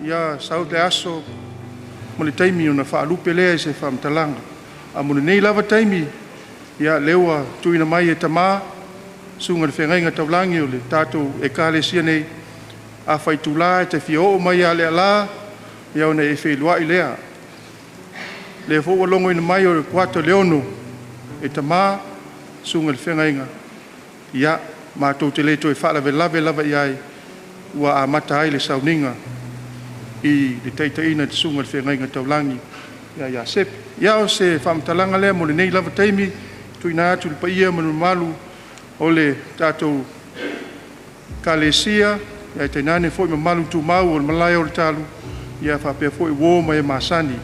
Ia sau te aso mo le taimi ona whaalupe lea se whamtalanga. A mo nei lava taimi ia leua tuina mai e tamā sunga le whengainga taulangi o le tātou e kālesia nei a whaitula e te whio mai a Leala ia ona e whelua i lea. Le fōua longo ina mai o le kuato leono e tamā sunga le whengainga ia mātou te leto e whaalawe lava iai ua a mata ai le sauninga i le taitaina te sunga le whengainga taulangi ia sepi. Ia o se whamtalanga lea mo le nei lava taimi tuina atu le paia manu malu o le tātou kalesia ia te nane fōi ma malu tu mau o le malaya o le talu ia whapea fōi wō mai e masani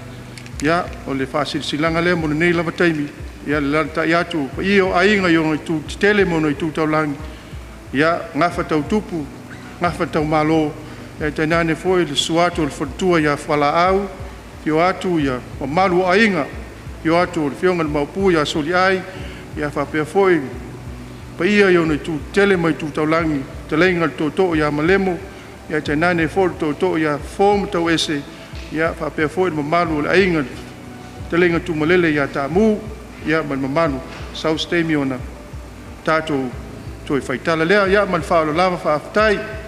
ia o le whaasilanga lea mo le nei lava taimi ia le lanta i atu paia o ainga i ono i tu tele mo no i tu taulangi ia ngafa tau tupu ngafa tau malo e te nane foi le suato le fortua ia fala au yo atu ia o malu ainga yo atu le fionga le maupu ia soli ai ia fa pe foi pa ia yo no tu tele mai tu taulangi te lenga to ia malemo ia te nane foi to ia form to ese ia fa pe foi le malu le ainga te lenga tu malele ia tamu ia mal malu sau stemi ona tato to faitala lea ia mal fa lo lava fa aftai.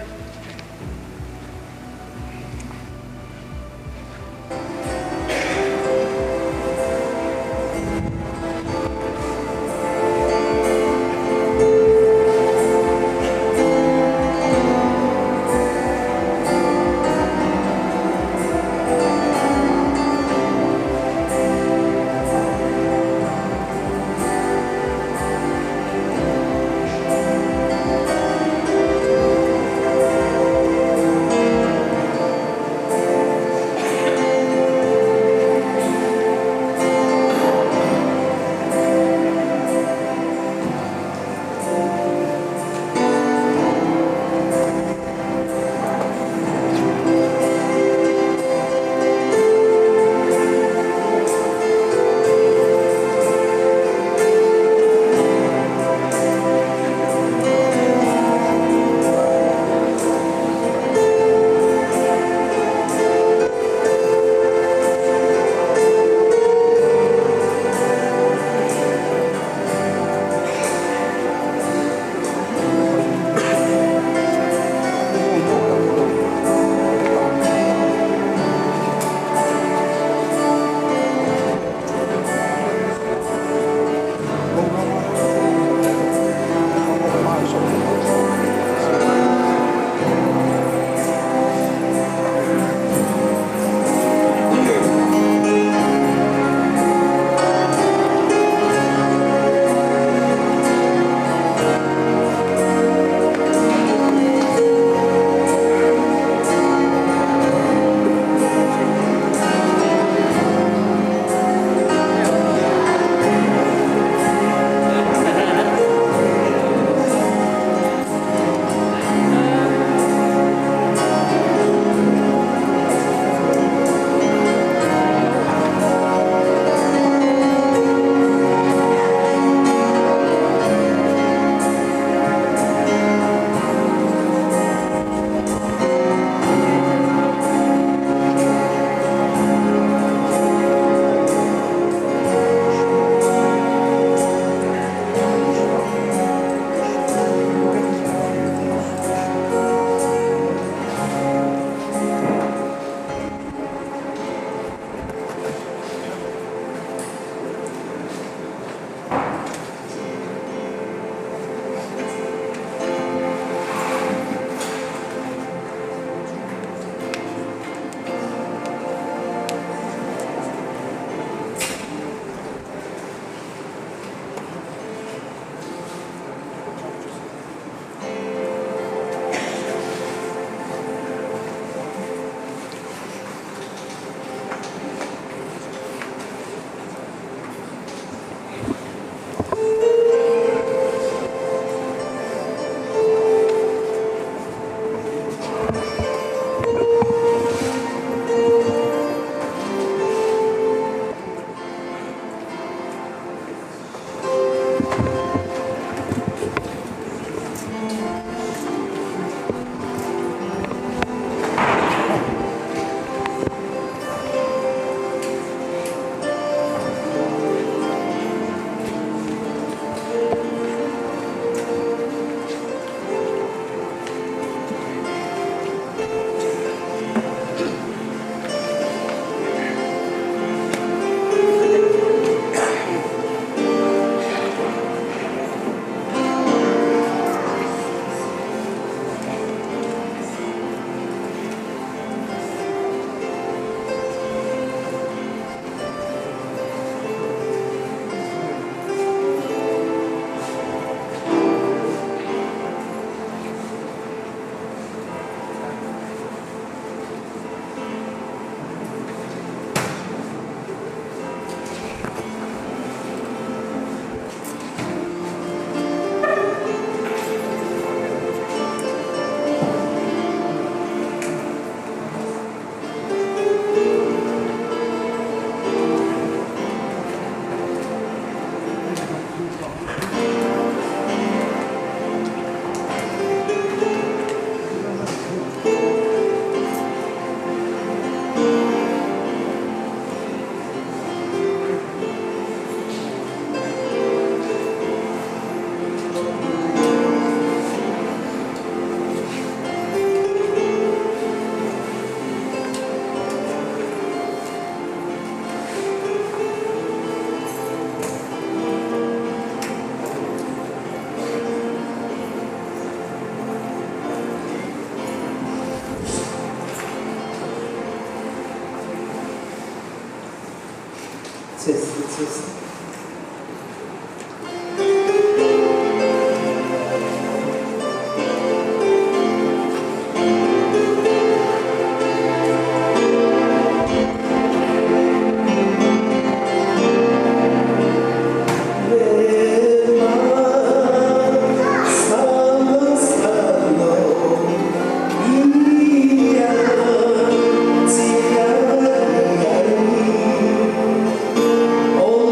Oh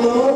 Lord.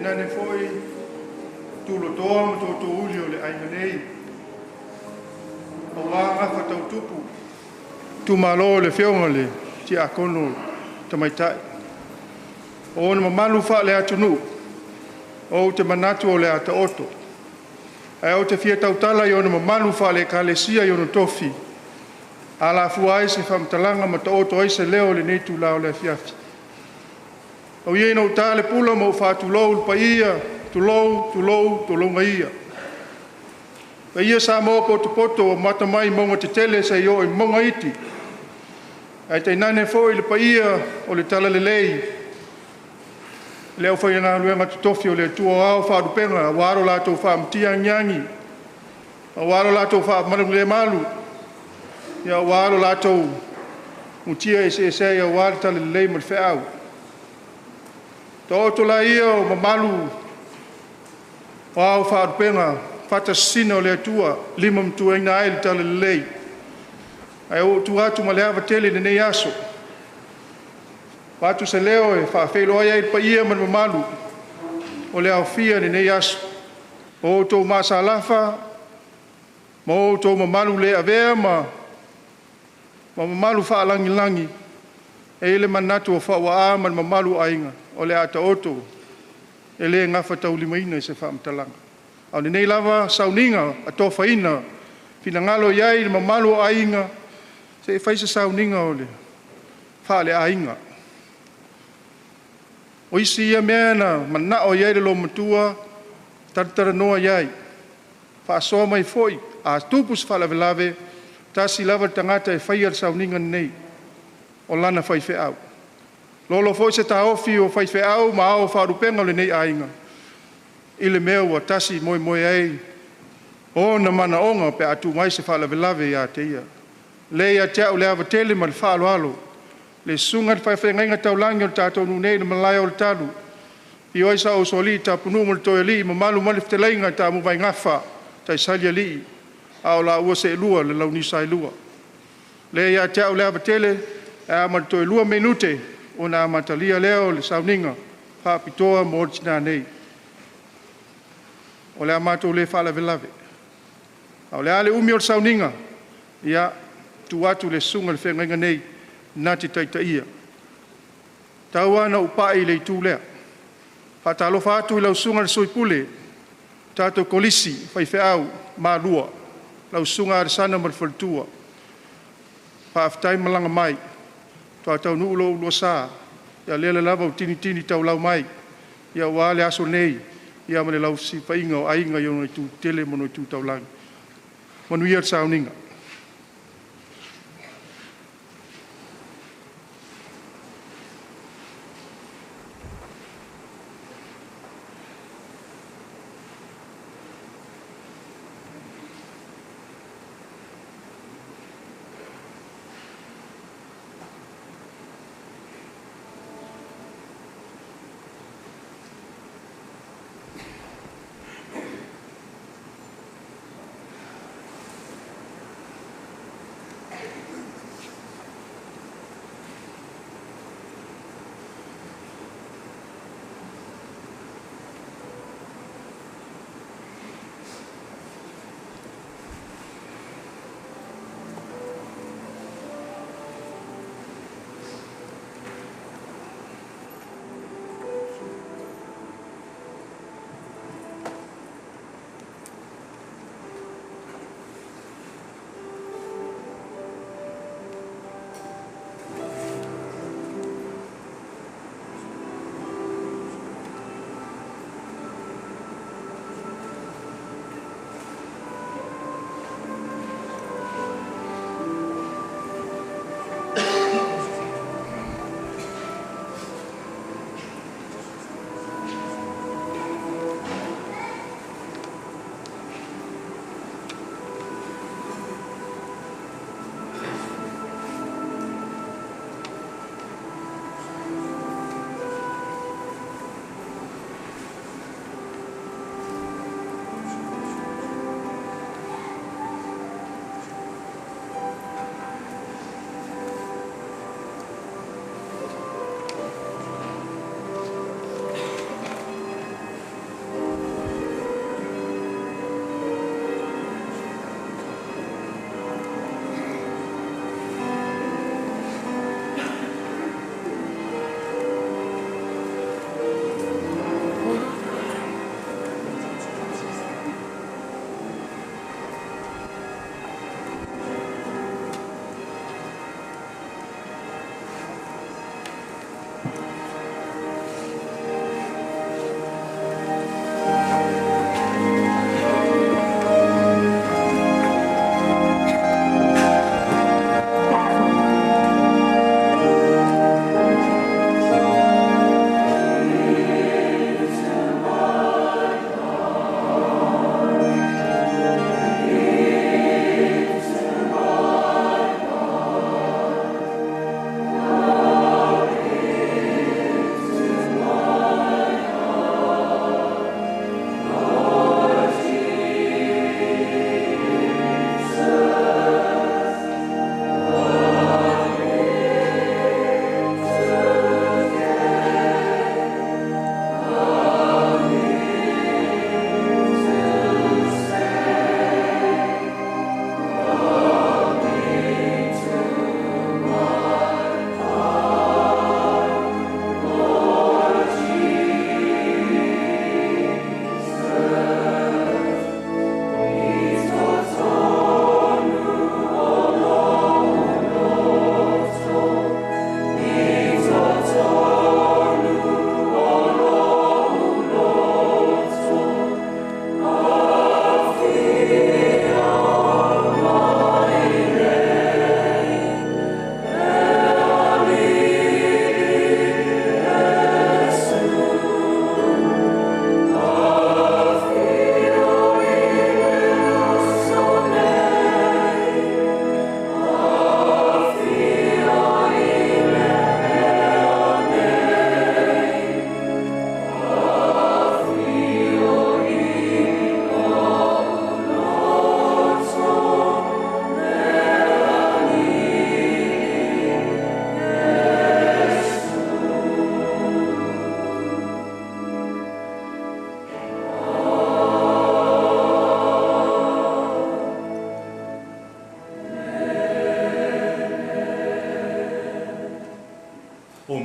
nane foi tulo toa mo to uli o le ainga nei. O wā ngafa tau tupu. Tu malo le whionga le ti a kono tamaitai. O na mamalu wha le atunu. O te manatu o le ata oto. E o te fia tautala i o na mamalu wha le kalesia i o na tofi. A la fuai se whamtalanga ma ta oto ai se leo le neitu lao le fiafi. O ie no ta le pula mo whatu lou pa ia, tu lou nga ia. Pa ia sa mo poto o mata mai monga te tele sa i o i monga iti. Ai te nane foi le pa ia o le tala le lei. Leo whai nga luenga te tofi o le tua au wharupenga, a waro lato whamtia nyangi. A waro lato whamanu le malu. Ia waro lato mutia e se ia waro tala le lei mal whiau. Toto la ia o mamalu o au wharupenga, whata sina o le atua, lima mtua ina aile tala le lei. Ai o tu atu ma le awa tele ne nei aso. Watu se leo e whawhelo ai pa ia man mamalu o le au fia ne nei aso. O tō masa alafa, ma o tō mamalu le avea ma mamalu whaalangi-langi. E le manatu o whawa a man mamalu ainga. O le ata oto, e le ngafa tau limaina i se whaamtalanga. Au ni nei lava sauninga, a tō whaina, pina ngalo iai le mamalu ainga, se e whaisa sauninga o le wha le ainga. O isi ia mea na mana o iai le lo matua, taratara noa iai, wha asoa mai foi, a tupus wha lave lave, tasi lava tangata e whaia sauninga nei, o lana whaife au. Lolo foi se taofi o fai au ma o wharupenga le nei ainga. Ile mea ua tasi moe ai. O na mana onga pe atu mai se whalawelawe ia te ia. Le ia te au le awa tele ma le whaaloalo. Le sunga fai ngainga taulangi o tātou nunei na malaya o le talu. I oisa o soli ta punu mo le toe li ma malu mali fteleinga ta muwai ngafa ta isalia li. A o la ua se lua le launisa i lua. Le ia te au le awa tele a ma le toe lua menute. O na matalia leo le sauninga, whapitoa mo tina nei. O le amato le whalawelawe. O le ale umi o le sauninga, ia tu atu le sunga le whengainga nei, nati taita ia. Tau ana upai le tu lea. Whatalo whatu i lau sunga le soipule, tato kolisi, whaiwheau, maa lua, lau sunga ar sana malwhaltua. Whaaftai malanga mai, toa tau nuulo ulo saa, ia lele lava o tini tau lau mai, ia wale aso nei, ia male lau si whainga o ainga i ono i tū tele mono i tū tau langi. Manu ia sauninga.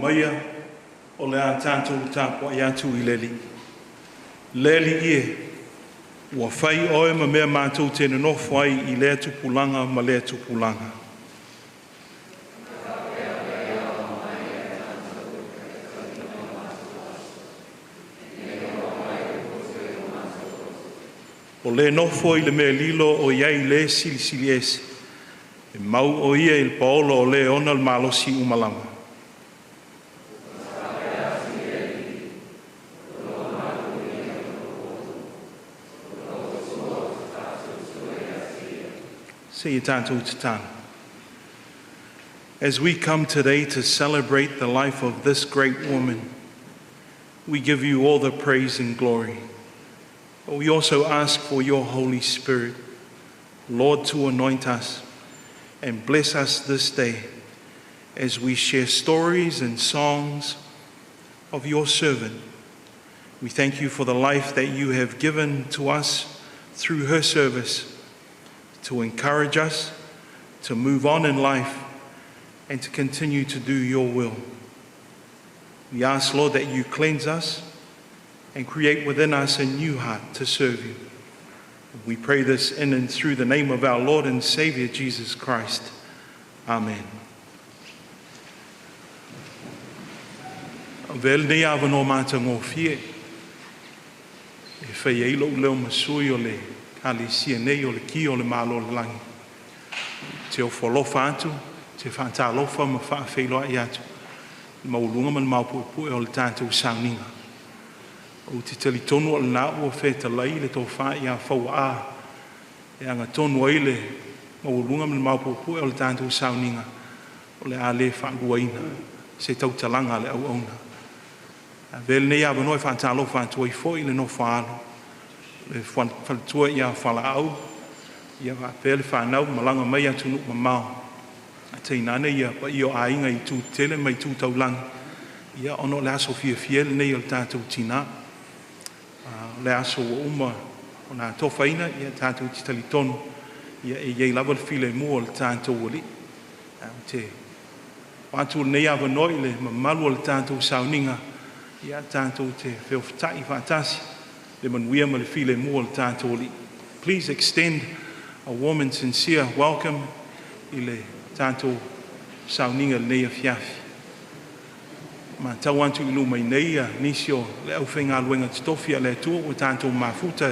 maia o le a tātou tāpua i atu I leli. Leli ie, ua whai oe ma mea mātou tēne nofo ai I lea tupulanga ma lea tupulanga. O le nofo I le mea lilo o iai le sili ese. E mau o ia Il paolo o le ona le malo si umalama. Se tātou tatana. As we come today to celebrate the life of this great woman, we give you all the praise and glory. But we also ask for your Holy Spirit, Lord, to anoint us and bless us this day as we share stories and songs of your servant. We thank you for the life that you have given to us through her service, to encourage us, to move on in life, and to continue to do your will. We ask, Lord, that you cleanse us and create within us a new heart to serve you. We pray this in and through the name of our Lord and Savior, Jesus Christ. Amen. Vel nei avano mātango fie. E whai eilo leo masui o le kalisia nei o le ki o le malo le langi. Te o wholofa atu, te whanta alofa ma wha whailoa I atu. Maulunga man maupupue o le tātou sauninga. O te tali tonu o le nā ua wheta lai le tō wha I a whau a. E anga tonu ai le maulunga man maupupue o le tātou sauninga. O le a le whaanguaina. Se tau talanga le au auna. Vele nei a vanoi whanta alofa atu ai fo I le no whaalo. Le whalatua I a whala au. Ia wa pele whanau malanga mai atu nuk mamau. Te nane ia pa I o ainga I tū tele mai tū taulangi. Ia ono le aso fia fiele nei o le tātou tina. Le aso o uma o nā tōwhaina ia tātou titali tonu. Ia e iei lava le file mua o le tātou oli. Te wātu nei awa noi le mamalu o le tātou sauninga. Ia tātou te whiwhitai whātasi. Le manuia ma le file mua o le tātou oli. Please extend a warm and sincere welcome I le tātou sauninga nei a fiafi. Ma tau antu I lumai nei a nisio le au whenga luenga titofi a le atua o tātou mafuta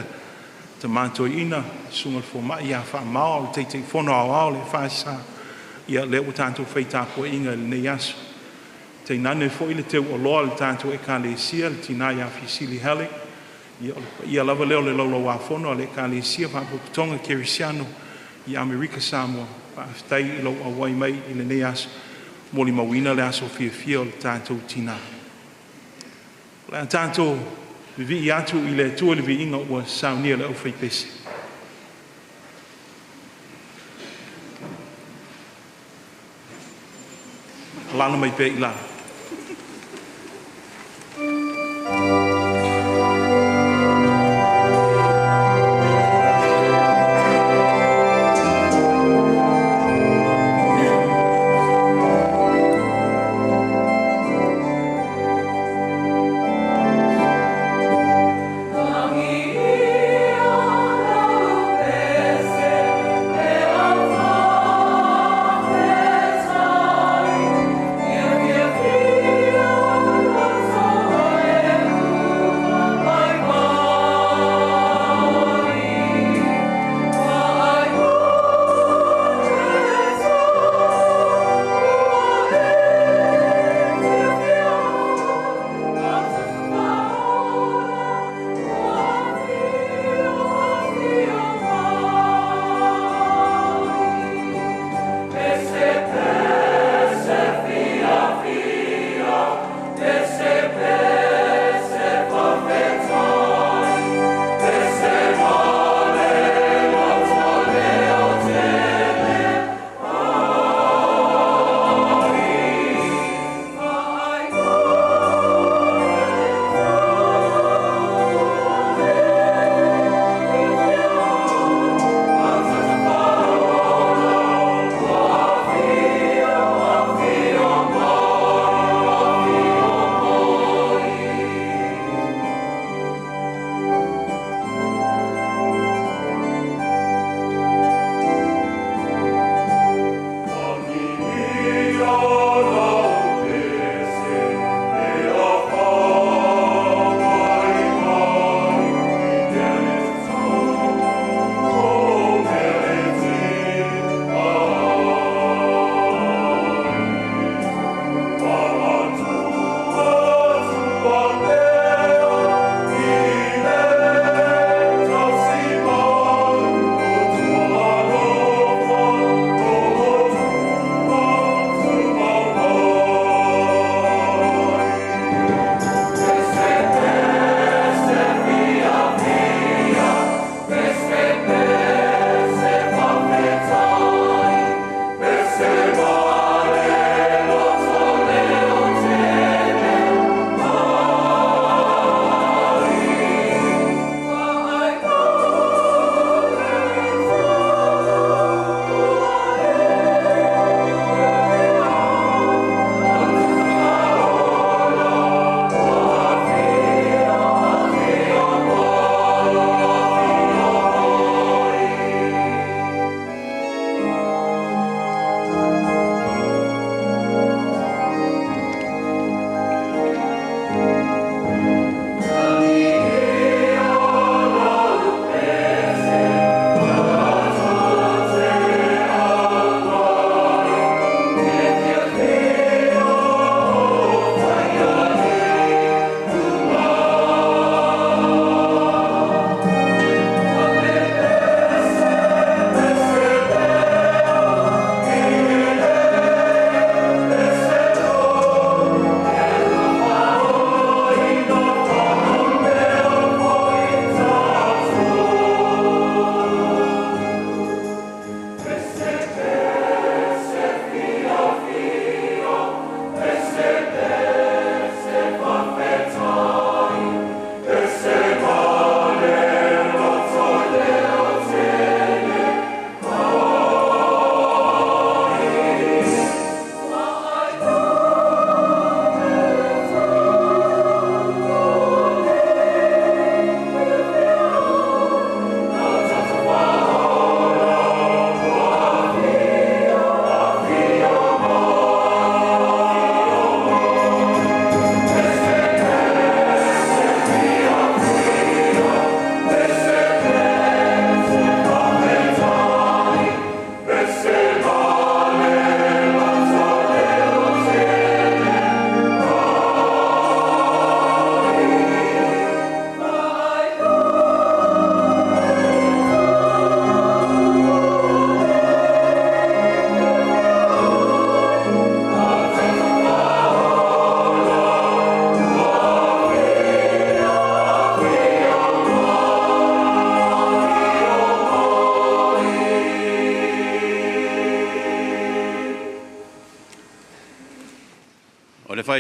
te mātou ina sunga le fomai a wha mao le teitei whono au au le whaisa ia le o tātou whaitapua inga le nei asu. Te nane fo I le teu o loa le tātou e ka le sia le tina ia fisili hale ia lava leo le laulau a whono le ka le sia whapukutonga kerisiano I Amerika Samoa whaafitai I lau awai mai I le nei asu. Moli mawina le aso fia o le tātou tina. Le tātou vi atu I le tua le vi inga ua saunia le au whaipese. Lana mai pe I lana. Yeah.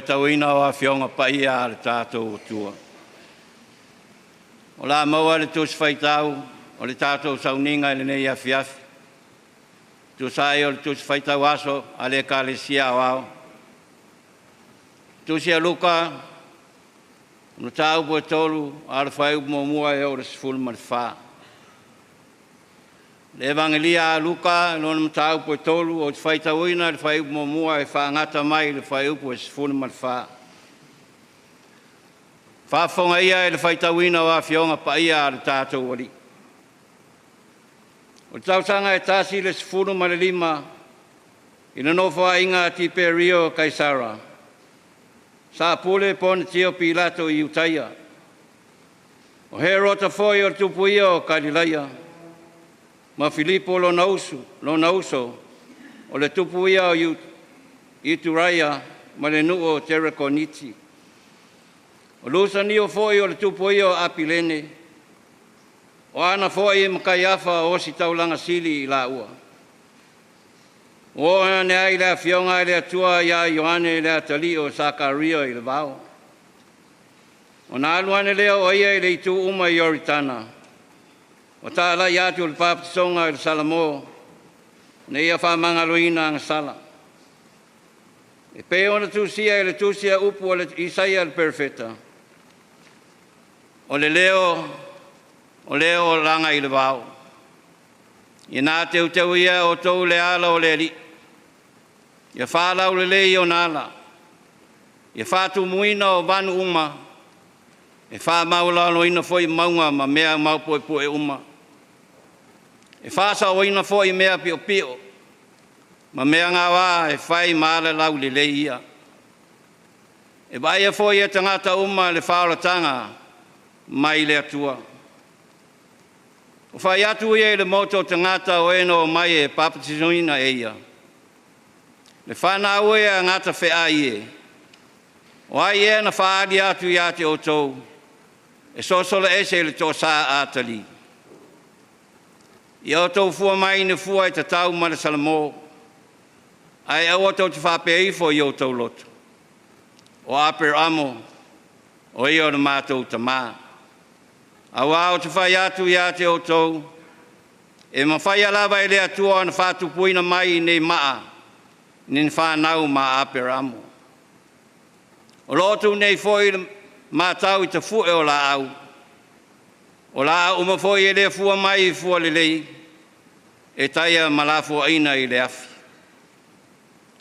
whaitawina o a whionga paia a le tātou tua. O la maua le tus whaitau, o le tātou sauninga le nei a fiafi. Tu sai o le tus whaitau aso a le ka le sia o au. Tu sia luka, no tau po tolu, a le whai upo mua e o le sifulu ma le wha. Le evangelia a luka, no na tau po tolu, o te whaitauina le whai upo mua e wha ngata mai le whai upo e sifulu ma le wha. Whaafonga ia e le whaitauina o a whionga pa ia a le tātou wari. O tausanga e tāsi le sifuru ma le lima, ina nofoa inga ti Perio Kaisara. Sa pule pone tio Pilato i utaia. O he rota foi o tupu ia o Kalilaia. Ma Filipo lo nauso, o le tupu ia o Ituraia, ma le nuo Terekoniti. O lusa ni o foi o le tupu ia o Apilene. O ana foi e makaiafa o si taulanga sili i la ua. O ana ne ai le fionga i le atua ia Ioane i le atali o Sakaria i le vau. O na aluane leo o ia i le itu uma i oritana. O ta ala i atu le papatisonga i le salamo. Ne ia whamangaloina ang sala. E pe ona tusia i le tusia upu o le Isaia le perfeta. O le leo langa i le vau. I nā teu teu ia o tau Leala o le li. Ia whālau le lei o nāla. Ia whātu muina o vanu uma. E whā maula no ina foi maunga ma mea maupoe poe uma. E whāsa o ina foi mea pio pio. Ma mea ngā wā e whai maale lau le lei ia. E vai e foi e tangata uma le whāratanga mai le atua. O whai atu ia le moto tangata o eno mai e papatizoina e ia. Le whana ue a ngata whea ie. O ai e na whaari atu ia te o tau. E sosola ese le tō sā ātali. I o tau fua mai ne fua e te tau ma le salamo. Ai au o tau te whapea ifo i o tau loto. O aper amo. O i o na mātou ta mā. Awa o te whai atu ia te o tau. E ma whai alawa e le atua na whātu puina mai nei maa. Nin whānau ma aper amo. O lotu nei foi mātau i te fue o la au. O la au ma foi e le fua mai i fua le lei. E taia malafu aina i le afi.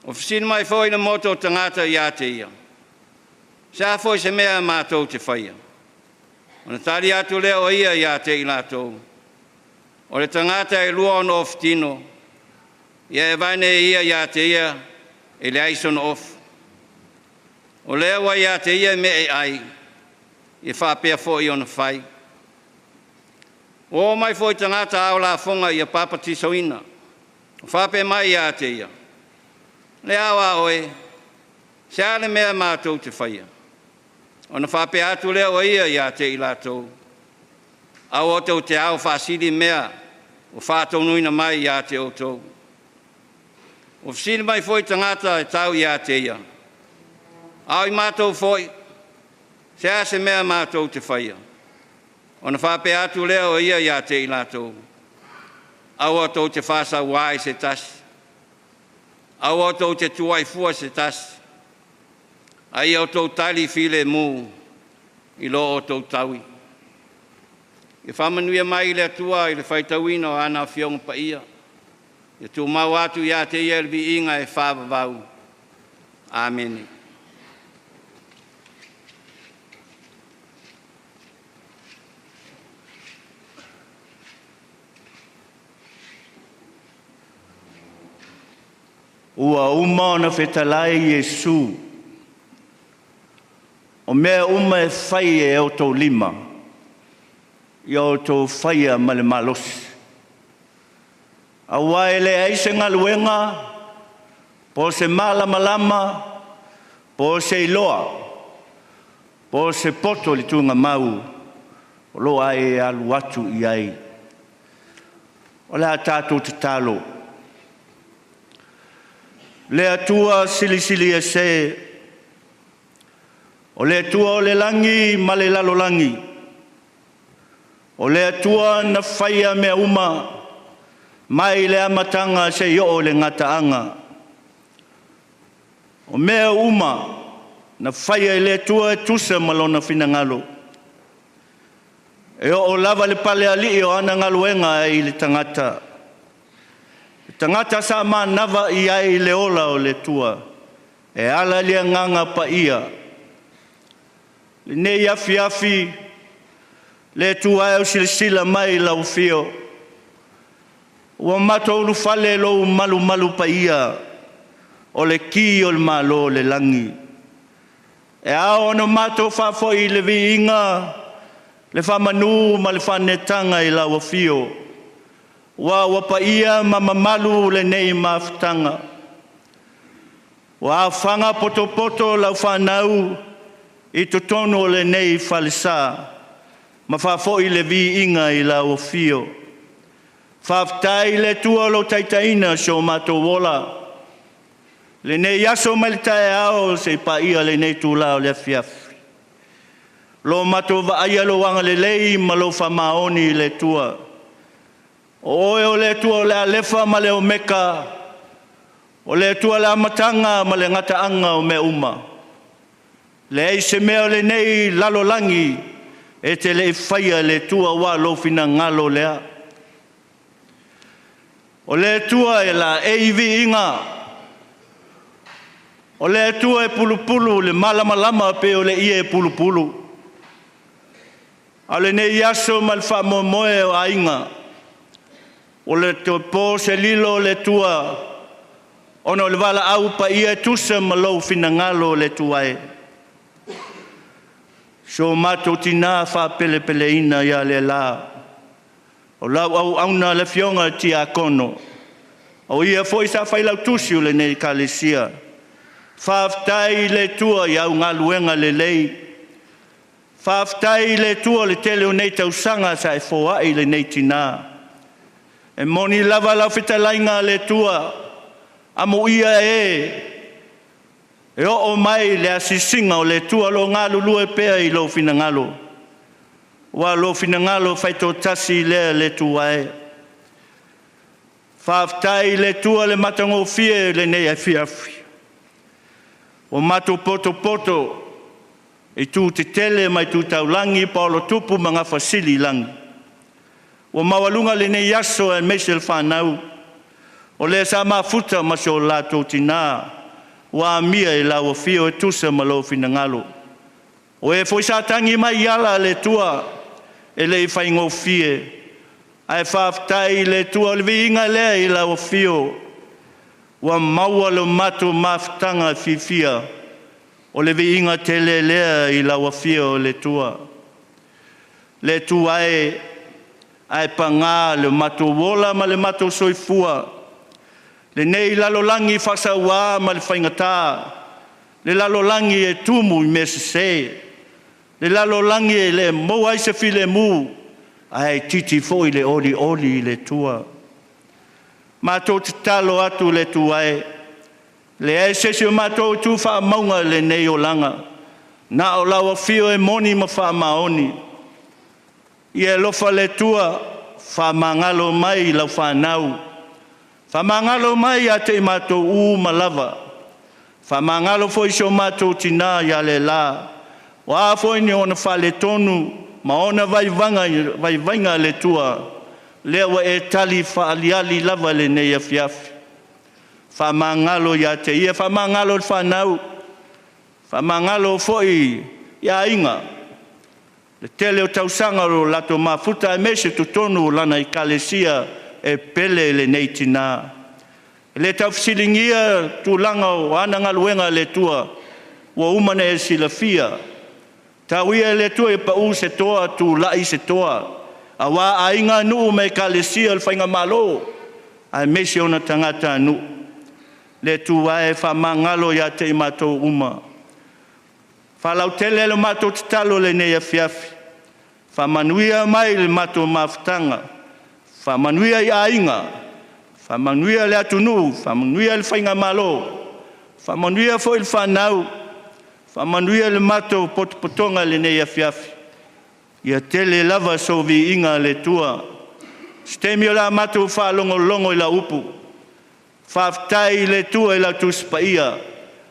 O fisina mai foi na moto tangata ia te ia. Sa foi se mea mātou te whaia. O na tari atu leo ia te i lātou. O le tangata e lua ono oftino. Ia e vaine ia te ia e le aison of. O lewa ia te ia me e ai. I whapea fo i ona whai. O mai foi tangata au la fonga i a papatisoina. O whapea mai ia te ia. Le awa oe. Se ale mea mātou te whaia. O na whapea atu leo ia te i lātou. Au o tau te au whasiri mea. O whātou nuina mai ia te o tau. O fisini mai foi tangata e tau ia te ia. Au i mātou foi. Se ase mea mātou te whaia. O na whapea atu leo ia te i lātou. Au o tau te whasa wai se tasi. Au o tau te tuai fua se tasi. Ai o tau tali file mu. I lo o tau taui. I whamanuia mai le atua i le whaitauina o ana whionga pa ia. I tu mau atu ia te ia vi inga e whāwawau. Amen. Ua uma na whetalai Iesu. O mea uma e whai e o tau lima. I o tau whaia ma le malosi. A waele aise ngā luenga, po se malama, po se iloa, po se poto li tunga mau, o loa e alu atu i ai. O lea tātou te talo. Lea tua sili e se, O le atua o le langi ma le lalolangi. O le atua na whaia mea uma mai le amatanga se yo o le ngataanga. O mea uma na whaia le atua e tusa malona finangalo. E o lava le pale ali o ana ngaluenga i le tangata. Tangata sa ma nava i ai le ola o le tua. E ala lia nganga pa ia. Le nei afi afi. Le tua e sila mai lau fio. Ua mato ulu fale lo malu malu pa ia. O le ki o le malo le langi. E ao ono mato fa foi le vi inga. Le whamanu ma le whanetanga i lau fio. Wa wapa ia ma mamalu le nei maftanga. Wa whanga poto poto lau whanau i totono le nei falisa. Ma whafoi le vi inga i lau fio. Whaftai le tua lo taitaina so mato wola. Le nei yaso ma le tae ao se pa ia le nei tu lau le fiafi. Lo mato va aia lo wanga le lei ma lo whamaoni le tua. O e o le tua le alefa ma le o meka. O le tua le amatanga ma le ngataanga o me uma. Le ei se mea le nei lalolangi e te le whaia le tua wa lo fina ngalo lea. O le tua e la eivi inga. O le tua e pulupulu le malamalama pe o le ie pulupulu. Ale nei yaso mal fa moe o ainga. O le to po se lilo le tua. Ono le vala au pa ia tusa malo finangalo le tuae. So mato tina fa Peleina ya Leala. O lau au auna le fionga ti a kono. O ia foi sa fai lau tusi le nei kalesia. Faftai le tua ya unga luenga le lei. Faftai le tua le tele o nei tausanga sa e foa i le nei tina. E moni lava lau fitalainga le tua. Amo ia e. E o mai le asisinga o le tua lo ngalo lue pea i lo finangalo. Wa lo finangalo fai to tasi le tua e. Faftai le tua le matango fie le nei e fiafi. O mato poto poto. E tu te tele mai tu taulangi paolo tupu mga fasili langi. O mawalunga le nei yaso e mesel whanau. O le sa mafuta maso lato tina. Wa mia e lau fio e tusa malo finangalo. O e foi sa tangi mai yala le tua. E le i whaingo fie. Ai whaftai le tua le viinga le i lau fio. Wa maua lo mato maftanga fifia. O le viinga tele lea i lau fio le tua. Le tua e ai panga le mato wola ma le mato soifua. Le nei lalolangi whasaua ma le whaingata. Le lalolangi e tumu i mesese. Le lalolangi e le mo ai se file mu. Ai titi foi le oli le tua. Mato te talo atu le tua e. Le e sesio mato tu wha maunga le nei o langa. Na o lawa fio e moni ma wha maoni. I e lofa le tua wha mangalo mai lau whanau. Whamangalo mai a te mato malava. Whamangalo foi so mato tina ya Leala. Wa foi ni ona whale tonu. Ma ona vai vanga le tua. Lewa e tali whaaliali lava le nei a fiafi. Whamangalo ya te ia. Whamangalo whanau. Whamangalo foi ya inga. Le tele o tausanga ro lato mafuta e mese tutonu lana i kalesia. E pele le nei tina. Le tau fisilingia tu langa o ananga luenga le tua. Wa umane e silafia. Tau ia le tua e pau se toa tu lai se toa. Awa a inga nuu me kalesia le whainga malo. A mesi ona tangata nu. Le tua e whamangalo ya te imato uma. Whalau tele le mato titalo le nei a fiafi. Whamanuia mai le mato maftanga. Whamanuia i ainga, whamanuia le atunu, whamanuia le whainga malo, whamanuia fo il whanau, Whamanuia le matou potopotonga le nei afiafi. Ia tele lava sovi inga le tua. Stemio la matou whalongolongo i la upu. Whaftai le tua i la tuspaia.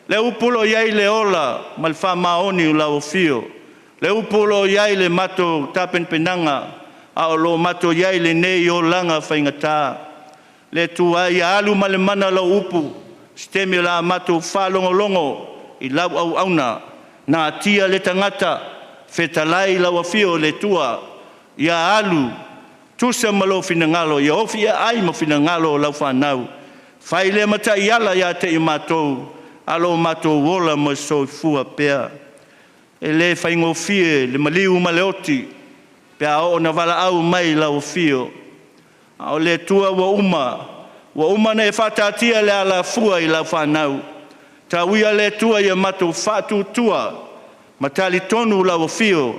Le upulo iai le ola, mal whamaoni u la ofio. Le upulo iai le matou tapenpenanga, a o lo matou iai le nei o langa whaingatā. Le tua ia alu male mana la upu, stemio la matou whalongolongo i lau au auna, na tia le tangata, whetalai la ofio le tua, ia alu, tusa malo finangalo, ia ofi ia ai mo finangalo lau whanau. Whai le mata iala ia te i matou, alo matou wola mo soifua pea. E le whaingofie, le maliu maleoti, pea o na wala au mai la ofio. O le tua wa uma na e whatatia le ala fua i la whanau. Ta uia le tua ia matou whatu tua, matali tonu la ofio.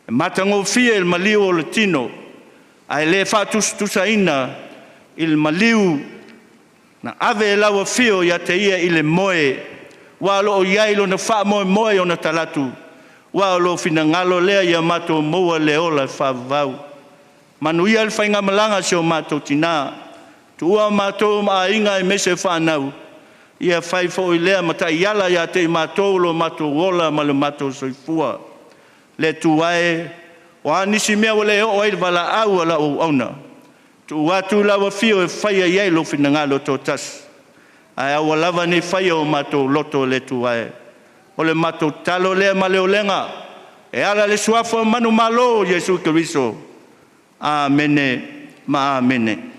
E matangofie il maliu o le tino, ai le whatustusa ina, il maliu na ave la ofio ia te ia i le moe, wa lo o iailo na wha moe o na talatu, wa lo finangalo lea ia matou moa le ola whavau. Manuia le whainga malanga se o matou tina, tua matou maa inga i mese whanau, ia whai fo i lea mata iala ia te matou lo matou ola ma le matou soifua. Le tuae, o anisi mea wale o ai wala au ala o auna. Tu watu lawa fio e whaia iai lo finangalo tō tas. Ai awa lava ne whaia o matou loto le tuae. O le matou talo lea ma leo lenga. E ala le suafo manu malo Jesu Kiriso. Amene, ma amene.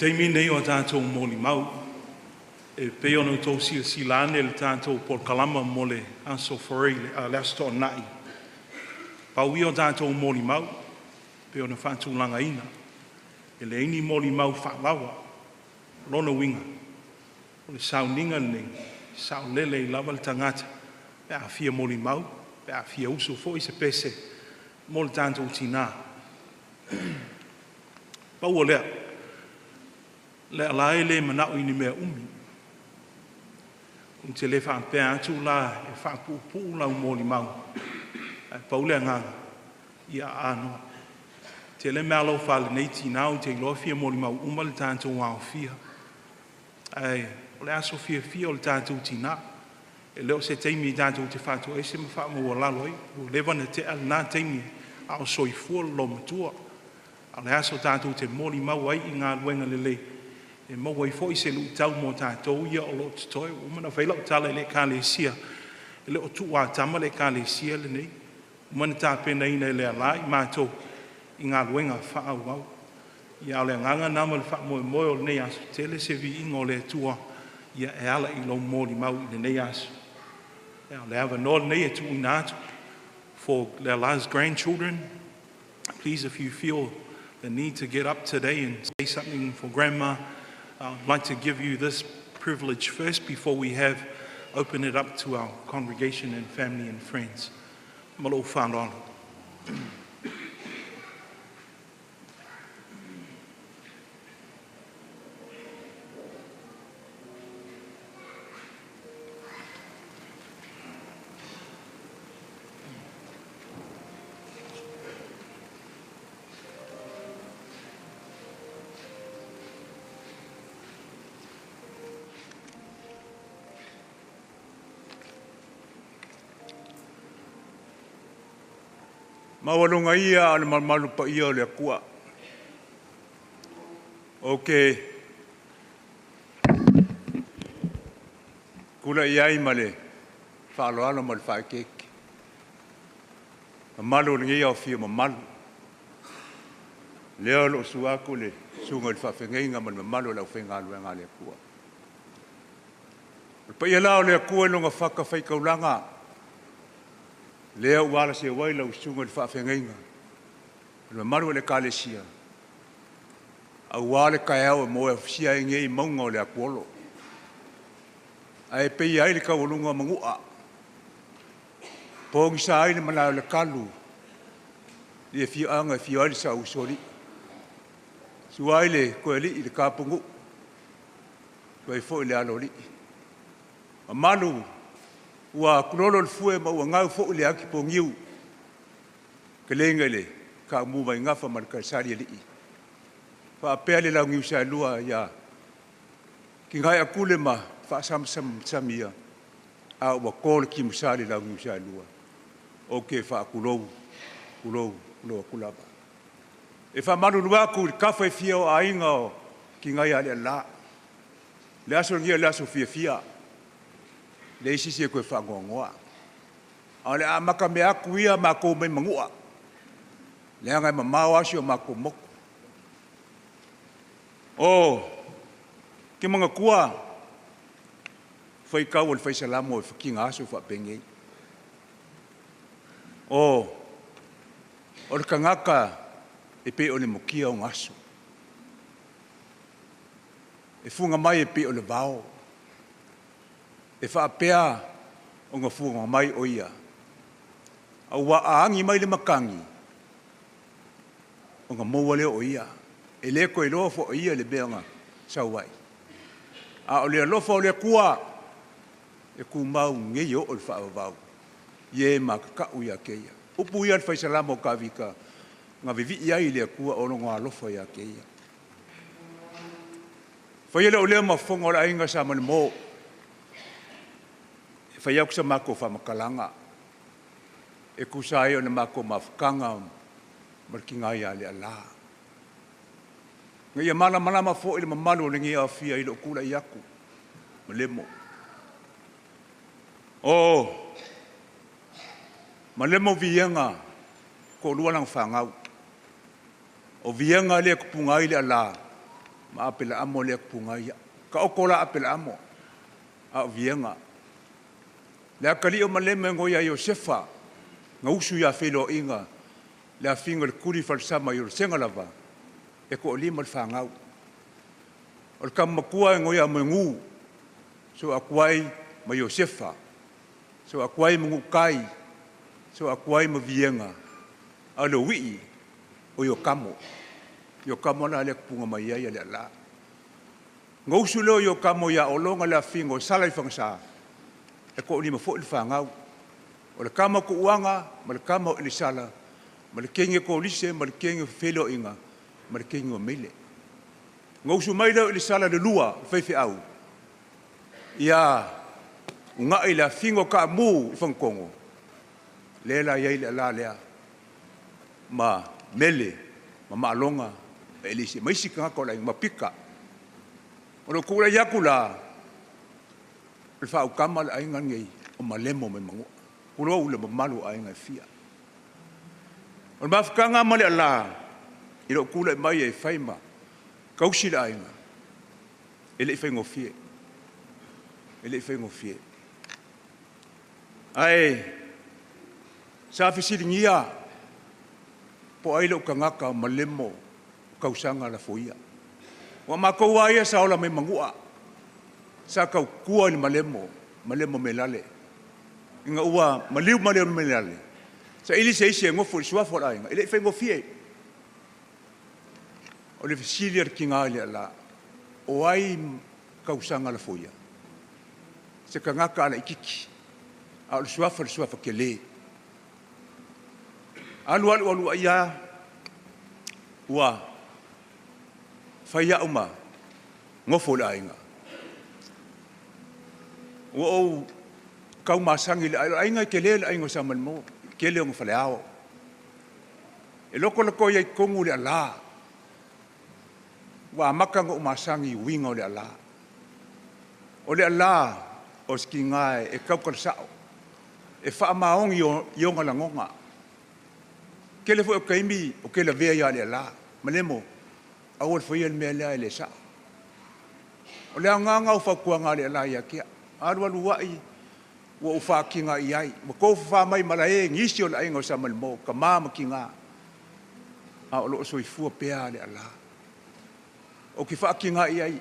teimi nei o tātou mōli mau. E peo no tō silane le tātou por kalama mo le aso forei le asto nai. Pau i o tātou mōli mau, peo na whātu langa ina. E le ini mōli mau whālawa, lona winga. O le sau ninga nei, sau lele i lava le tangata. Pe a fia mōli mau, pe a fia uso fo i se pese, mo le tātou tina. Pau o lea, le alae le manau ini mea umi. Un te le whampea atu la e whapupu lau mōli mau. E paulea nganga, ia ānoa. Te le mea lau whale nei tinau te loa fia mōli mau uma le tātou wāo fia. Ai, o le aso fia fia o le tātou tina. E leo se teimi i tātou te whātua e se ma whaama ua laloi. O lewana te al nā teimi a o soi fua lo matua. A le aso tātou te mōli mau ai i ngā luenga lelei. E maua i fōi se lu tau mō tātou ia o lo tutoi. O mana whaila o tala le kālesia. E le o tuwa tama le kālesia le nei. O mana tā pena ina le alai mātou i ngā luenga whaau au. Ia o le nganga nama le wha moe moe o le nei asu. Tele se vi ingo le tua. Ia e ala i lo mōri mau i le nei asu. Ia o le awa no le nei e tu i nātu. For le alai's grandchildren, please if you feel the need to get up today and say something for grandma, I'd like to give you this privilege first before we open it up to our congregation and family and friends. Malo whanau. Mawalunga ia ale malu pa ia le kua. Okay. Kula iai male. Falo ala mal fa kek. Malo ngi ia fi malu. Leo lo suaku le sunga fa fenga mal malo la fenga lu ngale kua. Pa ia la le kua longa faka fai kaulanga. Leo wala se waila usunga le whaafengainga. Le maru le kalesia. A wale kaiao e moe fisia inge i maunga o le akuolo. A e pei ai le kawalunga mangua. Pongi sa ai le manao le kalu. Li e fia anga e fia ai le sa usori. Suai le koe li i le kapungu. Koe fo i le alori. A malu ua kulolo le fue ma ua ngau fo le aki po ngiu ke lenga le ka mu mai ngafa mar ka sari li fa pele la ngiu sa lua ya ki ngai akule ma fa sam samia a ua kol ki musali la ngiu sa lua o ke fa kulo kulaba e fa manu lua ku ka fa fio ainga ki ngai ale la le aso ngia le aso fia le isi se koe whangongoa. Ale a maka me aku ia mako me mangua. Le angai ma mau asio mako moku. O, ke mga kua, whai kau o le whai salamo e whakinga aso whapengei. O le kangaka e pe o le mokia o ngaso. E funga mai e pe o le vao. E whaapea o ngā fuanga mai o ia. A ua aangi mai le makangi o ngā maua leo o ia. E le koe loa fo o ia le beanga sauai. A o lea lofa o lea kua e ku mau ngei o le whaavavau. Ie makakau ia keia. Upu ia le whaisalama o kawika ngā vivi ia i lea kua o ngā lofa ia keia. Whaiele o lea mafonga o la inga sa mani mo. Whai au kisa mako whamakalanga. E kusai o na mako mawhakanga markinga ia le ala. Nga ia mana fo ili mamalo le ngia awhia ilo kula i aku. Malemo. O, malemo vienga ko lua lang whangau. O vienga le kupunga i le ala. ma apela amo le punga ia ka okola apela amo a vienga le akali o maleme ngo ia Josefa ngausu ya felo inga le afinga le kuri falsama yo senga lava e ko lima fangau o kam makua ngo ia mengu so akwai ma Josefa so akwai mengu kai so akwai ma vienga alo wi o yo kamo na le punga mai ia le la ngausu lo yo kamo ya olonga le afinga sala ifangsa e ko lima fo le fangau o le kama ko uanga ma le kama Elisara ma le kenge ko lise ma le kenge felo inga ma le kenge o mele ngausu mai le Elisara le lua fefe au ia unga ila fingo ka mu fangkongo Leala ia ile la lea ma mele ma malonga Elise mai sika ko la ma pika o lo kula yakula le fa ukama ai ngai o malemo me mangu ulo ule Malo ai ngai fia o mafkanga male la ilo kula mai e faima kausila ai nga ele fengo fie ai sa fisiri ngia po ai lo kangaka malemo kausanga la foia wa makoa ia sa ola me mangua sa kau kua ni malemo melale inga ua maleu melale sa ili se isi ngofo sua fo ai ele fengo fie o le fisiri kinga ile la o ai kausanga la foia se kangaka ala ikiki al sua kele alu ia wa faya uma ngofo la inga o kau masangi le ainga kele le ainga sa malmo kele ngo faleao e loko ia kongu le ala wa maka ngo masangi winga le ala o le ala o skinga e kaukal sao e fa maong yo ngalangonga kele fo kaimi o kele vea ya le ala malemo awol fo yel mele le sa o le nganga o fa kuanga le ala ya kia alu wai wo fa kinga iai mo ko fa mai malae ngisi o la ingo sa malmo ka mama kinga a lo so ifu pe ale ala o ki fa kinga iai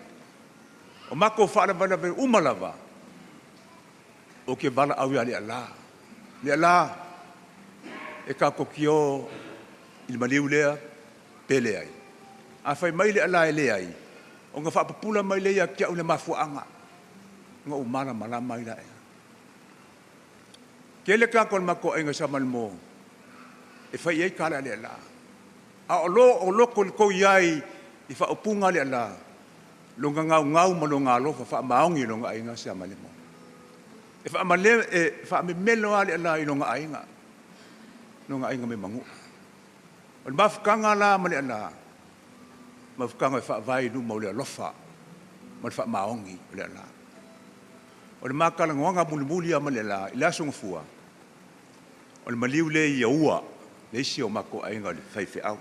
o mako fa la bala umalava o ke bala au ale ala le ala e ka ko kio il maliulea pele ai a fai mai le ala ele ai o nga fa pula mai le ya kia o le mafuanga nga umana malama ila e kele ka kon mako inga sa malmo e fai ai kala le la a o ko yai i fa opunga le la longa ngau malonga lo fa maongi longa inga sa malmo e fa male e fa me melo ale la longa inga me mangu o mafkanga la male la mafkanga fa vai du mo le lofa mo fa maongi le la o le makala ngonga mulimuli ama le la ila songfua o le maliu le ia ua le isi o mako ainga le faife au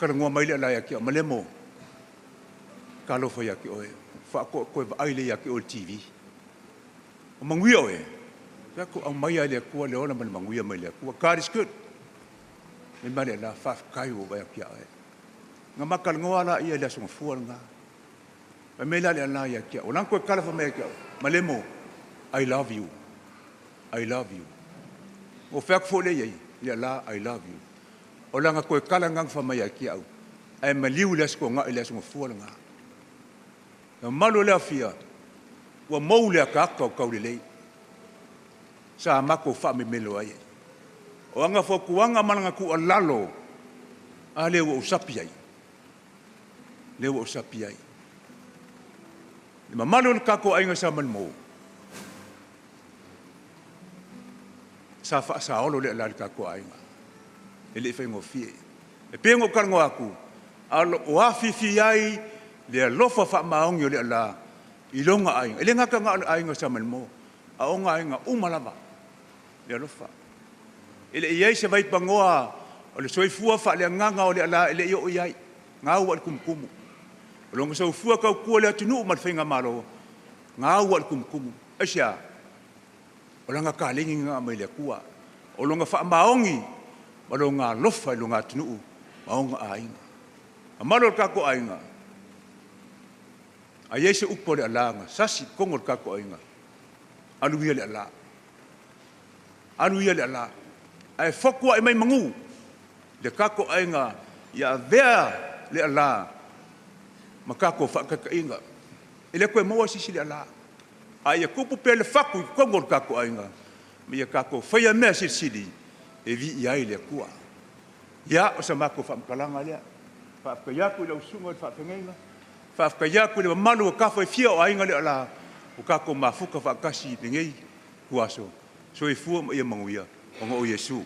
kala ngoa mai le la ya ki malemo kalo fo ya ki o fa ko ai le ya ki o TV o manguia o ya ko au mai le ko le ona mal manguia mai le ko God is good me male la fa kai o ba ya ki ai nga makala ngoa la ia le songfua nga me la le ala ya kia o lanko kala fa me kia malemo I love you o fak fo le ye ya la I love you o langa ko kala ngang fa me ya kia au ai maliu les ko nga ile so fo nga na malo le afia wa mo le ka ka le sa mako fa me melo ai o anga fo kuanga malanga ku alalo ale wo sapi ai le wo sapi ai ma malo ka ko ainga sa malmo sa fa sa olo le la ka ko ainga ele fe ngo fie e pengo ka ngo aku alo wa fi ai le lofa fa maong yo le la ilonga ainga ele nga ka nga ainga sa malmo a onga ainga umalava le lofa ele iai se vai pangoa o le soifua fa le nganga o le la ele yo iai ngā ua kumukumu. O longa sau fua kau kua le atunu ma whainga malo, ngā ua kumukumu. Asia, o langa kālingi ngā mai le kua, o longa wha maongi, ma lo ngā lofa i lo ngā atunu, maonga a inga. A malo kako a inga, a yeise upo le alanga, sasi kongo kako a inga, anu ia le ala. Anu ia le ala. Ai fokua i mai mangu, le kako a inga, ia vea le ala, ma kako whakaka inga. Ele koe maua sisi le ala. Ai a kupu pe le faku i kongo kako a inga, ma ia kako whaia mea siri, e vi i ai le kua. Ia o sa mako whamkalanga lea. Whaafkaiaku i lau sunga i whaafengainga. Whaafkaiaku i lau malu o kawha i fia o ainga le ala. O kako mafuka whaakasi i ngei kuaso. So i fua ma ia manguia o ngā o Yesu.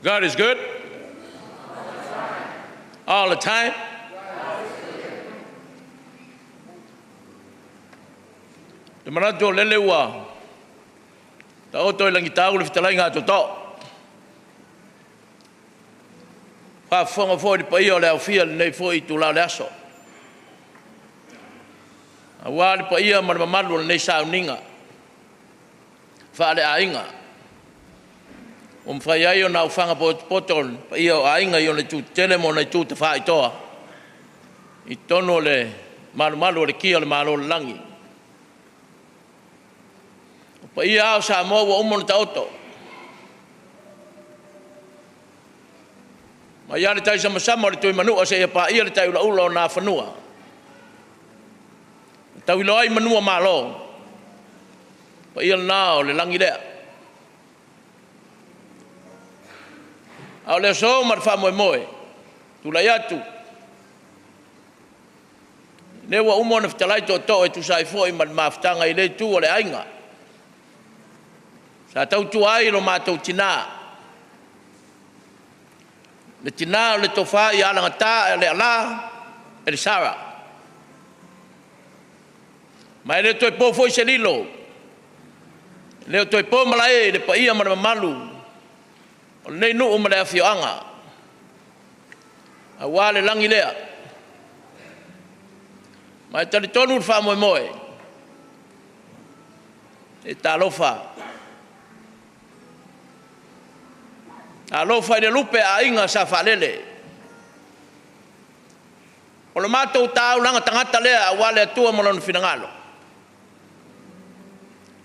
God is good. All the time. Te manato lele ua. Ta oto ilangi tau le fitalai ngā toto. Wha whonga fo di pai o le au fia le nei fo i tu lau le aso. A wā le pai o marama malu le nei sao ninga. Wha le a inga. Whai ai o nau whanga potol, pa ia o ainga i o le tū tele mo nei tū te wha i toa. I tono le malu le kia le malo le langi. Pa ia au sa mo wa umo le tauto. Ma ia le tai sama le tui manua se ia pa ia le tai ula o nā whanua. Tau ilo ai manua malo. Pa ia le nā o le langi lea. Au le so mar fa moe tu la yatu le wa umo na ftalai to e tu sai foi mal maftanga i le tu o le ainga sa tau tu ai lo matou tina le tina le tofa i Alagata le ala Elisara mai le toi po foi se lilo le toi po malai le paia mar malu o nei nu o male a fioanga. A wale langi lea. Mai tali tonu wha moe. E ta alofa. Alofa i le lupe a inga sa whalele. O le mātou tāu langa tangata lea a wale atua malonu finangalo.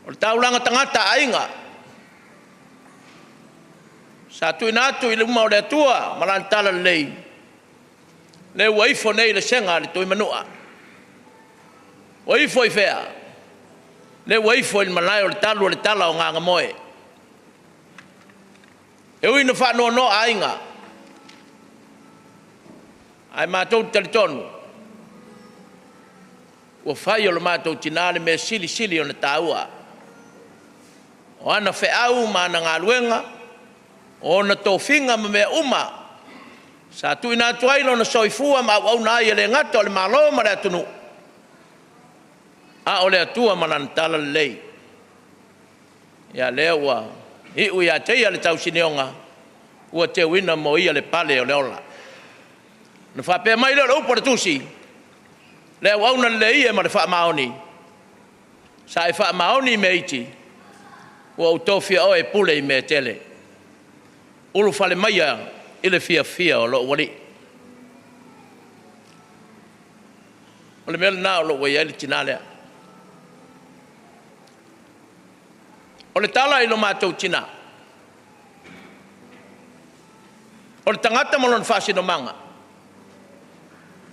O le tāu langa tangata a inga. Sa tu inatu i le uma o le atua, malantala lei. Le waifo nei le senga le tui manua. Waifo i fea. Le waifo i malai o le talu o le tala o nganga moe. E ui na whanua no a inga. Ai mātou talitonu. Ua whai o le mātou tinale me sili o na tāua. O ana wheau ma na ngā luenga. O na tofinga me uma sa tu ina tuailo na soifua ma au na ile ngato le malo ma le tunu a ole atua manantala lei ya lewa i u ya te ya le tau sinionga ua te wina mo ia le pale o leola na fa pe mai le upo tusi le au na le ia ma le fa maoni sa e fa maoni meiti ua utofia o e pule me tele ulu fale maia ile fia o lo wali. Ole mele na o lo wai ele tinalea. Ole tala ilo mātou tina. Ole tangata malon fasi no manga.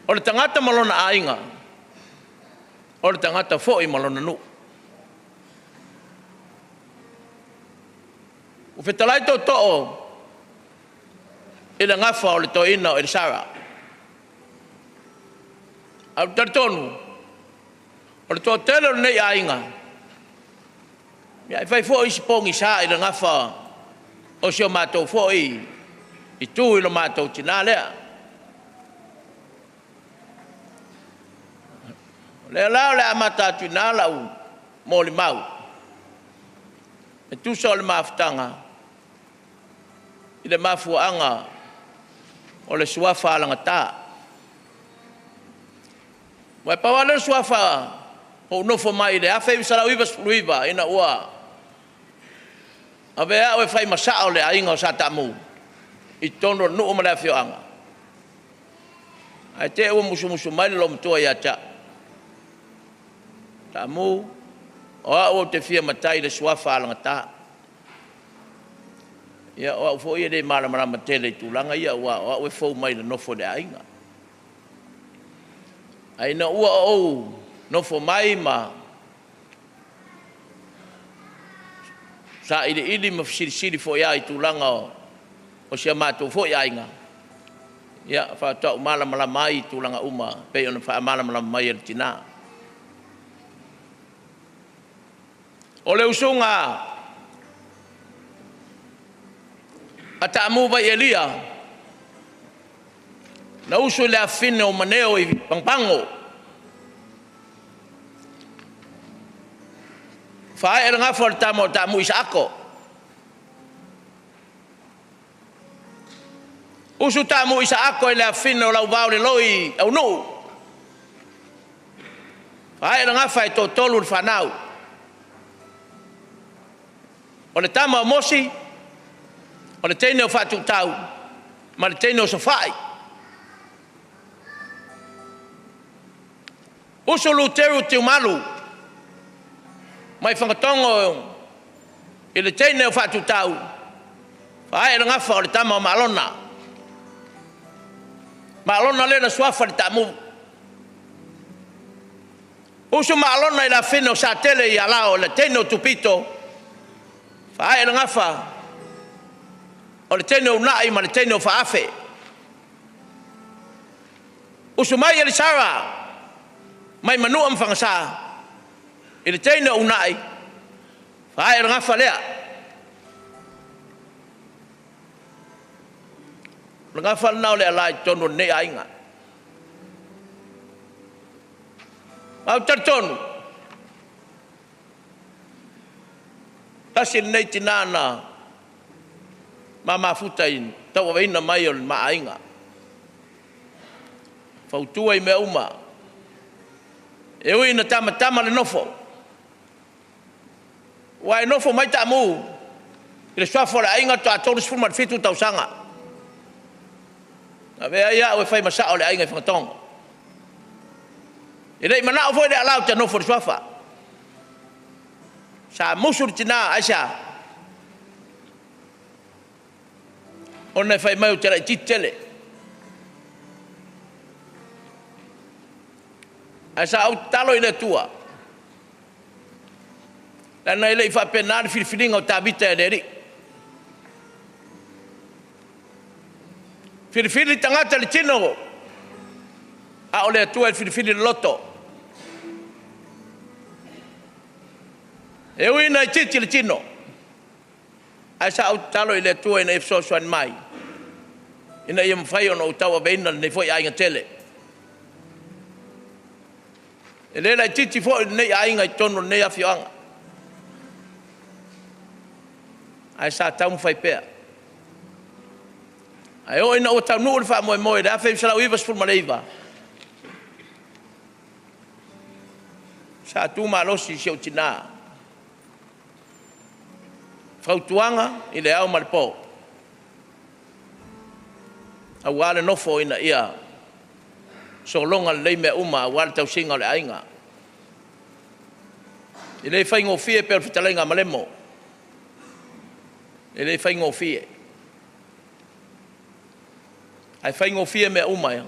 Ole tangata malon ainga. Ole tangata foi malon nu. Fetalai to ila ngafa o le toina o Elisara. Au tartonu. O le to tele nei ainga. Ya fai fo isi pongi sa ila ngafa o sio matou fo i tu ilo matou tina lea. Leala le amata tina lau mo le mau. E tu so le maftanga. Ile mafuanga o le suafa alagata. Wai pawale suafa o nofo mai le afe sala uiva spluiva ina ua. Ave a fai masa o le ainga o satamu. I tono no o mala fioanga. Ai te o musu mai lo mtua ya cha. Tamu o te fia matai le suafa alagata. Ya o fo ia de mala matele tulanga ia wa o fo mai no fo de ainga ai na o no fo mai ma sa ili ma siri fo ia tulanga o sia mato fo ia ainga ya fa to mala mai tulanga uma pe ona fa mala mai tina o le usunga ata mu vai Elia na usu le afine o maneo i pangpango fa era nga for tamo tamu isako usu tamu isako le afine o lau vau le loi au no fa era nga fa to tolu fanau o le tamo mosi o le teine o fatu tau, ma le teine o sofai. Uso luteru te Malo, mai Fagatogo i le teine o fatu tau, fae le ngafa o le tama o malona. Malona le na suafa le tamu. Uso malona i la fine o sa tele i alao, le teine o tupito, fae le ngafa o le tene o nai ma le tene o faafe. Usu mai Elisara, mai manua mfangasa, i le tene o nai, fae ngafa lea. Le ngafa nao lea lai tono ne ainga. Au tartonu. Kasi nei tinana, mama futa in tau waina mai o maainga fautua i me uma e ui na tama le nofo wai nofo mai tamu i le suafo le ainga to atolu sfuma le fitu tausanga na vea ia o fai masa o le ainga i Fagatogo i rei mana o foi le alau te nofo le suafa sa musu tina aisa ona fai mai o tera titele asa au talo ina tua lana ile fa penal filfilinga o tabita eri filfili tangata le tino a ole tua filfili loto e wina titi le tino asa au talo ile tua ina ifso swan mai ina yem fai ona utawa beina ne foi ainga tele ele la titi foi ne ainga tono ne afianga ai sa tau fai pe ai o ina o tau no fa mo da fa sala uivas ful maleiva sa tu malo si se utina fautuanga ile au malpo awale nofo ina ia so longa le me uma wal tau singa le ainga ile fai ngofie per fitalenga malemo ile fai ngofie ai fai ngofie me uma ya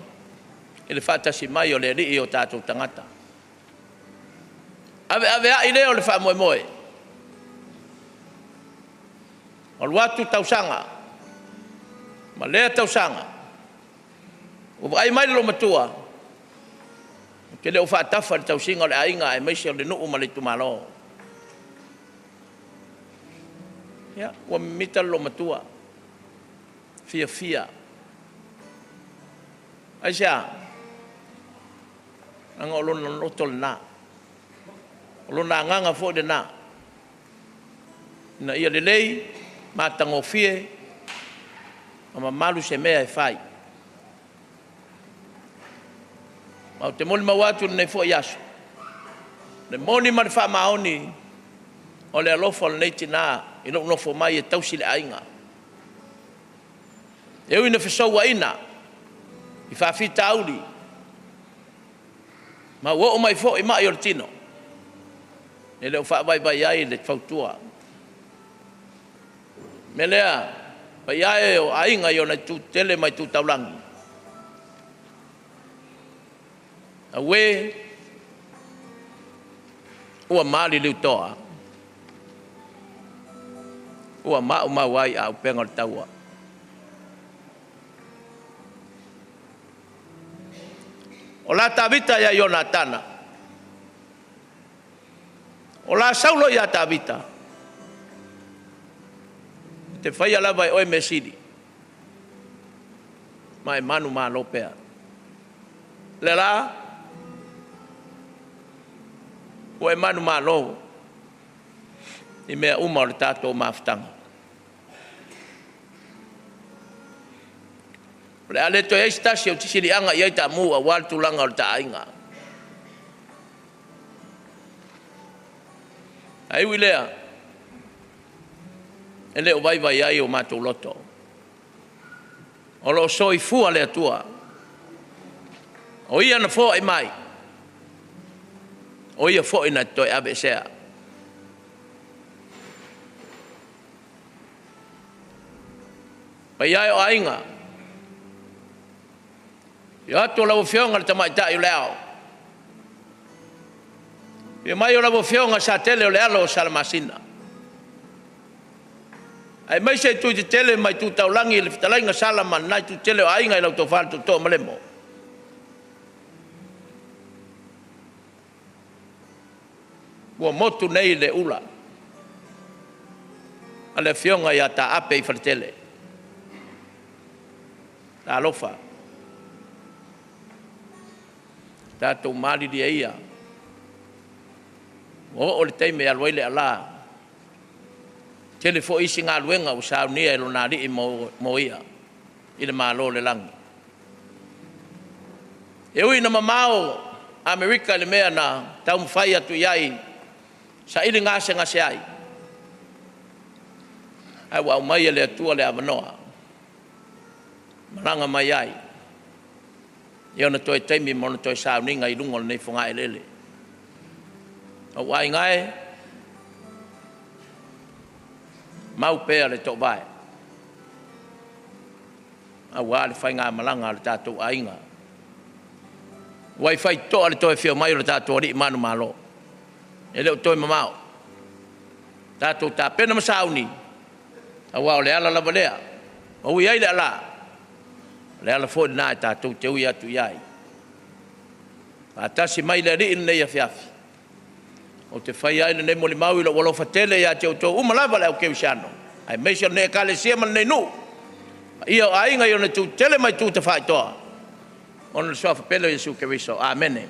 ile fata si mai o le ri o tatu tangata ave ile o le fa moe O watu tausanga. Ma lea tausanga. O ai mai lo matua. Ke le o fa tafa tausinga le ainga e mai se le no ma le tumalo. Ya, o mita lo matua. Fia. Aisha. Anga lon lotol na. Lon nganga fo de na. Na ia le lei matango fie. Ama malu se mea e fai. Mau te moli mawatu nei fo yasu. Le moni man fa maoni. O le alofa le neiti na. Ino nofo mai e tausi le ainga. Eu ina fesau ina. I fa fita auli. Ma wo mai fo i mai o tino. E le fa vai ai le fautua. Melea vai ai o ainga yo na tu tele mai tu taulangi. Awe ua mali liu toa. Ua ma wai au penga le taua. O la Tabita ya Yonatana. O la Saulo ya Tabita. Te fai ala vai oi mesidi. Mai manu Malo pea. Leala. O manu Malo. I mea uma o le tatou maftanga. Le ale to estasi o tisili anga ia ta mu a wal tulanga o ta ainga. Ai wilea. Ele o vai ai o matou loto. O lo soi fu ale tua. O ia na fo ai mai. O ia fo ina to abesea. Vai ai o ainga. Ya to la fionga ta mai ta Leala. E mai o la fionga sa tele o Leala o salmasina. Ai mai se tu tele mai tu taulangi le fitalinga salaman nai tu tele ai ngai lo to fal to malemo. Wa motu nei le ula. Ale fionga ya ta ape i fitele. Ta lofa. Tato mali dia ia. O le teime alwai le ala. Tele fo isi ngā luenga o sao nia e lona ri mo ia. I le Malo le langi. E ui na mamao Amerika le mea na tau mwhai atu iai. Sa ili ngase ai. Ai wau mai le atua le avanoa. Maranga mai ai. Ia na toi teimi mo na toi sao ninga I lungo nei fonga lele. O wai ngai. Mau pea le to bai. A wa le fai ngā malanga le tātou ainga. Wai fai to le toi fio mai le tātou ri manu Malo. E leo toi mamao. Tātou tā pena masau ni. A wa o Leala lava lea. O ui ai le ala. Leala fo na ta tu te ui atu iai. Atasi mai le ri nei afiafi. O te fai ai nei mo le mau ilo walo fatele ya te to umalava le o ke usano. Ai meisio ne kale sia man nei nu. Ia ai ngai ona tu tele mai tu te fai toa. Ona le sofa pele Yesu ke wiso. Amen.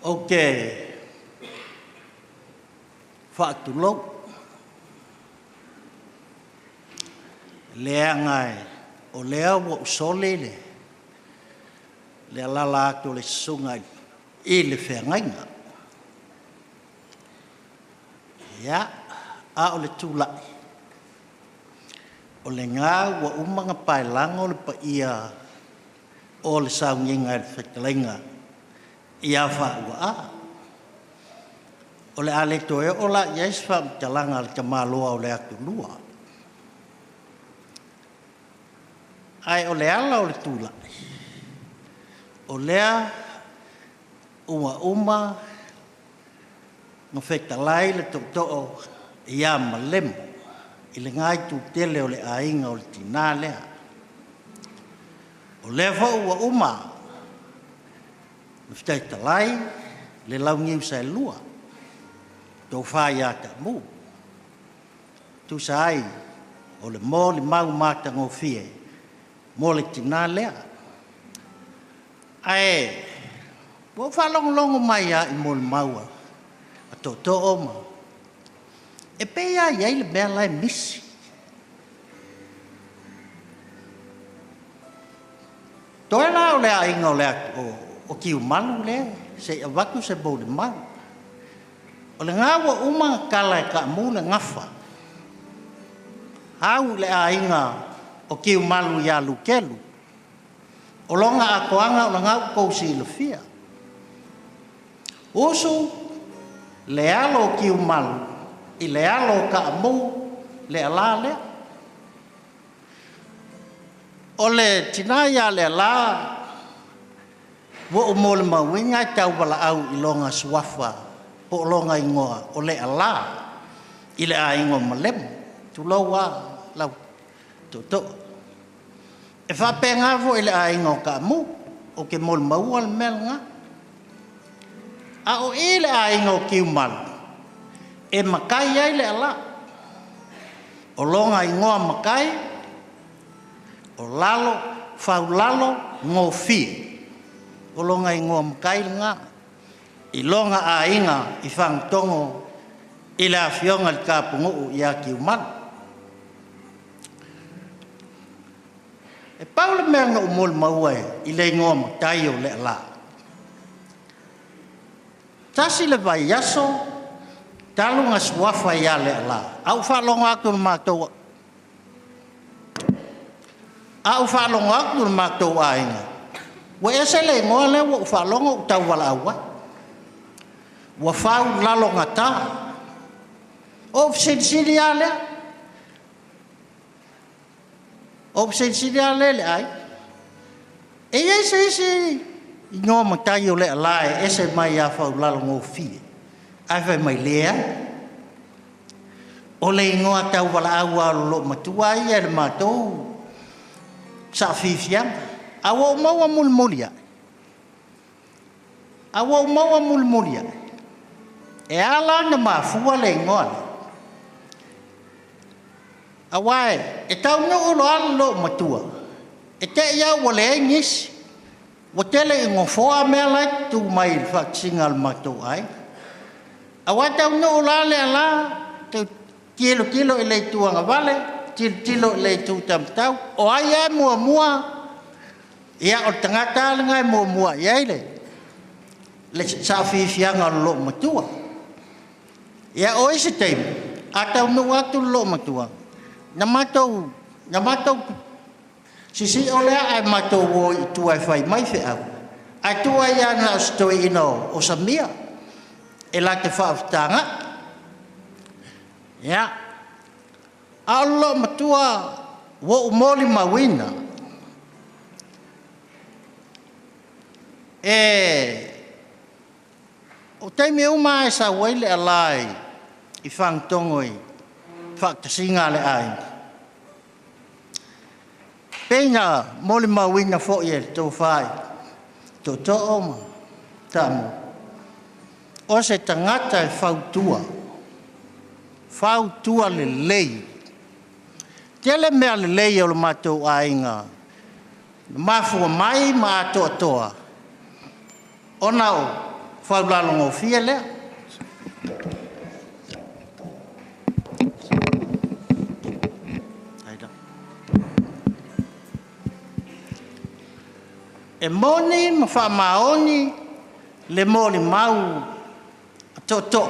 Ok. Fatulok. lea ngai o lea wa usole le alala atu le sunga i le whengainga. Ia, a o le tūlai. O le ngā wa umanga pailanga o le pa ia o le saunginga le whekalainga ia whaua a. O le ale toe o la iais whaamtalanga le tamaloa o le atu lua. Ai o le ala o le tūlai. O lea uma no whekalai le to'o ia malemo i le ngai tu tele o le ainga o le tina lea. O lea wha uma no whaitalai le laungiu sai lua tō whai ata mu. Tu sai o le mō le mau mata ngō fie mō le tina lea. Ai, wo whalonglongo mai a i mō le maua a tō oma. E pēia iai le mea lai misi. Toe la o le a inga o le o kiu malu le, se a waku se bō le mau. O le ngā wa umanga kala e ka mū le ngafa. Hau le a inga o kiu malu ia lukelu. O longa a koanga o le ngā kousi i le fia. Osu Leala o kiu malu, i Leala o ka amu, Leala lea. O le tina ia Leala, wo o mo le mawinga i tau wala au i longa suafa, po longa ingoa o Leala, i le a ingoa malemu, tu laua lau toto. E whapenga vo i le a ingoa ka amu, o ke mo le maua le melanga. A o e le a ingo kiu malu, e makai ai le ala. O longa ingoa makai, o lalo, whau lalo, ngō fie. O longa ingoa makai nga, i longa a inga i whangtongo, i le a fionga li kāpungu i a kiu malu. E paule mea ngā umol maua i le ingoa makai o le ala. Tasi le vai yaso, talunga suafa ia le ala. Au whalonga aku na mātou. Au whalonga aku na mātou ainga. Wa ese le ngoa le wa whalonga u tau wala awa. Wa whau lalonga ta. O fsensiri ale. O fsensiri ale le ai. E ese Ingoa matai o le alae, ese mai a whau lalo ngō fie. Ai whai mai lea. O le ingoa tau wala aua lo matua ia le mātou. Sa whiwhianga. Awa o maua mulmulia. Awa o maua mulmulia. E ala na mafua le ingoa. Awae, e tau no ulo ala lo matua. E te ia wale ngisi. Wa tele i ngofoa mea lai tu mai whaksinga al matou ai. Awa tau no ulale ala, te kilo i lei tuanga vale, tilo i lei tu tamtau, o ai e mua, ia o tangata ngai mua, ia le sa whiwhianga lo matua. Ia o isi teimu, a tau no atu lo matua. Na matou, Sisi olea ai matou wo i tuai whai mai wheau. Ai tuai ana o stoi ino o Samia. E la te whaafutanga. Ia. A lo matua wo umoli mawina. O teime uma e sa waile alai i whangtongoi whaktasinga le ai. Pena mole mawina fo ye to fai to oma tamu o se tangata fautua le lei tele mea le lei o le matou ainga mafua mai ma toa ona o faulalongo fia lea e moni ma wha maoni le moli mau toto.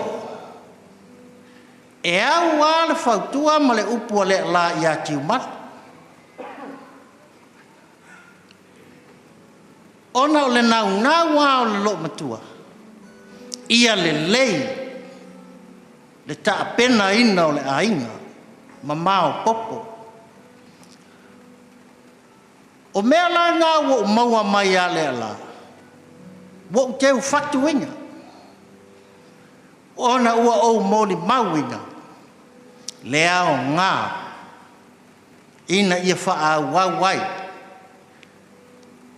E au wā le whautua ma le upua le la ia tiu mara. Ona o le nau wā o le lo matua. Ia le lei le taa pena ina o le ainga ma mao popo. O mea la ngā wo maua mai a le ala. Wo teu fatu inga. Ona ua o moli mau inga. Lea o ngā. Ina ia wha wai.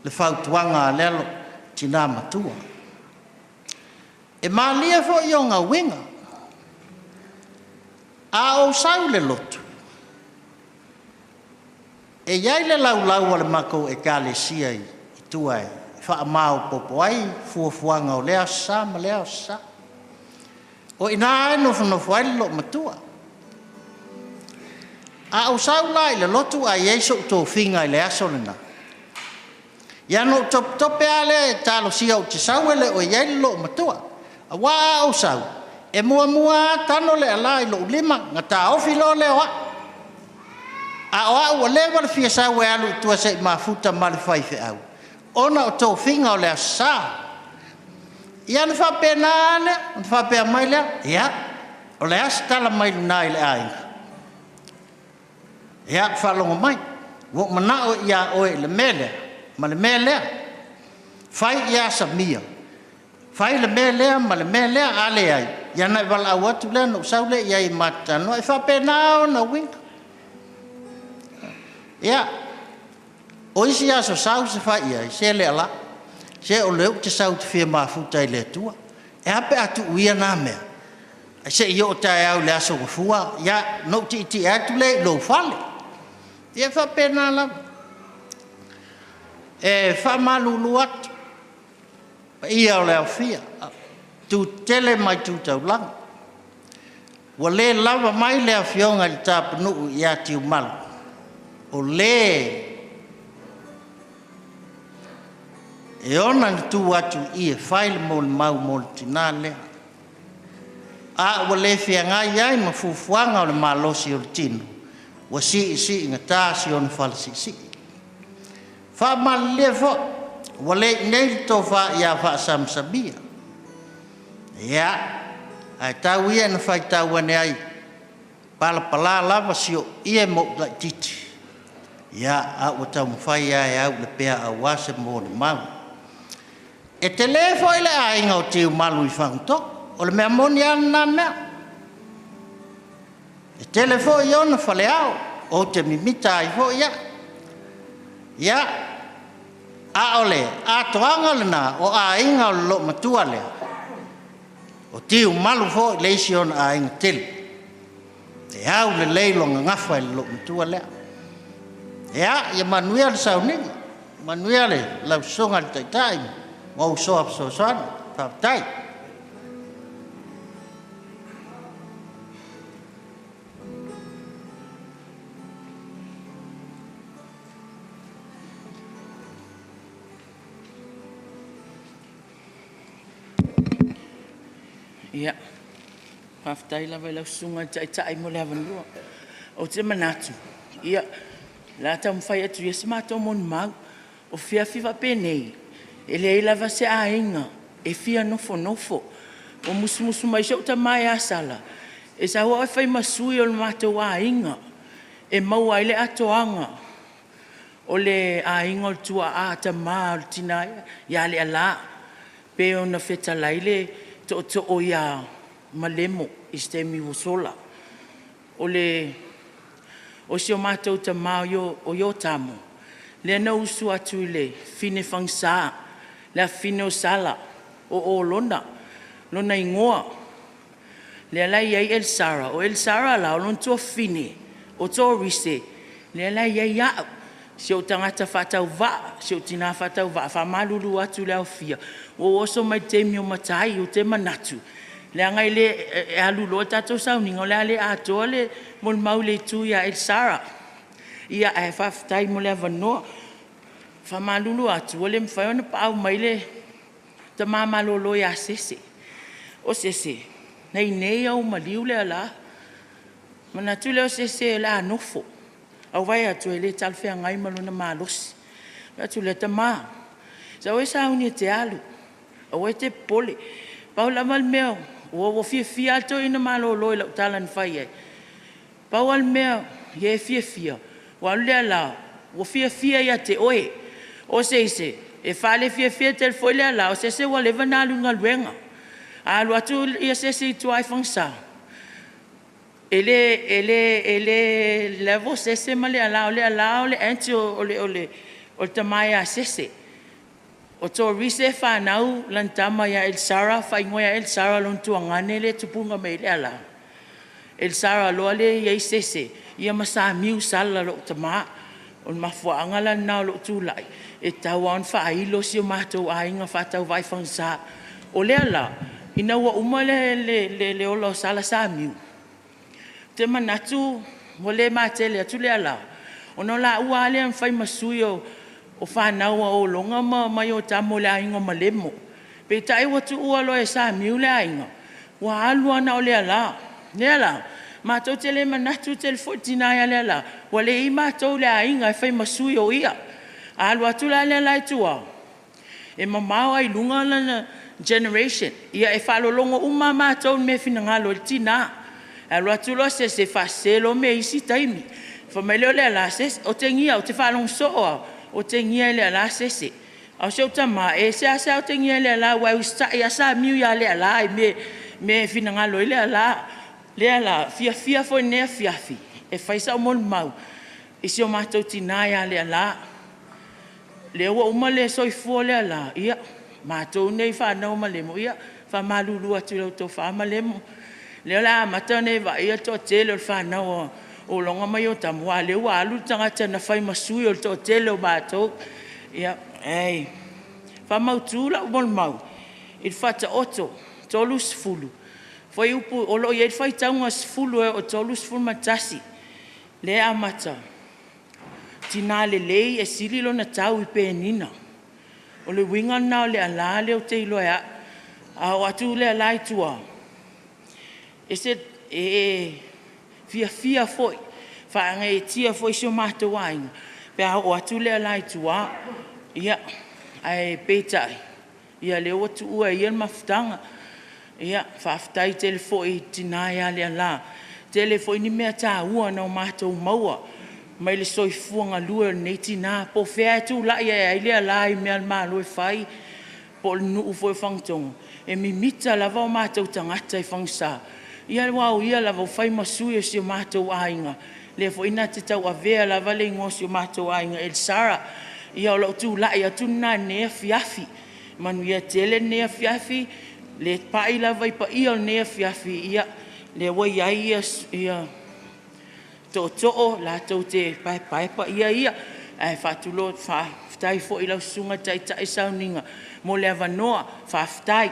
Le whautuanga lelo tina matua. E malia fo i o ngā winga. A o sau le lotu. E iai le lau ale mako e ka le sia i tua e. Wha mao popo ai, fuafuanga o lea sa, ma lea sa. O ina ai nofu ai le lo matua. A o sau lai le lotu a yeso tō whinga i le aso le na. Ia no tope ale talo sia o te sau ele o iai le lo matua. A wā a o sau. E mua tano le ala i lo lima, ngā tā ofi lo le oa. A oa ua lewa le fia sau e alu tua se mafuta mali whaife au. Ona o tō whinga o le asa. Ia na whapena ale, na whapea mai lea. Ia, o le asa tala mai luna i le ainga. Ia, whalongo mai. Wok mana o ia oe le mele. Ma le mele. Whai ia sa mia. Whai le mele, ma le mele ale ai. Ia na wala au atu lea no saule ia i mata. No e whapena o na winga. Ia, o isi aso sau se whai ai, se Leala, se o leu te sau te whia mafuta i le tua. E hape atu uia nā mea. Se i o tae au le aso wafua, ia no ti iti atu le lo whale. Ia whapena lava. E whamalulu atu. Ia o leo whia. Tu tele mai tu tau langa. Wa le lava mai leo whionga li tāpanu i ati Malo. O le e ona ni tu atu i e whaile mo le mau mo le tina lea. A ua le whia ngai ai ma fufuanga o le malosi o le tino. Wa si inga tāsi o le whale si. Wha mali le fo. Wa le nei tō wha ia wha samsabia. Ia. Ai tau ia na whai tau ane ai. Pala lava si o ia mo la titi. Ia a o tau mwhai ai au le pea a wase mō le mau. E te le fo ile a inga o tiu Malo i whanguto. O le mea moni ana nā mea. E te le fo i ona whale au. O te mimita ai fo ia. Ia. A ole. A toanga le nā. O a inga o le lo matua lea. O tiu Malo fo i leisi ona a inga tele. E au le leilonga ngawha i le lo matua lea. Ia, ia manuia le sau ninga. Manuia le lau songa le taitai. Mau soa so soan. Whaptai. Ia. Whaptai la vai lau songa le taitai mo le avanua. O te manatu. Ia. La tau mwhai atu ia se mātou mon mau, o whia whiwa pēnei, e le lava se a inga, e whia nofo, o musu mai shau ta mai a sala, e sa hoa e whai masui o le mātou a inga, e mau ai le atoanga, o le a inga o le tua a ta maa o le tinaia, ia le ala, pe o na wheta laile, to o ia malemo, i stemi wosola, o le o si o mātou ta mao o yo tamo. Le na usu atu le fine whangsa, le fine o sala, o lona, lona ingoa. Le alai ai Elisara, o Elisara la, o lon tua fine, o tō rise, le alai ai au. Si o tangata whatau wa, si o tina whatau wa, whamalulu atu leo fia. O oso mai te mio matai, o te manatu. Le angai le alulo tatou sauninga, le ale atoa le mol mau le tu ia Elisara. Ia e whaftai mo le avanoa. Whamalulu atu, o le mwhai ona pa au maile ta mamalolo ia sese. O sese, nei au maliu le ala. Mana tu leo sese la anofo. Au vai atu e le talwhea ngai malona malosi. Atu le ta maa. Sa oe sa uni te alu. Au e te pole. Pau la mal meo. O fia ato ina malolo i lau talan whai ai. Pau al meo, ye fia. Wa le ala, o fia ia te oe. O se, e whale fia te foi le ala. O se wa lewa na lunga luenga. Alu atu ia se i tuai whangsa. Ele levo se ma le ala o le anti o le tamai a se. O to rise whanau lantama ya Elisara, whaingoa ya Elisara lon tuangane le tupunga me le ala. Elisara loa le ia se, ia masa miu sala lo tama, o mafuanga la nao lo tulai. E tauan whailo si o matou ainga whatau vai whangsa. O le ala, ina ua uma le olo sala sa miu. Te manatu, mo le matele atu le ala. O no la ua ale an whai masui o whanau o longa mai o tamo le ainga malemo. Pe tai watu ua lo e sa miu le ainga. Wa alua na o le ala. Le ala, matou te le manatu te le fotinaya le ala. Wa le i matou le ainga e whai masui o ia. Alua tu la le ala e tua. E mamau ai lunga lana generation. Ia e whalolongo uma matou me finangalo le tina. Alua tu lo se whaselo me isi taimi. Whameleo le ala se, o te ngia o te whalong soa. O te ngia le ala se. Au se o tama, e se asa o te ngia le ala, wai usta i asa miu ya le ala, me finangalo i le ala. Le ala, fia fo nea fiafi. E whaisa o mon mau. Isi o matou tina ya le ala. Le ua uma le soifua le ala. Ia, matou nei whanau malemo. Ia, whamalulu atu lau tau whamalemo. Le la mata nei va ia to tele o whanau o longa mai o tamua. Le ua alu tangata na whai masui o to tele o matou. Ia, ei. Whamautu la umol mau. Il whata oto, tolu sfulu. Whai upu, o lo ia il whai taunga sfulu o tolu sfulu matasi. Le a mata. Tina le lei e sili lo na tau I penina. O le winga nao le ala le o te ilo ea. A o atu le ala I tua. E se fia foi. Whaanga e tia foi si o mahta wainga. Pe a o atu le ala I tua. Ia, ai peitai. Ia le o tu ua ia mafutanga. Ia, whaftai tele foi tina ia le ala. Tele foi ni mea tā ua na o mahta maua. Mai le soifuanga lua nei tina. Po whea tu la ia ai le ala I mea malo e whai. Po le nuu foi whangtonga. E mi mita lava o mātou tangata I whangsa. Ia wau ia lava o whai masui o si o mātou ainga. Le fo ina te tau a vea lava le ingo si o mātou ainga. Elisara, ia o lau tu la ia tu na nea fiafi. Manu ia tele nea fiafi. Le pai lava I pa ia o nea fiafi. Ia le wai ai ia to'o la tau te pai pa ia. Ai whatulo whaftai fo I lau sunga tai sauninga. Mo le avanoa whaftai.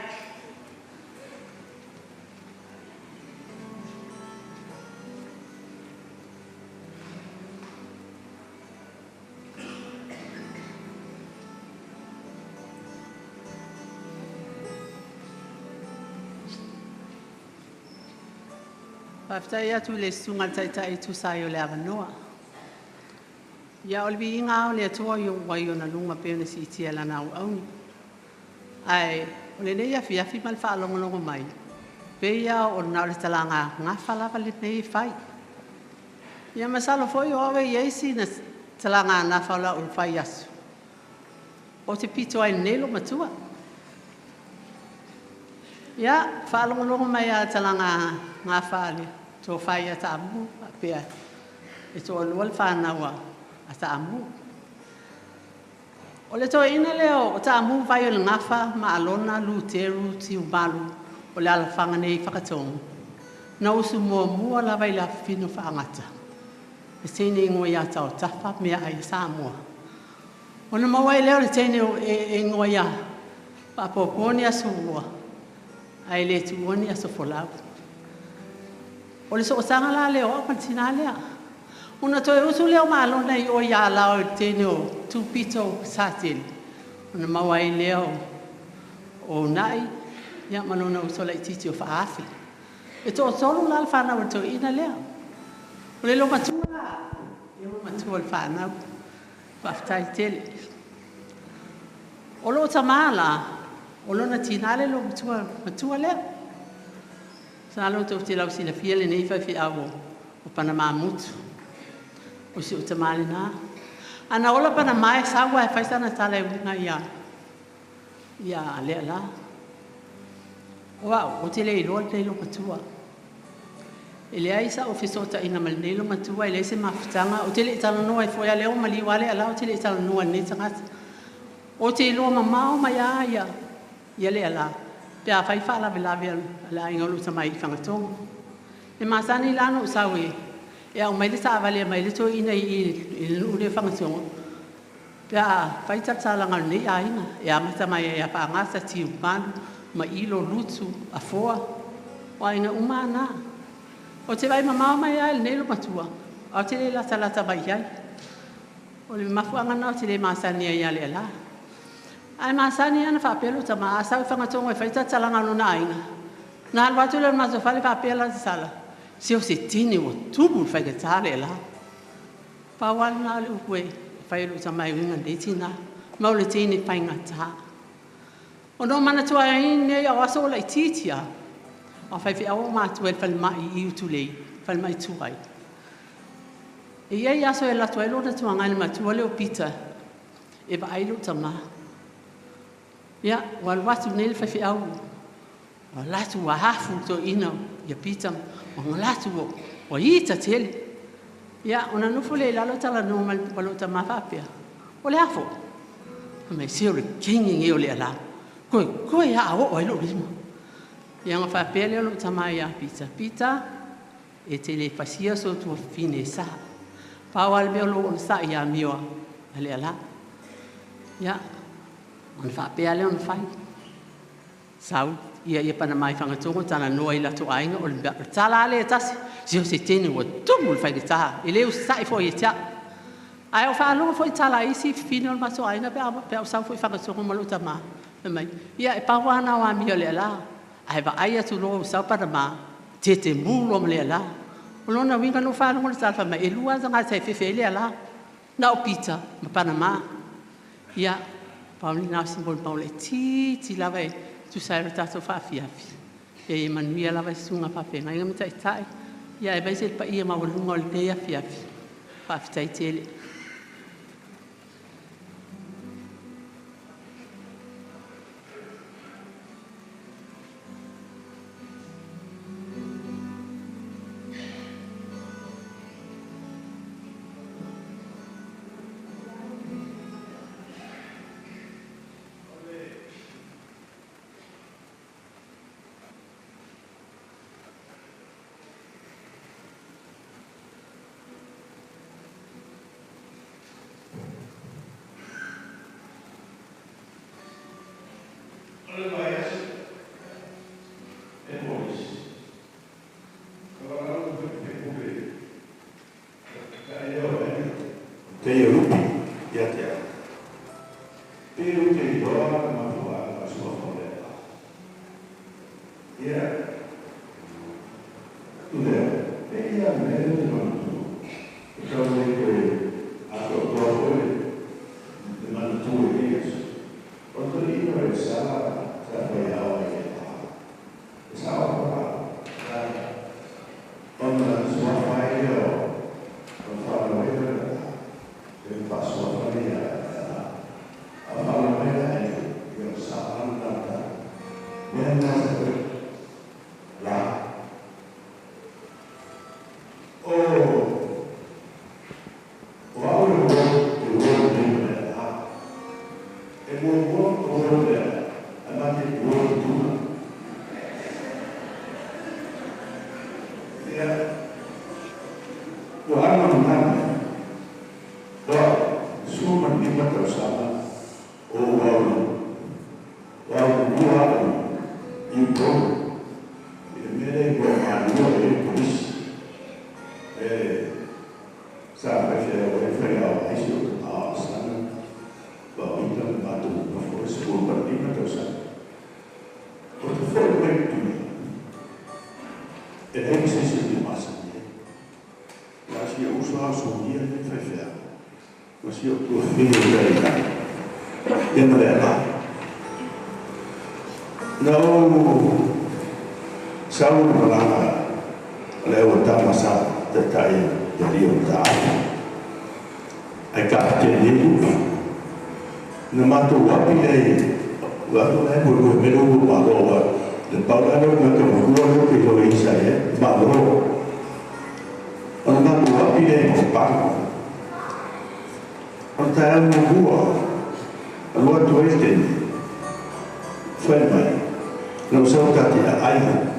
Whaftai atu le sunga tai tu sai o le avanoa. Ia olvi inga o le atua I o wai o na lunga peona si tia lana au auni. Ai, o le nei afi mal whaalongolongo mai. Pe ia o na o le talanga ngā whalapa le nei whai. Ia masalo foi o awe ieisi na talanga ngā whala o whai asu. O te pito ai nelo matua. Ia, whaalongolongo mai a talanga ngā whale. Tō whai a tāmu, a pia. E tō alual whānaua a tāmu. O le tō ina leo o tāmu vai o le ngafa ma alona lu teru tiu malu o le ala whanga nei whakatongu. Na usu mua la vai la whino whaangata. E tēne ngoi a tau tafa mea ai Samoa. O na mawai leo le tēne e ngoi a papoponi a suua. Ai le tuoni a sofolau. O le so sanga la leo a pantina lea. Una toi usu leo malo nei o Leala o tene o tupito satil. Una mawai leo o nai, ia malona usola i titi o faafi. E to solo la alfana o to ina leo. O le lo matua, e o matua alfana, waftai tele. O lo tamala, o lo na tinale lo matua leo. Sa lo to te lau sila fiele nei fa fi awo o Panama mutu. O si o tamale na. Ana ola Panama e sawa e faisana tale una ia Leala. Wow, o te le ilo te ilo matua. E le aisa o fisota ina mal ne ilo matua e le se mafutanga. O te le itala noa e foia leo mali wale ala o te le itala noa ne tangata. O te ilo mamao mai ia Leala. Pea fai fala velavi ala inga luta mai Fagatogo. E masani lano usawi. E au mai le sa vale mai le to ina i ule Fagatogo. Pea fai tatala ngal ne aina. E amata mai e apa ngasa ti umanu ma ilo lutu a foa. O aina umana. O te vai mamao mai ai le lo matua. O te le lata mai ai. O le mafuanga na o te le masani ai Leala. Ai masani ana whapelo tama asa Fagatogo e whaita talanga nuna aina. Nā alwatu le maso whale whapela te sala. Se o se tini o tubu whaigatare la. Pawal nā le ukwe whaelo tama i winga le tina. Mau le tini whainga tā. O no mana tua ine au aso la i titia. O whaifi au mātua e whale mai i utu lei. Whale mai tuai. E iei aso e latua e lona tua ngani matua leo pita. E wa ailo tama. Ia, wal watu nele whaifi au. O latu wa hafu to ina ia pitang. O latu o ita tele. Ia, ona nufu le lalo tala no malo tama whapea. O le hafo. Me seo le kingi o Leala. Koe ia o ilo rima. Ia nga whapea le lo tama ia pita. Pita e tele pasia so tua fine sa. Pawal beo lo on sa ia mioa a Leala. Ia, on whapea le on whai. Sau, ia Panama i Fagatogo tana noa i lato ainga o le tala ale e tasi. Sio se tene ua tumu le whaigataha. E leo sa i fo i tia. Ai o whaalonga fo i tala isi fine o le mato aina pe au sau fo i Fagatogo malo tama. Ia e pawana o amia Leala. Ai wa ai atu lo sau Panama. Te mulo o Leala. O lona winga no whaalonga le tala mai. E lua zanga te fefe Leala. Na o pita ma Panama. Ia Pauli na simbol Paule ti lava e tu sai tato fa fiafi. E manuia lava sunga pa pe ngai ngam tai. Ia e vai se pa ia ma volunga le dea fiafi. Pa fitai tele. Masih aku ini dari kan, yang mana? Nau saul malanga lewat masa terkait dari utara. Agak jadi nama tu wapi lagi, waktu lagi boleh melu Malo, dan pada ada macam gua tu kalau saya Malo, nama tu wapi lagi berapa? Antara gua, luar tu itu, firman, não são catia ainda,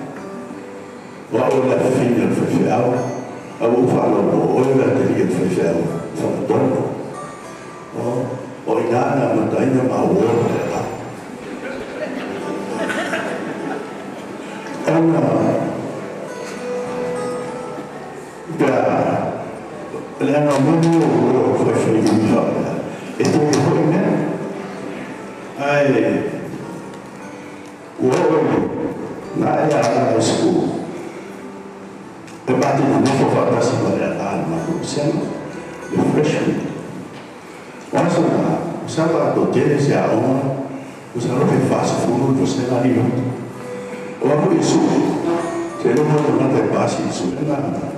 o olha fina fechado, o falo olha teria fechado, são dono, o inana mantém a outra lá, Leala muito foi feito joga. Então foi né? Aí o na área da escola eu bati no meu favor assim para a alma do céu de freshman. Quando o sábado teve a alma o sábado foi fácil fundo do cenário. O amor isso se não for nada fácil isso não.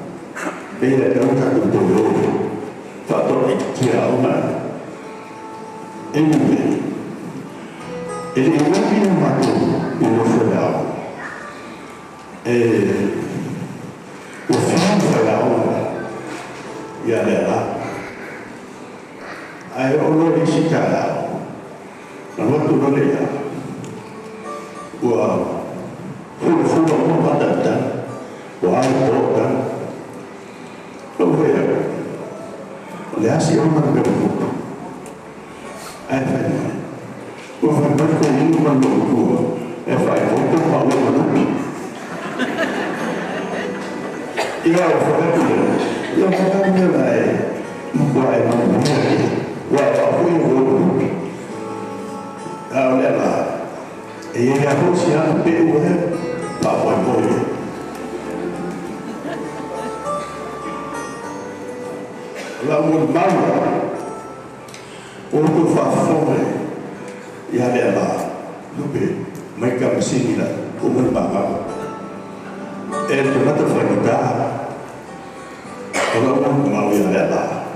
Ele não está com todo fator que a alma ele não vira matou e não foi a alma o filho foi a alma e a Leala aí o Lord disse que a alma não vai tudo legal o fundo não vai dar o alto olha se eu não pergunto aí vai o vai comigo quando eu vai voltar para o outro e eu vou vai não olha lá e ele anunciando pelo para o Lalu Malo, untuk fafone, ya Leala, lupa, mereka mesti ni lah, umur bapa. Itu nanti Fagatogo, kalau umur Malo ya Leala,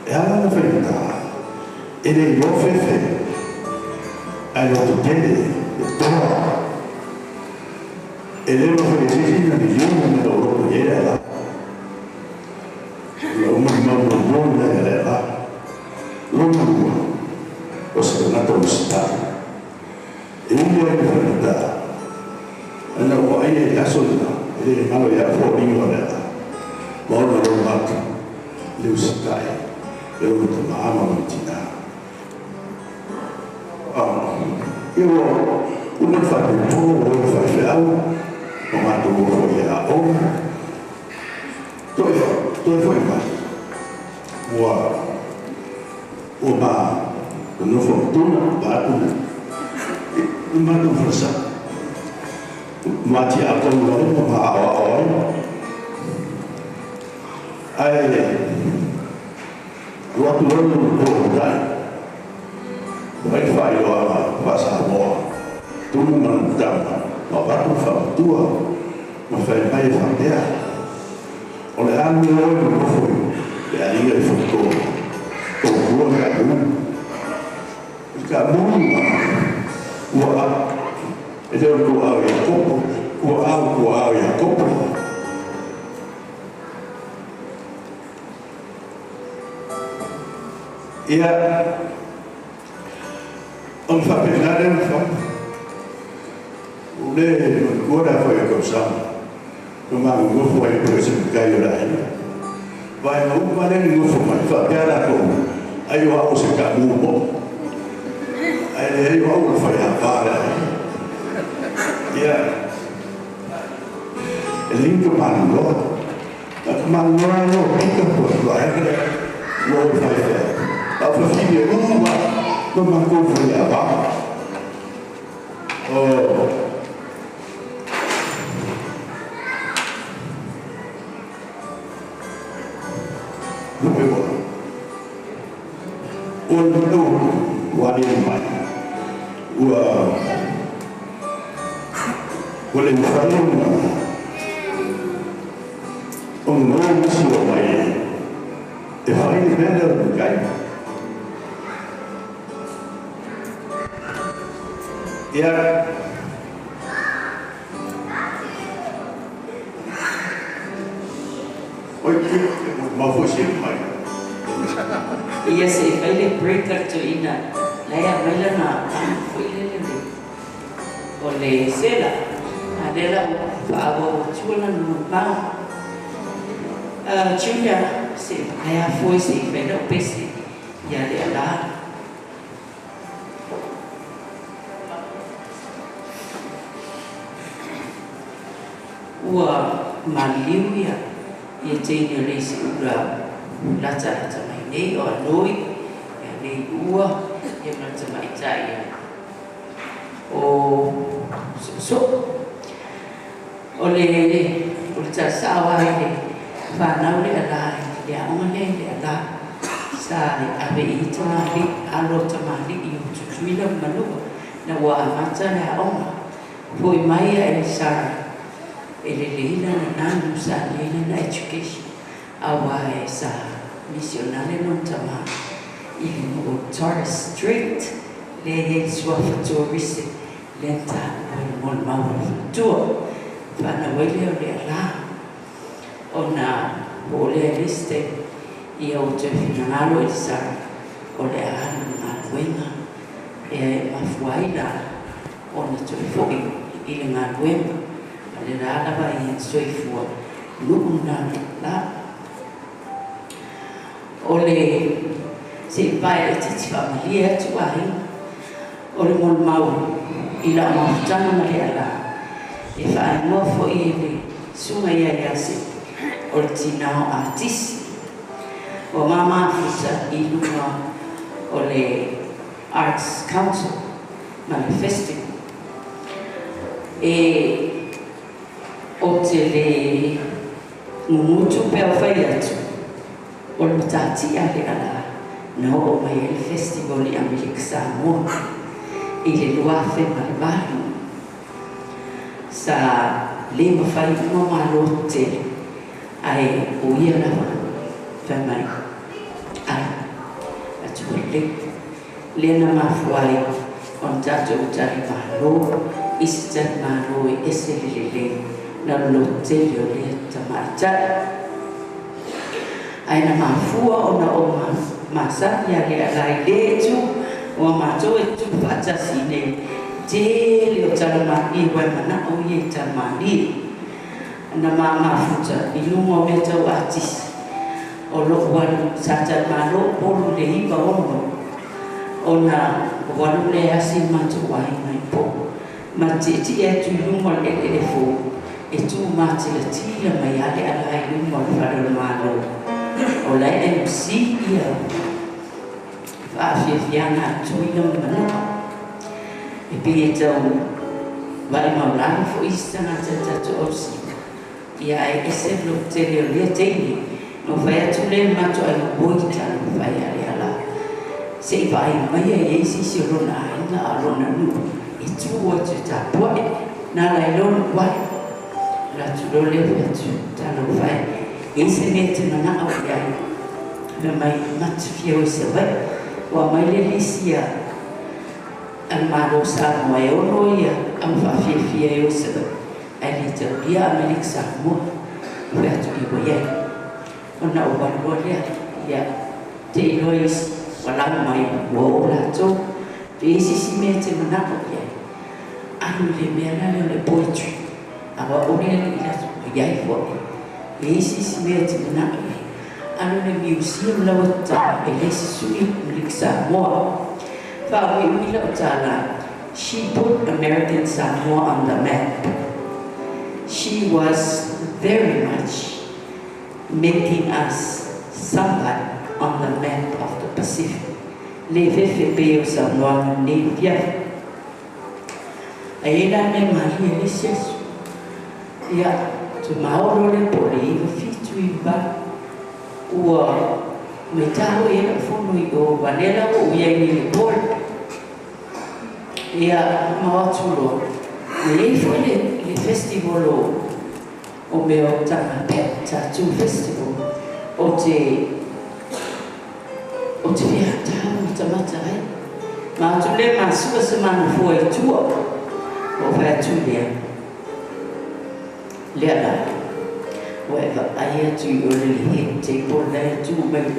ya Fagatogo, ini yofefe, ayo tu jadi, doa, ini yofefe sih nanti jumpa dengan orang tu Leala. Não é lá, não você não está usando. Ele é verdade. Não é a solução. Ele não é a forma dela. Malo não mata. Ele usa eu não estou na alma mentina. Eu não faço tudo, eu faço algo. Não mato o que é a honra. Tudo foi mais. Uma não fortuna batu uma não força mati atau lain uma awal aí waktu lalu berhutang baik baik orang pasar bawah tunggu menentang batu faktua mafai baik faktia oleh anu lalu berfui ya ini faktua Kau kamu wah itu doa yang kau yang kau ya on fa penare on fa udah gua dah foi kau sama memang gua foi presiden kayu lain vai mau mana gua foi fa biar aku ayo aku sekat bubo ayo aku faya para ya link Malo Malo kita buat lain lo faya apa video rumah memangku faya apa lupa wale mai wale mfano no si o mai te fai ni bene kai ya oi ma fosse mai ia se faile breaker to ina laia maila na faile le o le sela adela paavo chula no pa chula se laia foi se faile o pese ia Leala ua maliuia ia teini le se ura lata mai nei o noi ia nei ua ia lata mai tai o so o le tasawa le whanau le ala le aongane le ala sa le ave i tamari alo tamari i o tutuila manua na wa amata le aonga poi mai a Elisara ele leila na nanu sa leila na education awa e sa misionale non tama ili mo Torres Street le he swafa tourist lenta mo mau tua pana wele o le ala ona o le liste i o te finalo Elisara o le ala na wenga e mafuaila ona te foi i le ngā wenga le Leala vai e soifua luna la o le se vai e titi familia tu ai o le mon mau i la maftana na Leala e fai mo fo i le sunga ia yase o le tinao artisi o mama fusa i luna o le Arts Council ma le festival e o te le ngumutu peo whai atu o le matati a Leala na o mai e festival i Amerika Samoa i le luafe malvalu sa le mawhai no Malo te ai o ia lava whai mai ai atu le na mafuai on tato utari Malo isi tari Malo e ese le na lote yo le tamata ai na mafua ona o masa ya le ala le tu o ma to e tu fata sine te le o tala ma i wa mana o ye tamani na ma futa i lumo me tau artist o lo wan sa ta ma lo polu le i ba ona wanu le asi ma tu wai mai po ma ti e tu lumo le fo e tu mati la tila mai ale ala i lumo le fara Malo o la MC ia fiana tu ina mana e pe e tau vai maulana fo istana tata tu osi ia e ese lo te le teini no vai atu le mato ai boita no vai ale ala se vai mai e si si rona ina rona nu e tu o te tapua na la lon wai la tu lo le tu talo vai ese mete mana au ia na mai mat fio se vai wa mai le lisia al Malo sa mo e ono ia am fa fie o se ai le te dia Amerika Samoa vai tu i boia ona o wa le ia te lois wala mai wo la to isi si mete mana au ia alu le mena le poetry awa o le ila ia i fo isi si mete mana anu le museum la wata e le sui Amerika Samoa fa we la wata she put American Samoa on the map. She was very much making us somebody on the map of the Pacific. Le fefe peo Samoa ne via aela ne maria le sesu ia tu maoro le pole i fitu i ba ua me tau e na fono I o vanela o ia ni report ia mawatulo e foi le festival o me o tanga tu festival o te vea tau tamata ai ma tu le ma sua semana foi tua o vai tu Leala Whatever I had to really hit table there to make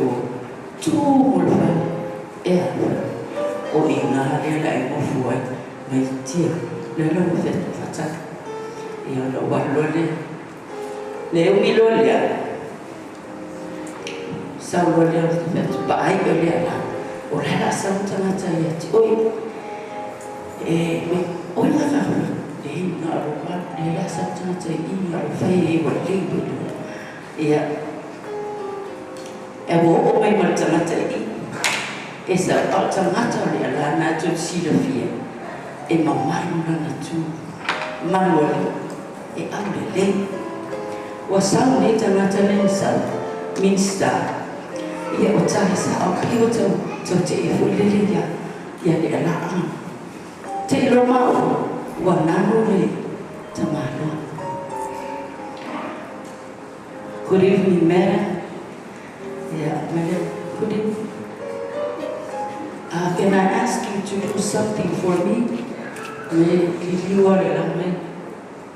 two more o ina Leala I go for it my dear Leala with it fata ia lo walole le umilo Leala sa lo Leala fet ba ai Leala o Leala sa tanga ia ti oi oi la ina roba Leala sa tanga ina fai wa libu ia wo o mai mal tanga esa o tanga Leala na tu sila fia mamaru na tu Malo e ambele wa sau ne tanga sa minsta ia o tanga sa o pio to te fulele ya Leala te roma wa nanu le tamalo. Good evening, Madam. Yeah, Madam, good evening. Can I ask you to do something for me?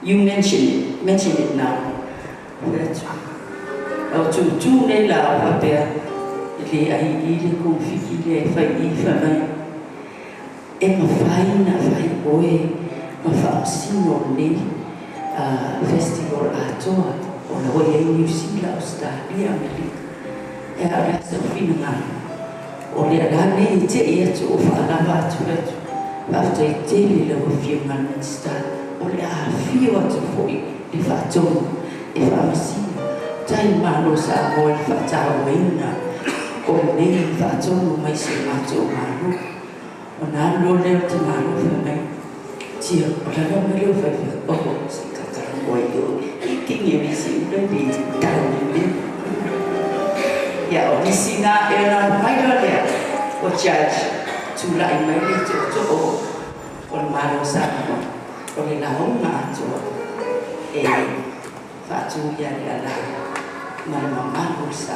You mention it now. Tu Leala papea le ai le konfiki le fai mai. Mafaina fai oe mafasino le festival atoa o la oe New Zealand Australia Amerika. Ala sa fina o le agane te ia tu o whaalawa atu atu. After I tell you the few minutes start, only a few to foi, if I don't, if I'm seeing time Malo sa all fata wina, or name fato, my semato Malo, on our low left to Malo for me. Tia, but I don't know if I feel, oh, Sikata, boy, eating everything, ready down in it. Yeah, only see now, and I'm my daughter, or judge. Tu la mai le to o Malo sa o le la honga to fa tu ya la mama sa o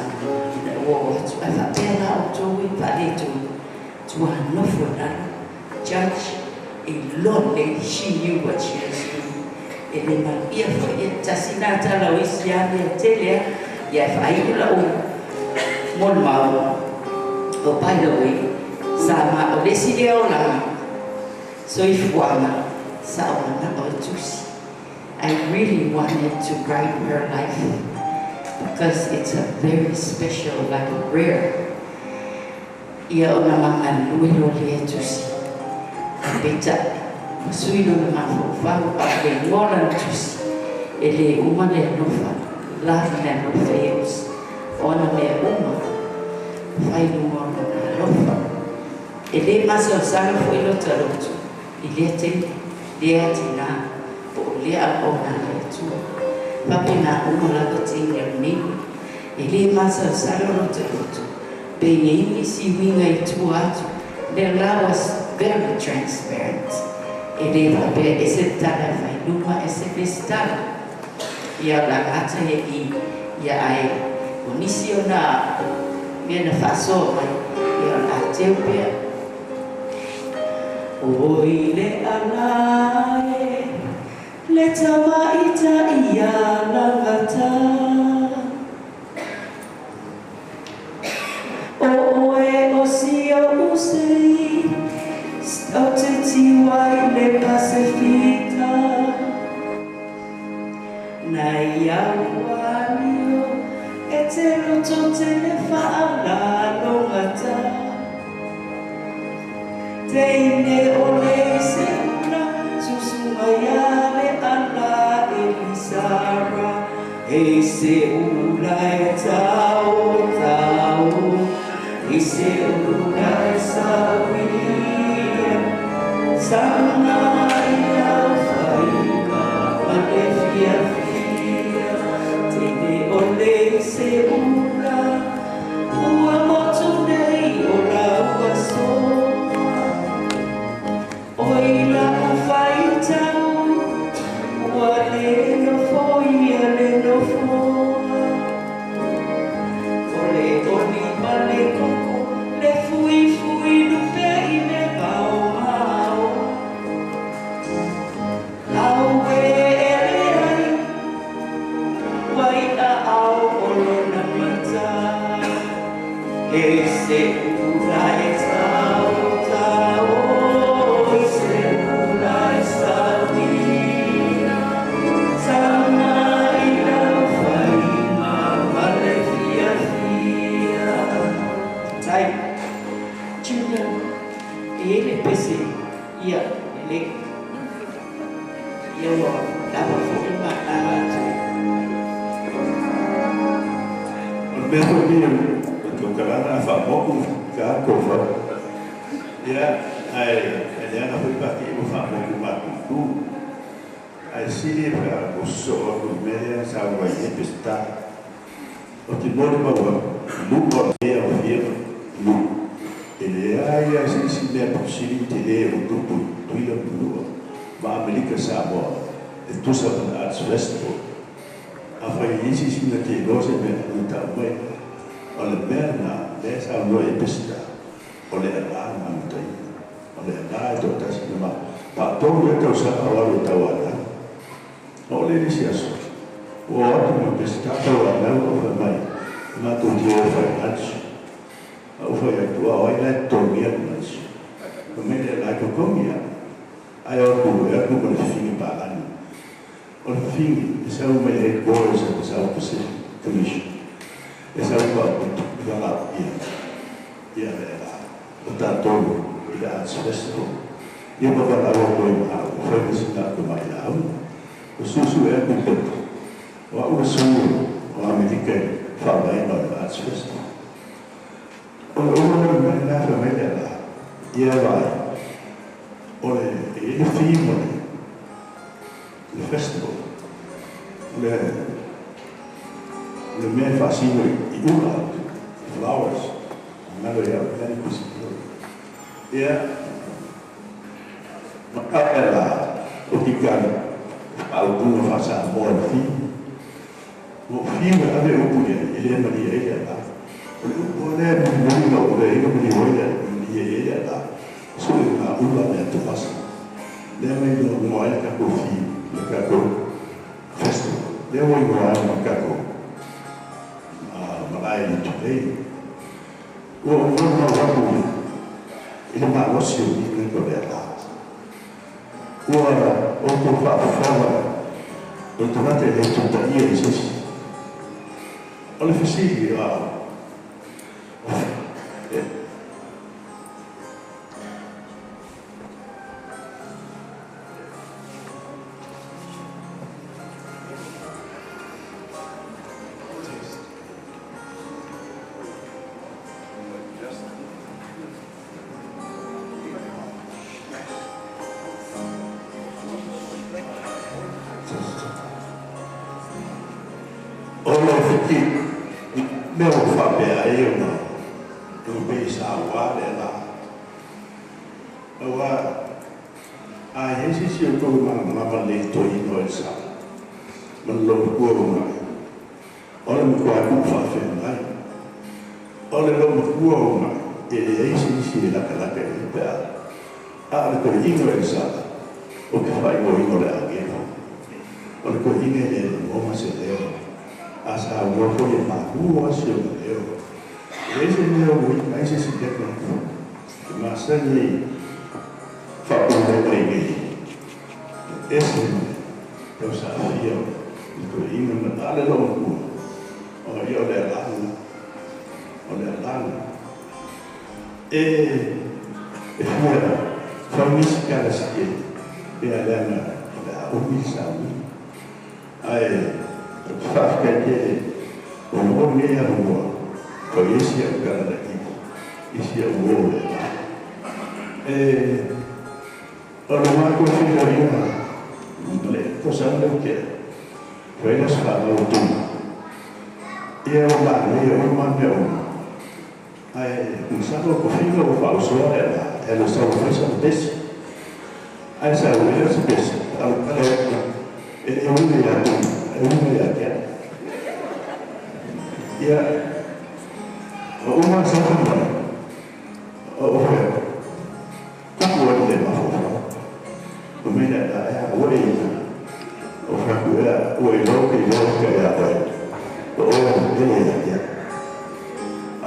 tu fa pela o to we pa le to no for that judge a lot they she knew what she was doing e le ma ia for it tasinata la wisia le tele ya fa ila o mon Malo o by the way sama o desideo la so if wana sa ona o tusi I really wanted to write her life because it's a very special like rare ia ona manga luelo le tusi beta suilo na mafofa pa le ngona tusi ele uma le nofa la na no feos ona me uma fai no nofa ele maso sana foi no taroto ele tem leatina por lea ona tu papina uma la tinha ni ele maso sana no taroto bem si winga tu atu Leala was very transparent ele va be esse tala vai numa esse festival e Alagata e ai onisiona viene faso e Alagata Oi Leala le tama ita ia Alagata o e o si o usei o te tiwai le Pasifika na ia wanio e te roto te le whaala longata Teine ole se una susumaya le ala Elisara e se una e tau e se una e sawia sana ia faina ale fia teine ole se una ua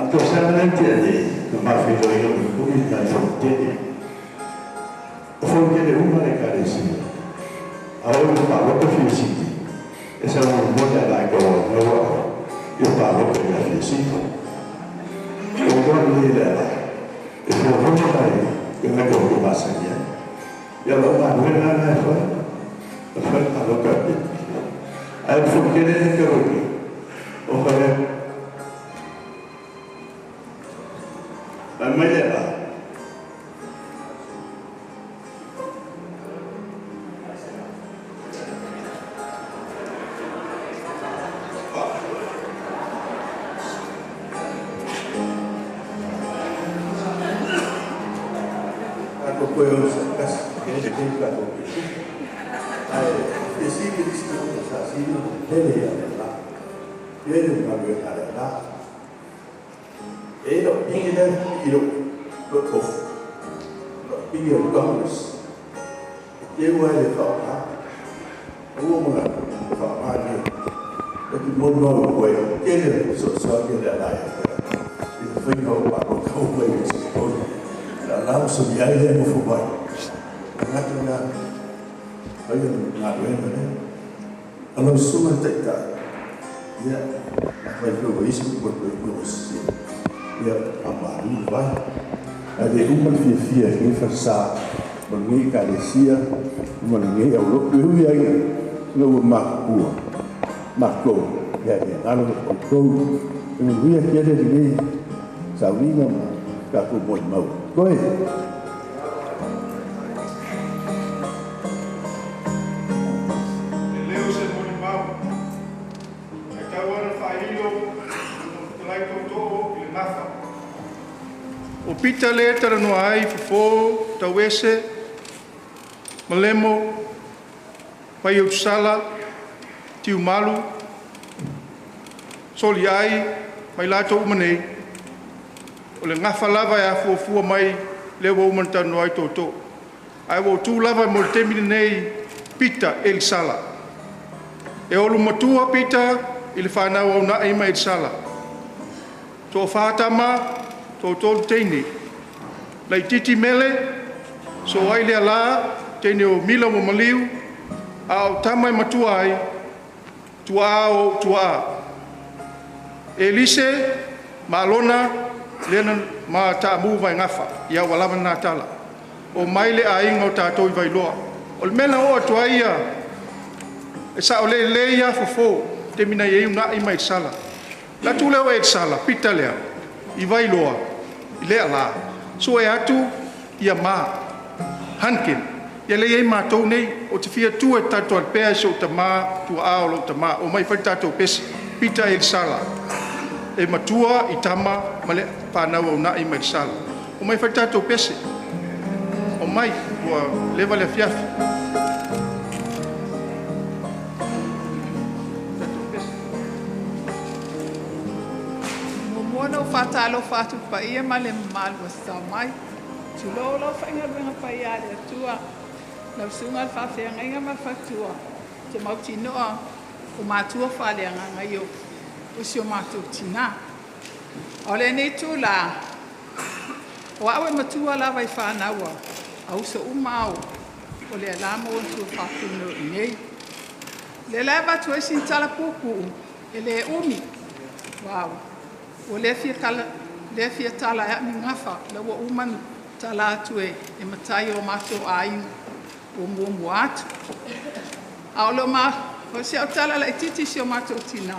Atau saya nanti ada kemarin itu yang mungkin tak jadi. Orang yang umur mereka di sini, awak itu baru berfungsi. Esok mula lagi orang itu baru berfungsi. Orang ini adalah itu orang lain yang ada di masanya. Ya Allah, mana apa? Apa kalau kami? Ayat fikir ini kerana orang Leala. Aku punya CCCAS, ini juga aku. Isi Kristo sa sino Leala. Yun ang Leala. Ilo, tingin ilo, of ilo Congress. Yung wala ka ha. Uwo mga pamanya. Pati mo mo ko yo. Kaya so Leala. Ito fue ko pa ko ko ko. La so ya ile mo fubay. Ngato na. Ayun na rin. Ano suman tayta. Ya, apa itu isu buat berkurus. Ya, apa ini bah? Ada umat fia yang versa mengenai karesia, mengenai Allah. Itu yang lu makku, ya, anu makku. Ini dia ada di sawina, kaku mau. Koi. O pita le tara no ai fo tawese malemo pai o sala tiu Malo soli ai mai lato umane o le ngafa lava ya fo mai le wo manta no ai toto ai wo tu lava mo temi nei pita Elisara e o lu matua pita il fana o na ai mai sala to fatama to teini lai titi mele so ai Leala teini o mila mo maliu au tamai matua ai tua Elise malona lena ma ta mu vai ngafa ia wala na tala o mai le ai ngo ta to vai loa o mena o tua ia e sa o le ia fofo te mina ye una i mai sala la tu le o e sala pitalea i vai loa Leala so e atu ia ma hankin ia le ei matou nei o te fia tu e tato al pea so tama tu a o tama o mai fai tato pes pita Elisara e matua i tama male pana o na i mai sala o mai fai tato pes o mai o leva le fiafi Mono fatalo fatu pa ia male mal wasa mai tulo lo fa inga benga pa ia le tua la sunga fa fe nga ma fatua te mau tino o matua fa le nga yo o si o matu tina ole nei tu la o awe matua la vai fa na wa au so umau o le la mo tu fa no nei le lava tu sin tala puku ele umi wow o le fia tala ya mi ngafa le wa uman tala tu e matai o mato ai o mo atu a lo ma o se o tala la titi si o mato tina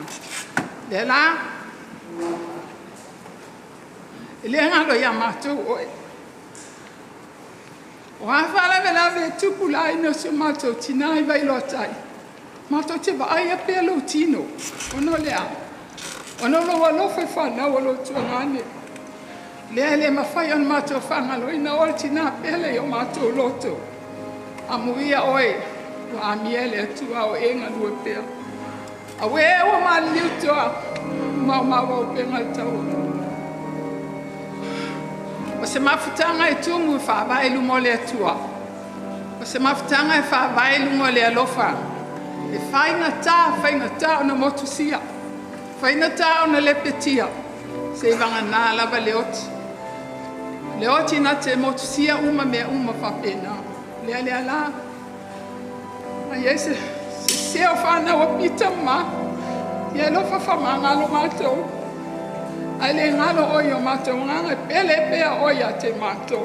le la ele nga lo ya mato o afa la vela ve tupu la ino si o mato tina i vai lo tai mato te va ai a pelo tino o no le a ono lo walo fe fa na walo tuangane le mafai on mato fanga lo ina olti na pele yo mato loto amuia oi wa amiele tu au enga lu pe awe o ma liuto ma o penga tau o se mafutanga e tumu fa vai lu mole tua o se mafutanga e fa vai lu mole alofa e faina ta na motusia faina ta ona le petia se vanga na lava leoti na te mo sia uma me uma whapena Leala a yese se o whana o pita ma ia lo whawhamanga lo mātou ai le ngalo oi o mātou nganga pele pea oia te mātou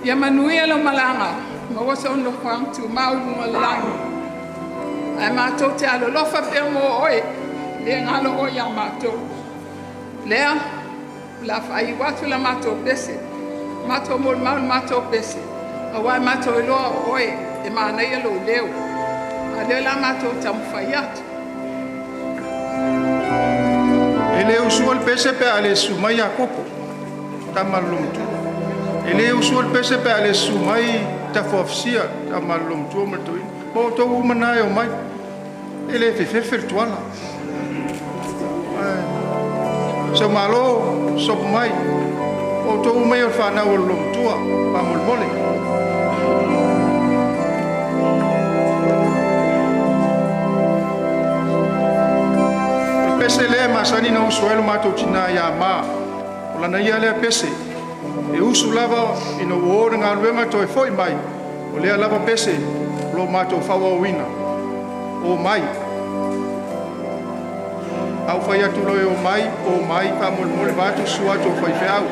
ia manui alo malanga ma wasa ono whang tu maulunga langi ai mātou te alo lofa pea mo oi le ngalo oia mātou lea la whai watu la mātou pese mātou mol maul mātou pese a wai mātou e loa oi e mānei alo leo a leo la mātou tamu whai atu ele usual pese pe ale sumai a kopo tamalum tu ele usual pese pe ale sumai ta fofsia tamalum tu mertui bo to umana o mai ele fe virtuala so malo so mai o to mai o fa na o lum tua pa mol mole pese le masani na usuelo mato tina ya ma ola na ia le pese e usu lava ino wora nga luenga to e foi mai o le lava pese lo mato fawa wina o mai au fai atu lo o mai pa mol mol mato sua to foi feau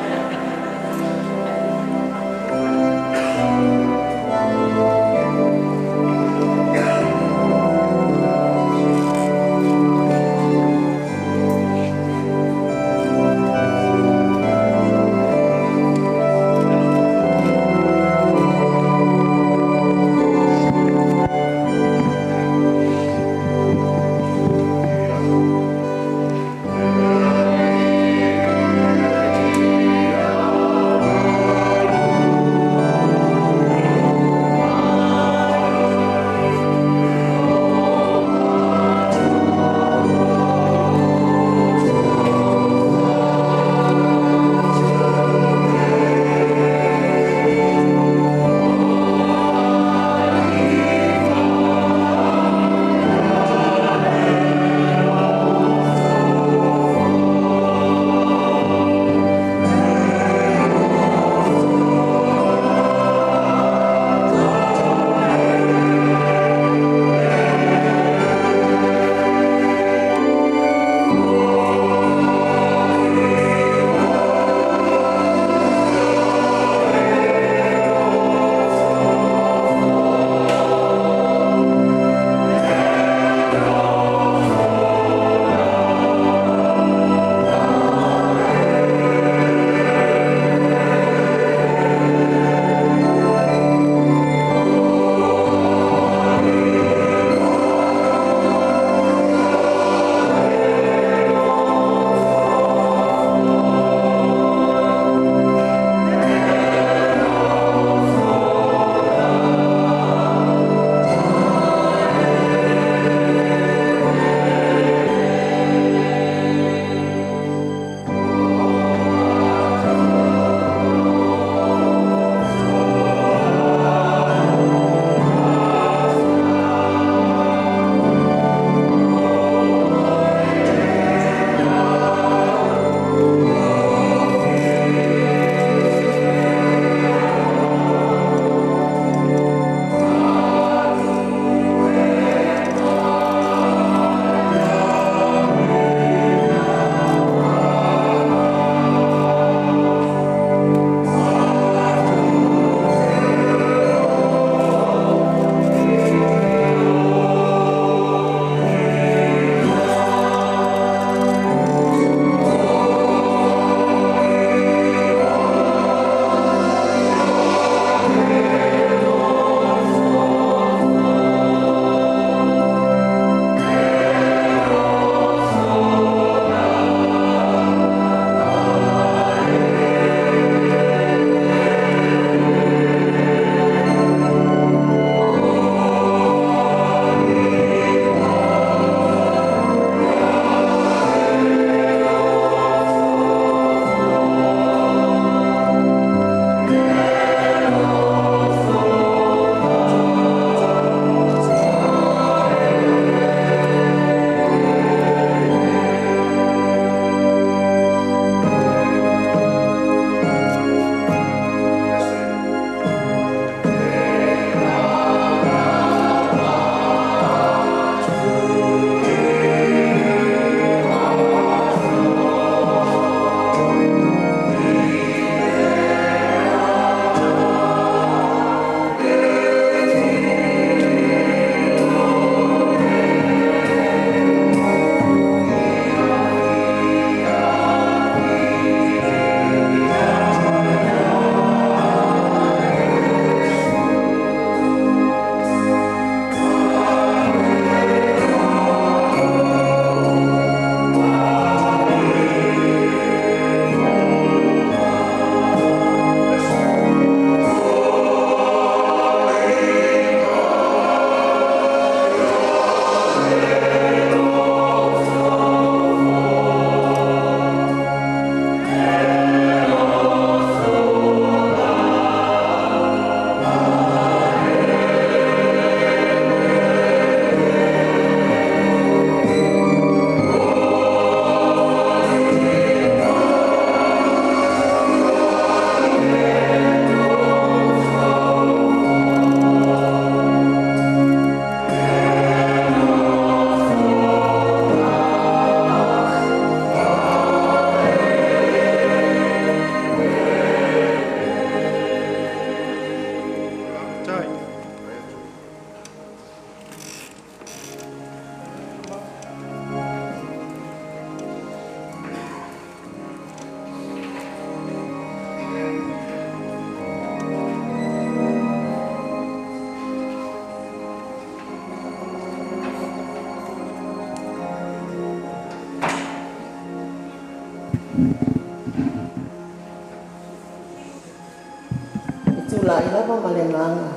Itu lai lava malenganga.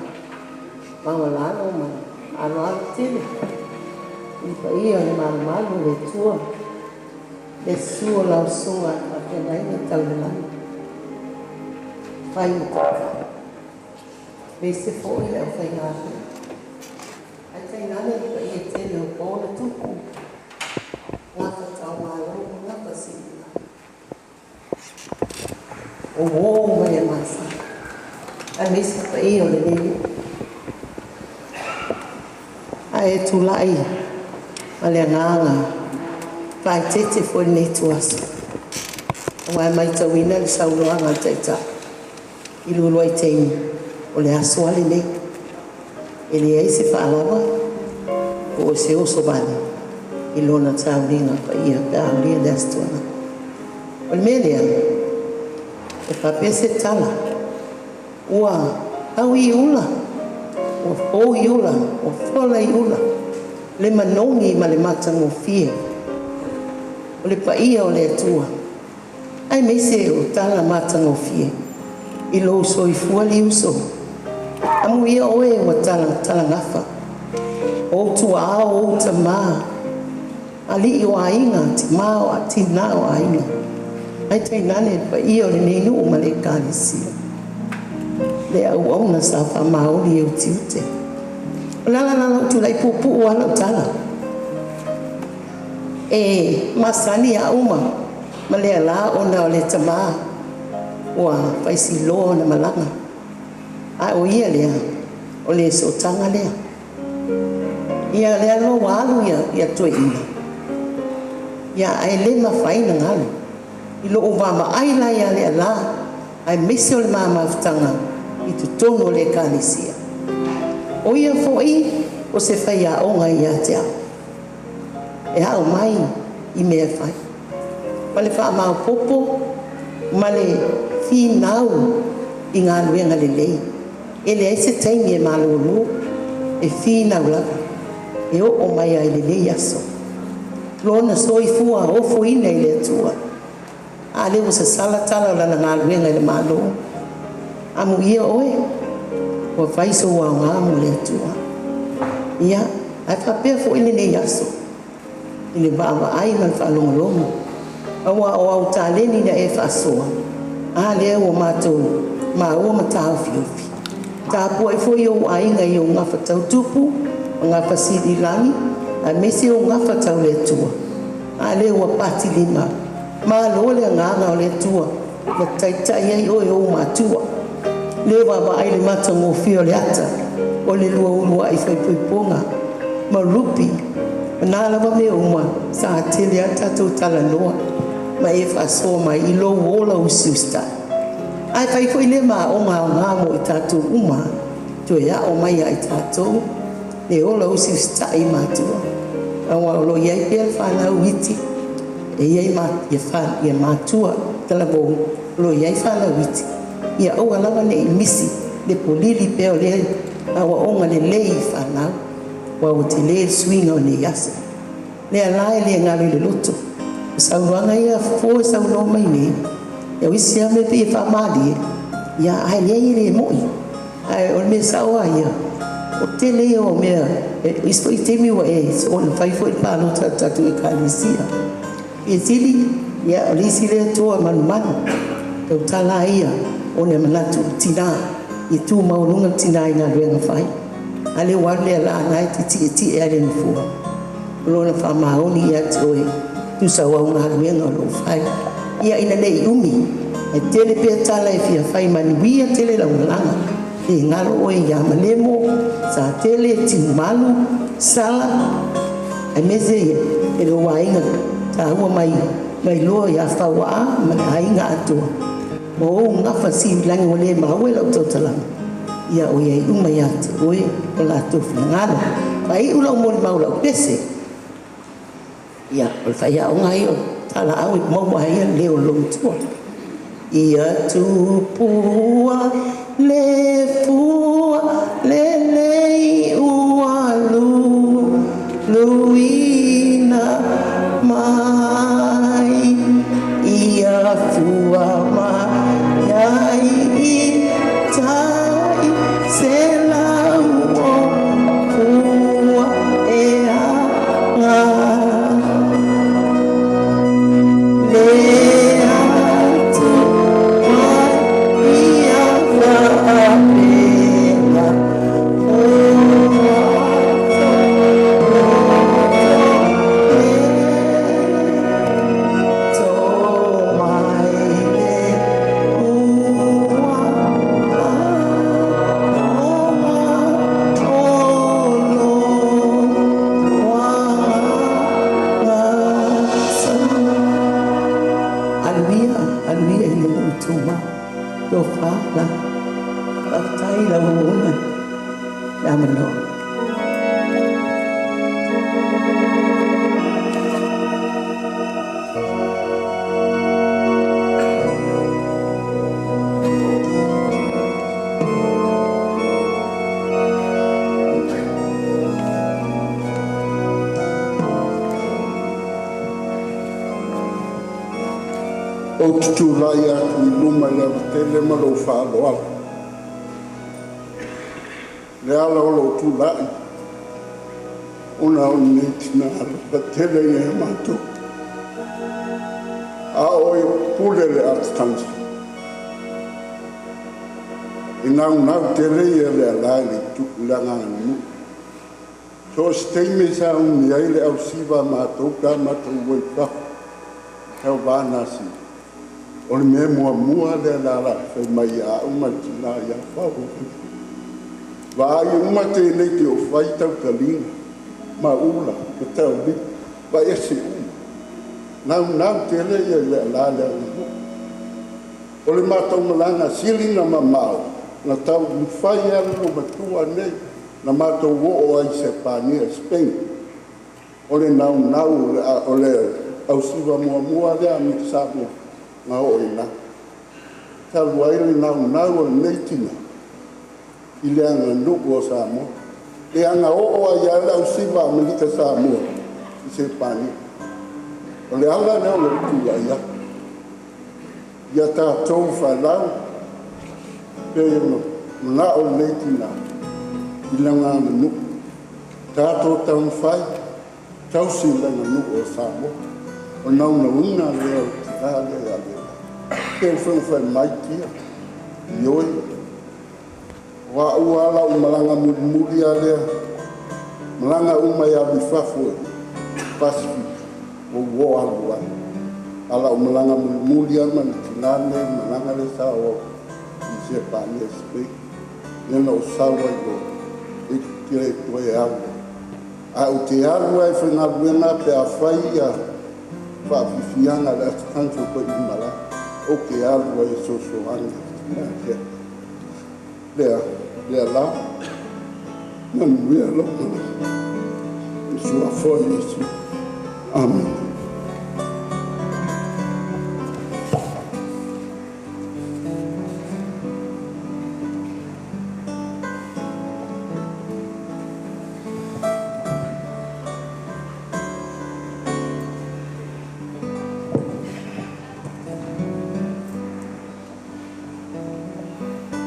Mawalano ma. Alo tele. Ipa ia ni malu le tua. Le sua lau sunga a Peleina tau le lani. Fai mo tata. Vese fo ia o fai ngāre. Ai tai nane ipa ia tele o pōna tuku. Ngaka tau Malo, ngaka sila. O wō mai a masa. Ai mese pa ia o le nene. Ai e tūlai. Ale nganga. Pai tete foi nei tuas. Wai mai tawina le sauloanga taita. I lulu ai teimi. O le aso ale nei. E le ai se whaalawa. O se oso bane. I lona taulinga pa ia ka aulia le astuana. O le melea. E papese tala. Ua au I ula. O fo I ula. O fola I ula. Le manongi ma le matango fie. O le paia o le atua. Ai mei se o tala matango fie. I lo so I fua li uso. Amu ia oe o tala ngafa. O tua ao o ta maa. Ali I o ainga ti maa o ati na o ainga. Ai tai nane paia o le neinu o ma le kālisia. Le au au na sa wha mao li o tiute. O lala tu lai pupu o ana o tala. E masani a uma ma Leala ona o le tama ua faisi loa na malanga a o ia lea o le sotanga lea ia lea lo walu ia toi ina ia ai le mawhaina ngalu I lo o wama aila ia Leala ai mese o le mama ftanga I tu tono le kālisia o ia foi o se whaia o ngai ia te au e hao mai I mea whai. Ma le wha mao popo, ma le whinau I ngā luenga le lei. E le aise taimi e malolo, e whinau lava. E o mai ai le lei aso. Lona so I fua ofo ina I le atua. A leo sa salatala lana ngā luenga le malo. Amu ia oe, o whaiso wa ngā mu le atua. Ia, ai whapea fo ina le aso. I le baba ai man whalongolongo. Awa o au tāleni na e whasoa. A lea o mātou, mā ua matau whiuwhi. Tā pua I fo I o ainga I o ngawha tau tupu, o ngawha siri langi, a mese o ngawha tau le tua. A lea o pati lima. Mā lo le nganga o le tua, na taitai ai o mātua. Lea baba ai le mata ngō whio le ata, o le lua ulua I whaipuiponga. Ma rupi, nā lawa me uma sa tele tatou tala noa ma e whasoa mai I lo wola usiusta. Ai whai fo I le maa o ngā mo I tatou uma to ia o mai ai tatou le ola usiusta I mātua. Awa o lo iai pia whanau iti e iai ia mātua tala bo lo iai whanau iti. Ia o alawa ne I misi le polili pia o le awa onga le lei whanau. Wa o te le swinga o ne yasa. Leala le ngāri le loto. Sauruanga ia fo sauroa mai ne. Ia wisi a me pe e whamali e. Ia ai lea I le moi. Ai o me saua ia. O te le o mea. Ispo I te miwa e. O na whaifo I pāno tatu e kālisia. E tili. Ia o lisi le toa manu manu. Tau tala ia. O ne manatu tina. I tū maurunga tina I ngā ruenga whai. Ale wale Leala nai ti e ale ni fua. Lona whamaoni ia te oe. Tu sa wau ngā luenga o lo whai. Ia ina nei umi. E tele pia tala e fia whai mani wia tele lau ngalanga. E ngalo oe ia malemo. Sa tele timu malu. Sala. E meze ia. E lo wainga. Ta hua mai. Mai loa ia whawaa. Mana hainga atua. Mo o ngafa si langi o le maue lau tautalanga. Ia o iai uma ia te oe o la tofi ngalo. Pai ula o mori maula o pese. Ia o le whaia o ngai o tala au I maua haia leo lomtua. Ia tupua le fua le lei ua luina mai. Ia Malo. O tutu lai atu I luma le tele malo whaaloa. Leala o lo tu lai. Ona o netina ala tele I e matu. A o e pule le atkansi. I nau tele I le alai le tuku langa anu. So steime sa uni ai le au siva matou ka matou waipa. Heo vānasi. O le mea mua le Leala whai mai a umatina I a whau. Vai uma tēnei te o whai tau kalina. Ma ula, ke tau li. Vai ese uma. Nau tele I le Leala umo. O le mātou malanga silina ma mao. Na tau ni whai ala no matua nei. Na mātou o ai se pānia Spain. O le nau o le au siwa mua le a miki sāmo. Ngā o ina. Talu aile nau o neitina. I le anga nuku o Samoa. Le anga o ai ala au siwa amelika Samoa. I se pani. O le ala leo le utua ia. Ia tātou whalau. Pea no. Mna o neitina. I le anga nuku. Tātou tau whai. Tau si le anga nuku o Samoa. O nau na una leo. Kau whai mai kia. Ioi. Wa uala o malanga muri a lea. Malanga umai a bifafue. Pacific. O wo alua. Ala o malanga muri a man tinane. Malanga le sa o. I se pani e spe. Nena o sawa I o. E kire toe alu. A o te alu ai whenga luena pe a whai a. Whaafifianga le atukanto ko I mala. O ke alu ai so anga. Lea la. Manu ea lo. Sua foi isso. Amen.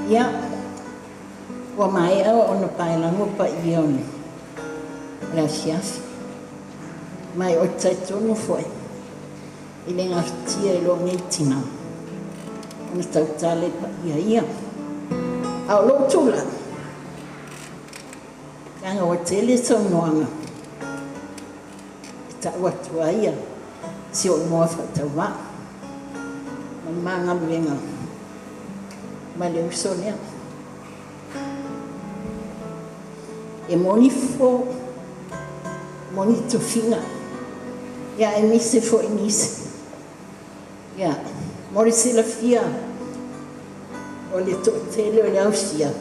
Ia, wa mai au ona pailango pa ia ona. Gracias. Mai o taitono foi. I le ngartia I lo neitina. Ona tautale pa ia. Au lo tula. Kanga o tele so noanga. Ta watua ia. Si o moa fatawa. Manga luenga. Malo sonia. E moni fo. Moni to finga. Ya e mise fo inis. Ya. Mori se la fia. O le to tele o le ausia.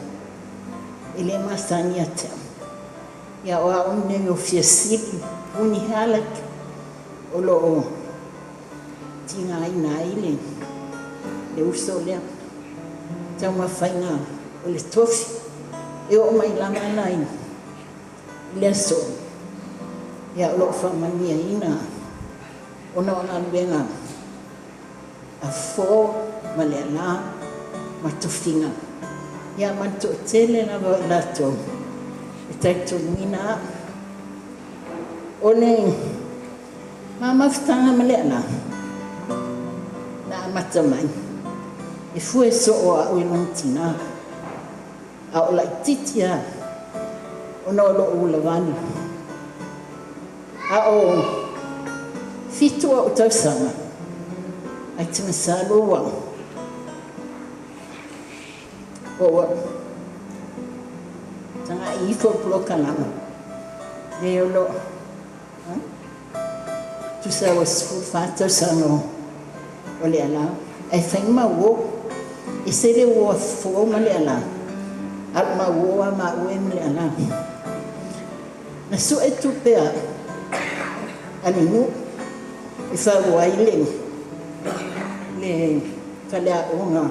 E le masania te. Ya o a unne o fia siki. Uni halak. O lo o. Tinga ina ile. Le uso lea. Tau mawhainga o le tofi. E o mai lama nai. Le so. Ia o lo whamania ina. Ona ona luenga. A fō ma Leala ma tofinga. Ia manto tele na wa lato. E taito mina. O le mamawhtanga ma Leala. Na amata mai. E fue so o a uinontina. A o lai titia. O no lo ulavani. A o fitua o tausanga. Ai tina salua. O wa. Tanga ifo plokalama. Le o lo. Tu sa was fata sano. O Leala. Ai whaima wo. E se re o fō ma Leala. Al maua ma uen le ana. Na su e tu pea. Alinu. Isa waile. Le kalea unga.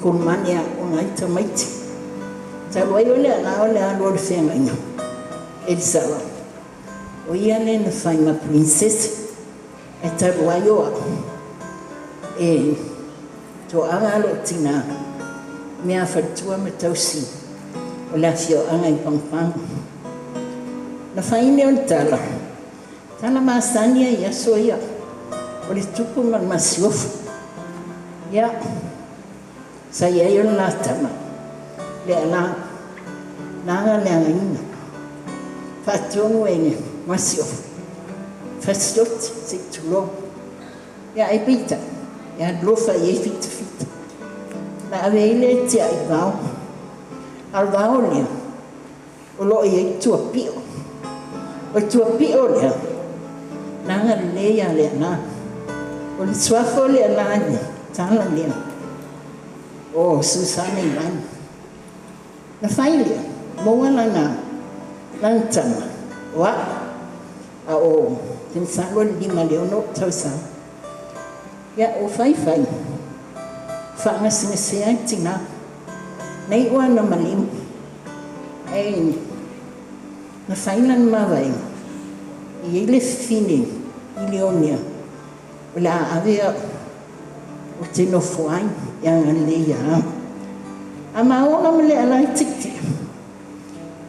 Kulmania unga itamaiti. Ta waile ana ole alo le fenga. Elisara. O ia le na fai ma princess. E ta waioa. E to anga lo tina. Mea fatua me tausi. O la fio anga I pangpang. Na faine on tala. Tala maasania ia soia. O le tupu man masiofu. Ia. Sa ia yon la tama. Le ala. Nanga le anga ina. Fatuongu ene. Masiofu. Fastot. Se tulo. Ia e pita. Ia lofa ia fita fita. Na avele tia I vau. Al vau lea. O lo ia tua pio. O tua pio lea. Nanga lea lea na. O le suafo lea lani. Tala lea. O Susana Ivan. Na fai lea. Moa lana. Lantana. Wa. A o. Pensalo lima leono tausa. Ya o fai fai. Fanga singa tina. Nei ua na malim. Ei. Na failan mawai. I ele fine. I leonia. O la avea. O tino fuai. Yang alea. A maonga mele ala tiki.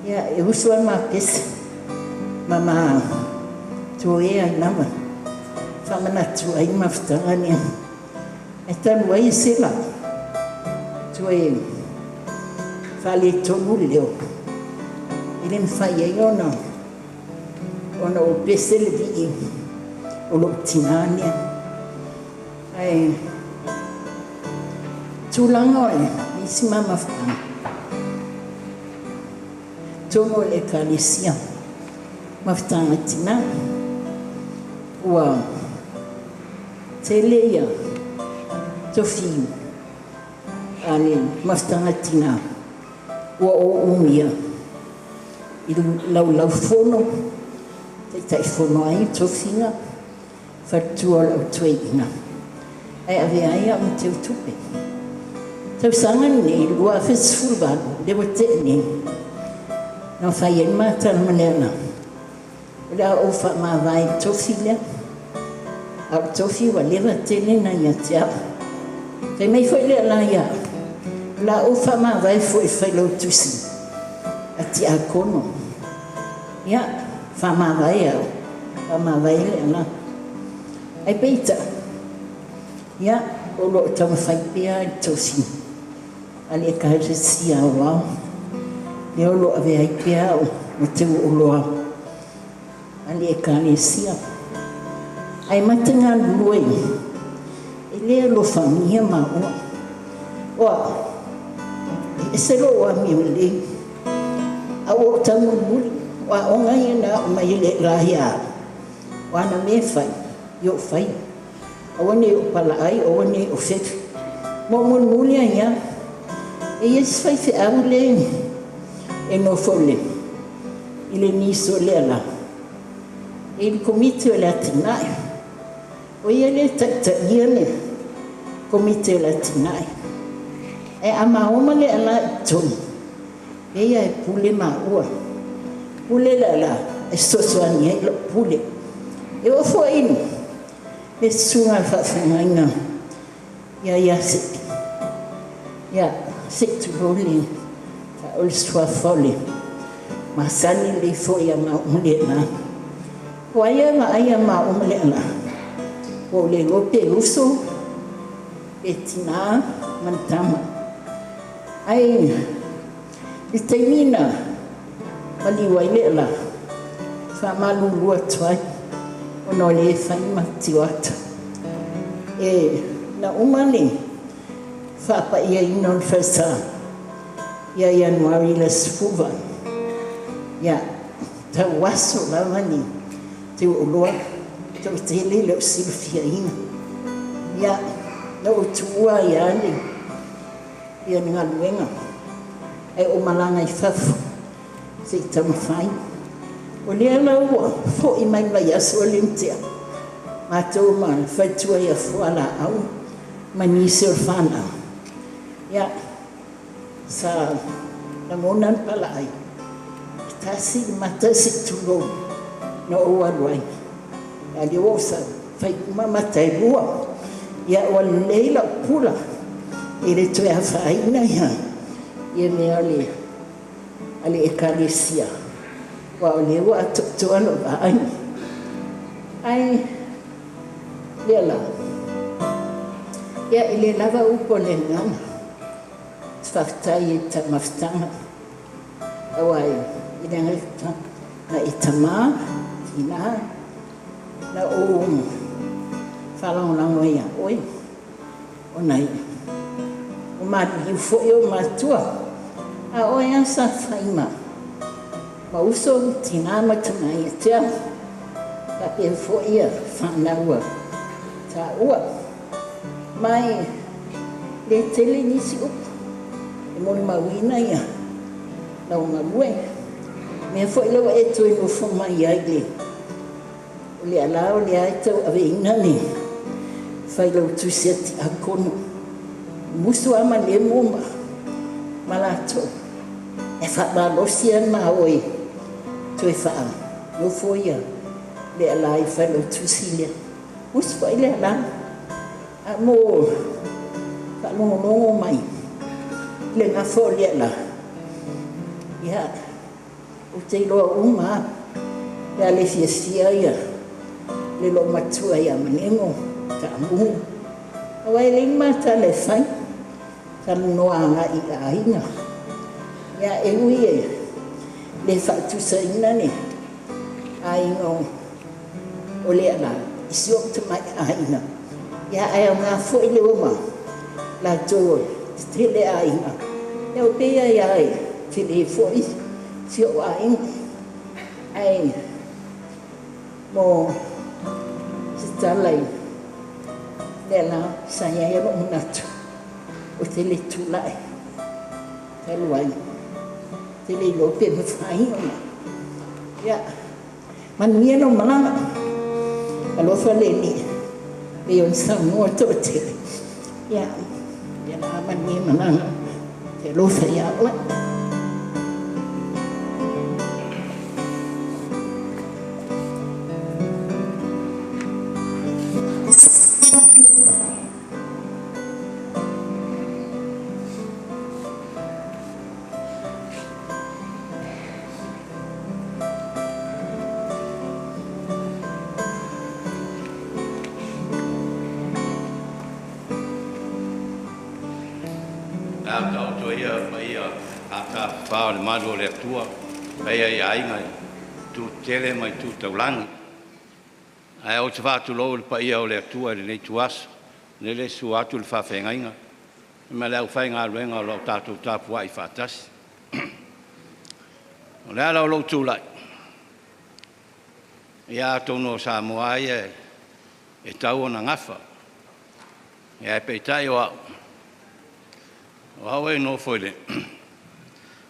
Ya e usua ma pese. Mama. Tuea I nama. Famana tuai maftangania. E tanu ai sila. Tue fale tonu leo. Ele mfai ai ona. Ona o pesele vi. O lo tinania. Ai. Tulanga oi. Isi mama fana. Tono le kalisia. Maftanga tina. Ua. Teleia. Tofi ale mastanga tina ua o umia I lau fono tai fono ai tofinga fatua lau tueina ai ave ai am teu tupe tau sangan ni lua fesfulva le wote ni na fai en mata manena la o fa ma vai tofile au tofi wa leva tene na yatia Te mei foi le la ia. La ufa ma vai foi lo tusi. Ati a kono. Ya, fa ma vai au. Fa ma vai le la. Ai peita. Ya, o lo tama fai pia tosi. Ali ka resi a wa. Le o lo ave ai pia o te o lo. Ali ka resi a. Ai matenga luai. Ele lo famia ma o ese lo wa mi le a o tamu muri wa onga ina mai le rahia wa na me fai yo fai o ne o pala ai o ne o fet mo muri ya e es fai fe aule e no fole ile ni so Leala il comité latina o ele tata yene Comité Latinai. E ama oma le ala toni. E ia e pule ma ua. Pule la la. E sosoani e lo pule. E o fo inu. E sunga whawhunga inga. Ia se. Ia se tu roli. Ka ol sua fole. Masani le fo ia ma umle na. Wa ia ma umle na. O le gope uso. Etina mantama ai itemina mali waile fa malu lua twai ono le fai matiwata e na umani fa pa ia inon fesa ia Januari la sfuva ia ta waso la mani te ulua te tele le silfia ina ia no tua ya ni ia ngal wenga ai o malanga I fafu se tamawhai. O Leala ua fo I mai mai aso limtea. Mātou ma whaitua ia fuala au ma nisi o whana. Ia sa na monan pala ai. Tasi matasi tulo na o aluai. Ia li o sa whai mamatai lua. Ia o leila pula. I le toe a whaina ia. Ia me ale ekalisia. Wa o le ua tuano ba ai. Ai Leala. Ia ile lava upo le ngana. Whaktai e ta maftanga. Awai, i ngā na i tamā, i nā, na o whalangolango ia, oi, o nei. O māti ufo i o mātua, a oi asa whaima. Ma uso tina matana i tea, ka pia fo ia whanaua. Ta ua, mai le tele nisi upo. E moni mawina ia, na o ngalue. Mea fo ilawa e tui no fo mai ai le. O le ala o le ai tau ave inani. Whai lau tusiati a kono. Musu ama le moma. Malato. E wha losi an ma oi. Tui wha no fo ia. Le ala i whai lau tusilia. Musu fo ile ala. A mo. Ka longo mai. Le ngā fo le ala. Ia. O te loa uma. Ia le fia ia. Le lo matua ia manengo. Ta amu. Awai le mata le whai. Ta noa ngā I a inga. Ia e ui e. Le whatusa ina ne. A inga o le ala. Isi o te mai a ina. Ia ai o ngā fo I le oma. La tō. Te le a inga. Ia o pia ia e. Te le fo I. Si o a inga. Ai. Mo. Se talai. Leala. Saya ia lo unatu. O te le tulai. Te luai. Te le lope me whai ona. Ia. Manuia no malanga. Alofa le ni. Me on sangoa tō te. Ia. Ia na manuia malanga. Te lofa ia oa. Whao le Malo le atua, pei ai ainga tu tele mai tu taulangi. Ai o te whātu lou le pai au le atua le nei tuasa, le le su atu le whawhengainga. Me leo whainga ruenga o lau tātou tāpua I whātasi. O lea lau lou tūlai. Ia tono sa moai e tau o na ngafa. Ia e peitai o au. O au e no foile.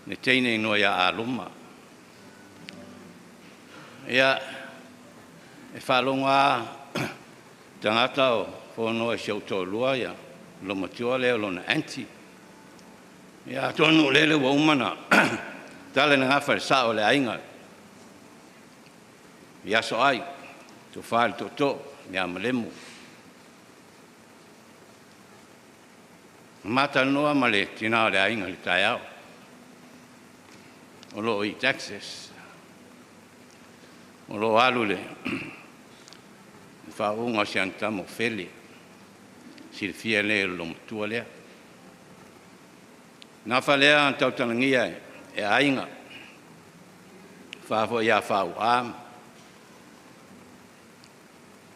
Ne teine no ia aluma. Ia e whalonga tangata o whono e siauto lua ia lo matua leo lo na anti. Ia tonu lele wa umana tale na ngawhare sao le ainga. Ia so ai to whare to ia malemu. Mata noa male tina le ainga le tai au. O lo I Texas. O lo alu le. Whaunga si antamo whele. Si fia le lo mtua lea. Nā whalea an tautanangia e ainga. Whafo ia whau am.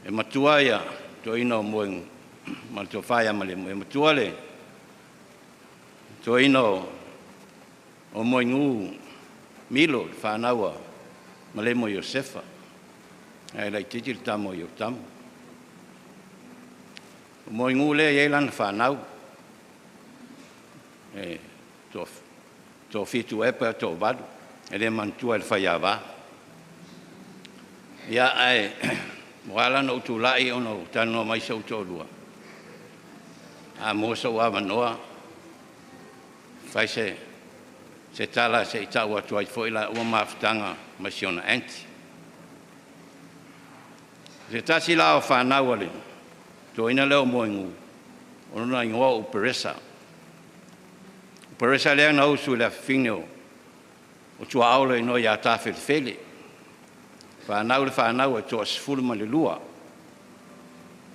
E matua ia to ino moeng. Ma to whaia male mo. E matua le. To ino o moengu Milo, whānaua, malemo Iosefa. Ai lai titil tamo I o tamu. Moi ngule e lan whānau. E tō fitu epa tō wadu, e le mantua le whai awa. Ia ai, moala no utu lai ono tano mai sau tō lua. A mosa ua manoa, whai se tala se i tau atu ai fo ila ua mawhitanga masiona anti. Se tasi lao whanau ale, tō ina leo moingu, ono na ingoa o Peresa. Peresa lea na usu le whingeo, o tua aula ino i a tāwhi whele. Whanau le whanau e tō asifuru ma le lua.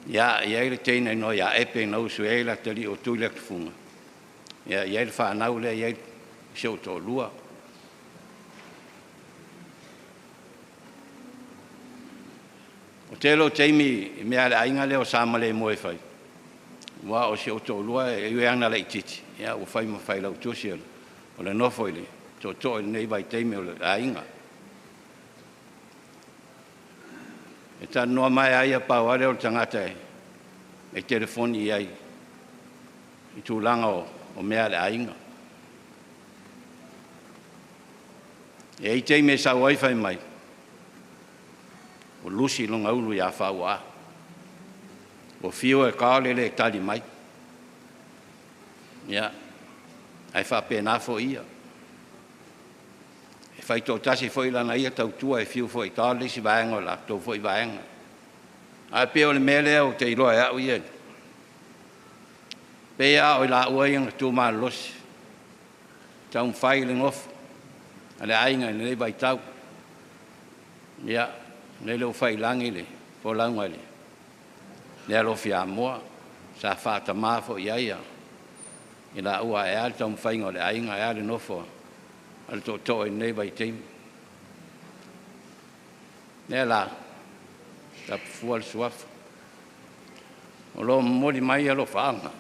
Ia le teina ino i a epe na usu e la tali o tui le kufunga. Ia le whanau le ia seo tō lua. O telo teimi mea le ainga leo sama le moe whai. Wa o seo tō lua e ueana le ititi. Ia o whai ma whai lau tūsi o le nofo ili. Tō nei vai teimi o le ainga. E tā noa mai aia pau are o tangata e telefoni iai. I tūlanga o mea le ainga. E i teimi e sa waifai mai. O lusi longa ulu ia whaua. O fio e kālele e tali mai. Ia, ai whapena fo ia. E whai tō tasi fo ilana ia tau tua e fio fo i kāle si vaenga o la, tō fo i vaenga. Ai peo le mele o te iroa e au ia. Pea o i la ua ianga tū maa losi. Tau mwhai le ngofu. Ale ainga nei vai tau. Ia, nei leo whai langi le, po launga le. Lea lo fia moa, sa whata mafo i aia. I la ua e ale tau mwhainga le ainga e ale nofo. Ale tō tō e nei vai teimi. Lea la, ta fua le suafu. O lo mori mai alo whaanga.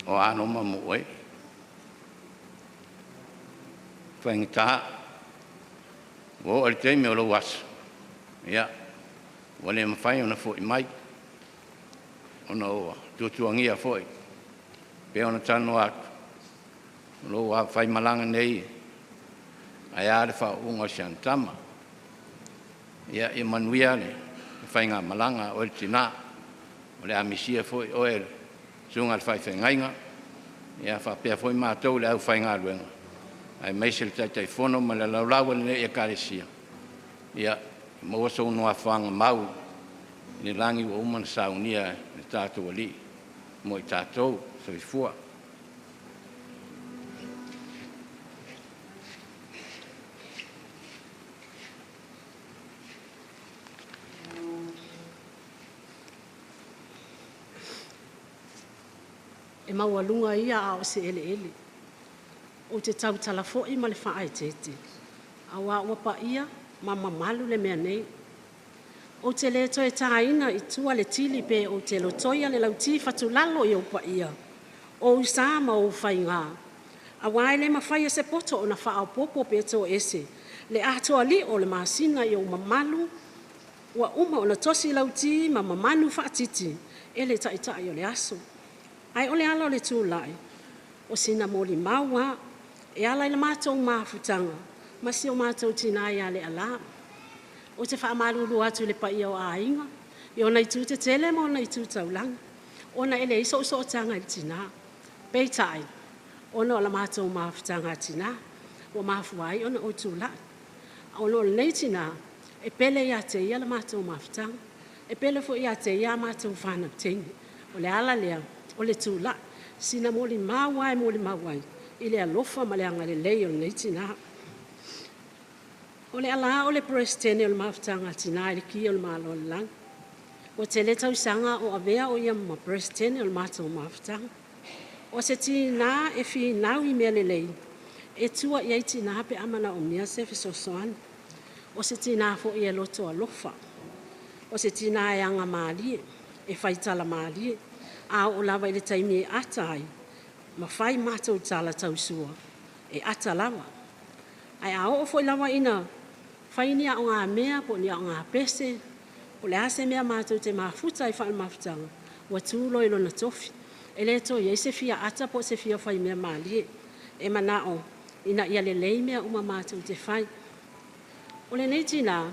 O ano mamu e. Whaingita. O ali teimi o lo wasu. Ia. Wale mawhai ona fo i mai. Ona oa. Tutuangia fo i. Pe ona tano atu. Lo wa whai malanga nei. Ai are wha unga siantama. Ia i manuia le. Whainga malanga o le tina. O le amisia fo i o ele. Sunga le whaiwhengainga, ia whapea fwoi mātou le au whainga luenga. Ai meise le taitai whono ma le laulaua le e kāresia. Ia, maua sou noa whanga mau, ni langi wa umana saunia le tātou ali, mo i tātou, whawifua. E maualunga ia a o se ele ele. O te tau talafo i ma le whaai tete. A wā wapa ia, ma mamalu le mea nei. O te le toi tāina i tua le tili pe o te lotoia le lauti fatu lalo i opa ia. O usa ma o whainga. A wā ele ma whaia se poto o na whaau popo pe to ese. Le atoa li o le masina i o mamalu. Wa uma o na tosi lauti ma mamanu whaatiti. Ele taitai o le aso. Ai ole ala le tūlai, o sina mōli maua, e ala i le mātou māwhutanga, masi o mātou tina ia le ala. O te whaamaruru atu le paia o ainga, i ona i tū te tele mo ona i tū taulanga, ona ele iso o tanga i tina. Peitai, ona o la mātou māwhutanga tina, o māwhuai ona o tūlai. Ona o nei tina, e pele ia te ia le mātou māwhutanga, e pele fo ia te ia mātou whanau tengi, o le ala lea, o le tūla, sina mōli mawai, i le alofa ma le anga le lei o le tina. O le ala o le Parish tene o le mawhitanga tina i le ki o le Malo le lang. O te le tausanga o avea o ia ma Parish tene o le mātou mawhitanga. O se tina e fi nau i mea le lei, e tua i ei tina pe amana o mea se fisosoan. O se tina fo i e loto alofa. O se tina e anga maalie, e whaitala maalie. A o lava i le taimi e atai, ma whai mātou tala tausua, e ata lava. Ai a o foi lava ina, whai ni a o ngā mea, po ni a o ngā pese, O le ase mea mātou te mafuta I whaal mafutanga. Ua tūlo I lona tofi. E le to ia se fia ata po se fia whai mea mālie. E mana o. Ina ia le lei mea uma mātou te whai. O le nei tina.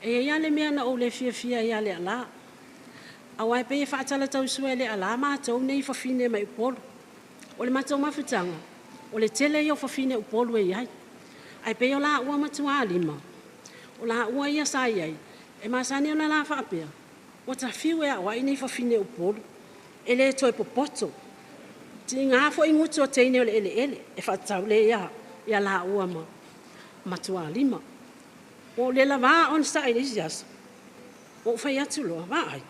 E ia le mea na o le fia ia le ala. Awai pe e whaatala tau sua le ala mātou nei whawhine mai upolo. O le mātou mafutanga. O le tele ia whawhine upolo e iai. Ai pe o la ua matua lima. O la ua ia sa iai. E masani o la whaapea. O ta fiu e awai nei whawhine upolo. E le toi popoto. Ti ngā fo ingutu o teine o le ele. E whaatau le ia la ua matua lima. O le la waa on sa i jas. O whai atu loa waa ai.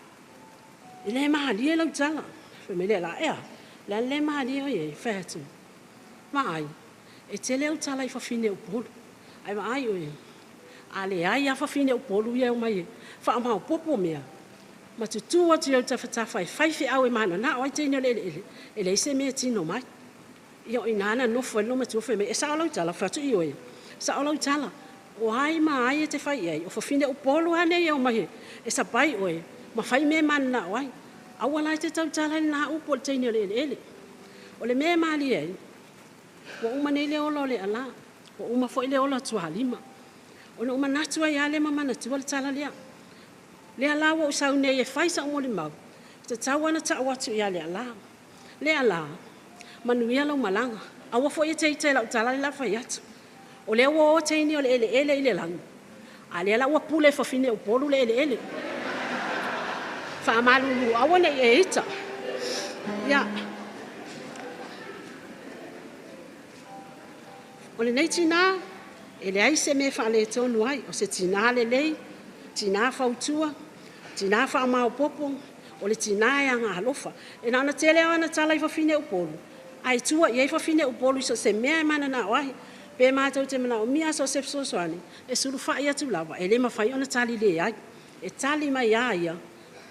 I le mahali e lau tala. Whamele la ea. Le mahali o ye whai atu. Waa ai. E te leo tala I whawhine upolo. Ai waa ai o ye. A le ai a whawhine upolo ia o mai. Wha amau popo mea. Ma tutu atu iau ta whatawhai. Whaiwhi au e mana na o ai teine o le ele. E le se mea tino mai. Io I nana nofo e loma tuofe me. E sa o lau tala whatu I o ye. Sa o lau tala. O ai ma ai e te whai ai. O whawhine upolo ane ia o mai. E sa pai o ye. Ma whai me mana na o ai. Aua lai te tau tala na upo le teine o le ele. O le mea mali ai. Wa uma nei le olo le ala. Wa uma fo le olo tua lima. O na uma natua ia le mamana tua le tala lea. Le ala wa usau nei e whaisa o le mau. Te tau ana ta watu ia le ala. Le ala. Manuia lau malanga. Awa fo ia te lau tala le la whai atu. O le awa o teini o le ele I le langu. A le ala ua pule whawhine o polu le ele. Whaamalulu awa nei e ita. Ia. O le nei tina, e le aise me whaale tonu ai, o se tina le lei, tina whautua, tina whaamao popo, o le tina e anga halofa. E nana tele ana tala I whawhine upolu. Ai tua, I whawhine upolu so se mea e mana na oai, pe mātou te mana o mia so se soani, e suru whai atu lava, e le mawhai ona tali le ai, e tali mai aia,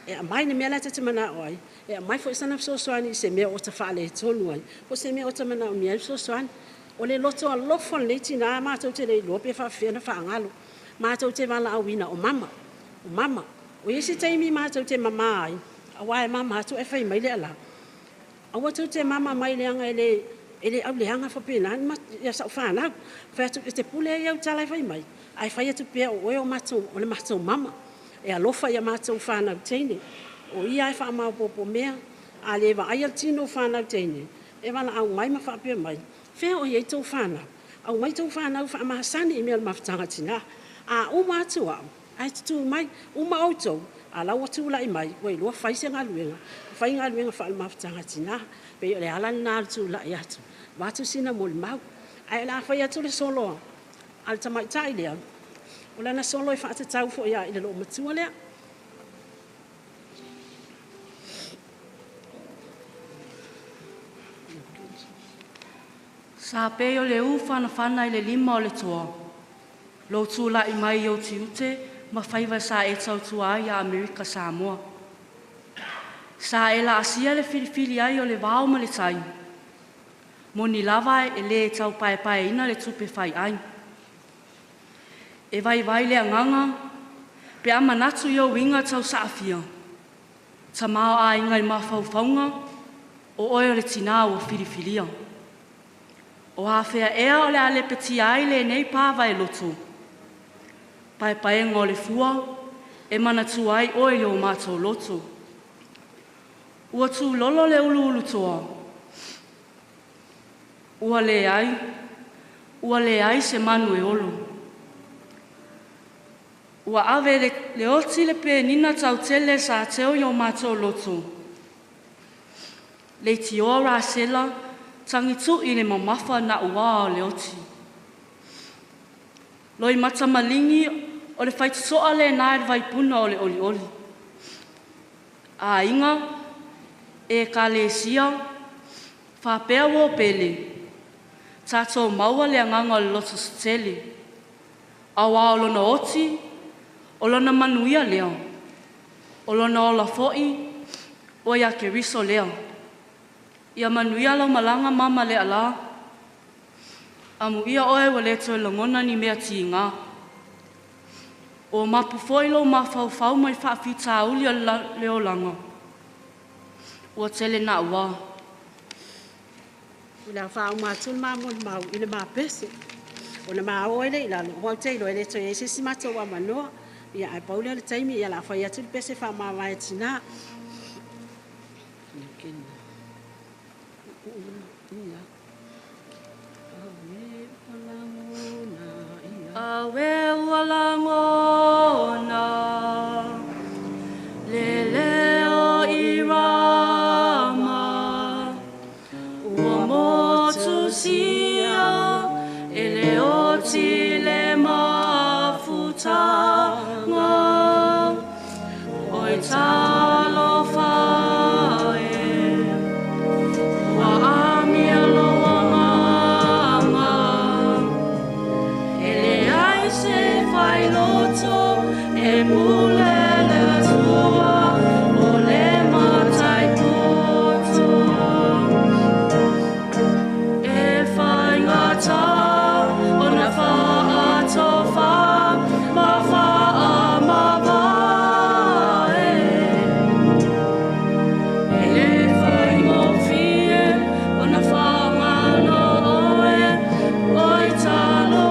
e a mai ne mea lata te mana oai, e a mai fo isana soani se mea o ta whaale tonu ai, o se mea o ta mana o mia soani, o le loto a lofon le tina mātou te le lope whawhena whaangalo. Mātou te wala awina o mama. O mama. O yesi teimi mātou te mama ai. A wae mama atu e whai mai le ala. A watu te mama mai le anga ele au le anga whapena. Ia sa whanau. Whai atu e te pule iau talai whai mai. Ai whai atu pia o eo mātou, o le mātou mama. E alofa ia mātou whanau teine. O ia e whaamau popo mea. A le wa ai al tino whanau teine. E wala au mai ma whapea mai. Whea o iei tau whanau. Au mai tau whanau wha mahasani I mea le mawhatanga tina. A uma atu au. Ai tutu mai. Uma au tau. A lau atu lai mai. Wai lua whaise ngā luenga. Whai ngā luenga wha le mawhatanga tina. Pe le ala nā atu lai atu. Watu sina mo le mau. Ai la whai atu le solo. Al tamai tai lea. O lana solo I whaata tau fo ia I le loo matua lea. Sa pe o le whana I le lima o le toa. Lo tūla I mai o ti ute, ma whaiva sa e tau tua I a Amerika Samoa. Sa e la asia le filifili ai o le wao ma le tai. Moni lava e le tau pae ina le tupe whai ai. E vai le anganga, pe ama natu I o winga tau saafia. Ta mao a inga I mawhauwhaunga, o oe le tina o filifilia. O hawhea ea o le ale peti ai le nei pāwa e loto. Pai ngō le fua, e mana tu ai oe le o mātou loto. Ua tu lolo le ulu toa. Ua le ai se manu e olo. Ua ave le oti le pe nina tau tele sa teo i o mātou loto. Le ti ora sela, tangitu I le mamafa na ua o le oti. Loi mata malingi o le whaitusoa le nāer vaipuna o le oli. A inga, e ka le sia, whapea wo pele, tātou maua le anganga o le loto stele. Awa o lona oti, o lona manuia lea, o lona ola fo'i, o ia ke riso lea. Ia manuia lau malanga mama Leala, amu ia oe wa le toi langona ni mea ti ngā. O mapu foi lo mafau mai whaafita uli o leo lango. Ua tele na ua. Ila whao mātul mau ina māpese. O na māo ele ila wau teilo ele to e sisi mato wa manoa. Ia ai paule le taimi ia la whai atul pese wha mawai tina. Awe walangona leleo irama uomotu sia eleo tile mafutanga oitalo fae wa amielo e mulele tua o le matai puto e fai ngata o na faa tofa ma faa ma vae e fai ngofie o na faa malo oe oi talo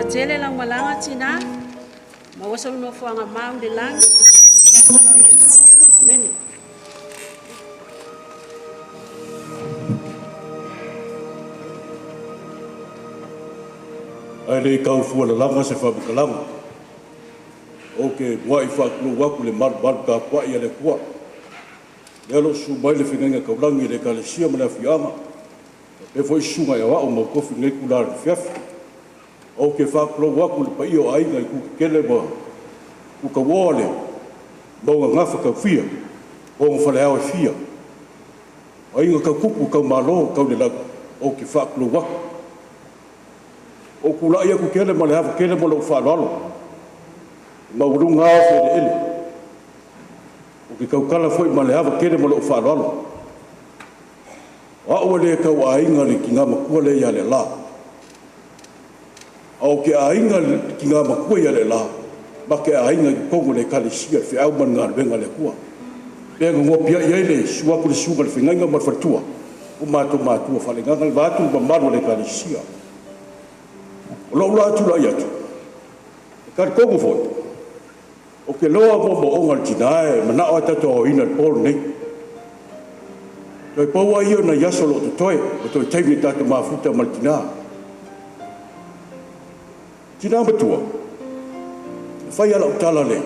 Tele lang malanga tina, mawasang no fuang amang de lang. Amen. ai le kau fua langa se whamukalanga. O ke wai whakulu waku le maru ka pua ia le kua. Le alo su mai le whingainga kaurangi le ka le sia mana whianga. E foi sunga e wao mau kofi ngai kulare le whiafi. O ke whakulu waku le pa io ainga i kukele ma kuka wale. Maunga ngafa ka whia. O whale au e whia. Ainga ka kupu ka malo kau le lagu. O ke whakulu waku. O kula ia kukele ma le hawa kele ma lau whalalo. Maurunga o se le ele. O ke kaukala foi ma le hawa kele ma lau whalalo. Aua le kau ainga le ki ngā makua le ia le la. Au ke ainga ki ngā makua ia le la. Ma ke ainga ki kongo le kalesia fe au man ngā wenga le kua. Pea ngopia ia le suaku le suga le whingainga ma whatua. O mātua whale nganga le vātu ma maro le kalesia. O lau la atu la iatu. Kari kongo foi. O ke loa mo onga tinae mana o tato o ina polo nei. Toi paua io na yaso lo to toi, o toi taimi tata mafuta maltina. Tina batua. Fai ala utala le.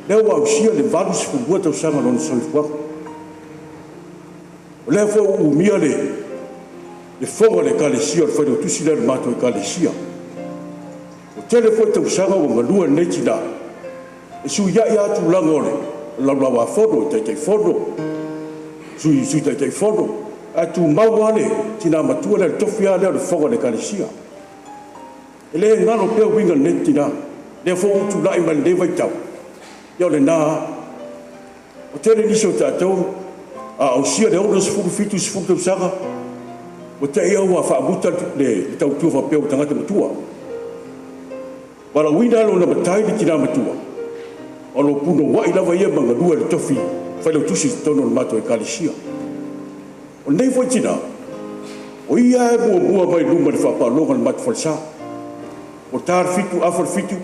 Leo wa usia le valu si fungua tau sanga lona soifua. O leo fo umia le. Le fonga le kalesia, le fai do tusi le mato e kalesia. O tele foi tau sanga o malua nei tina. E su ia tu langole. La wa fono, te fono. Sui tai fono a tu mau ale tina matua le tofia le fogo le kalesia ele ngalo pe winga netina le fo tu lai mal le vai tau yo le na o tele ni so tatou a o sia le oros fu fitus fu tu sanga o te ia wa fa buta le tau tu fa pe o tanga matua para winda lo na batai di tina matua o lo puno wa ila va ia manga dua le tofi fai lo tusi tono mato e kalesia. O nei foi tina. O ia e mua mai luma le whapalonga le mato falsa. O tar fitu, afar fitu,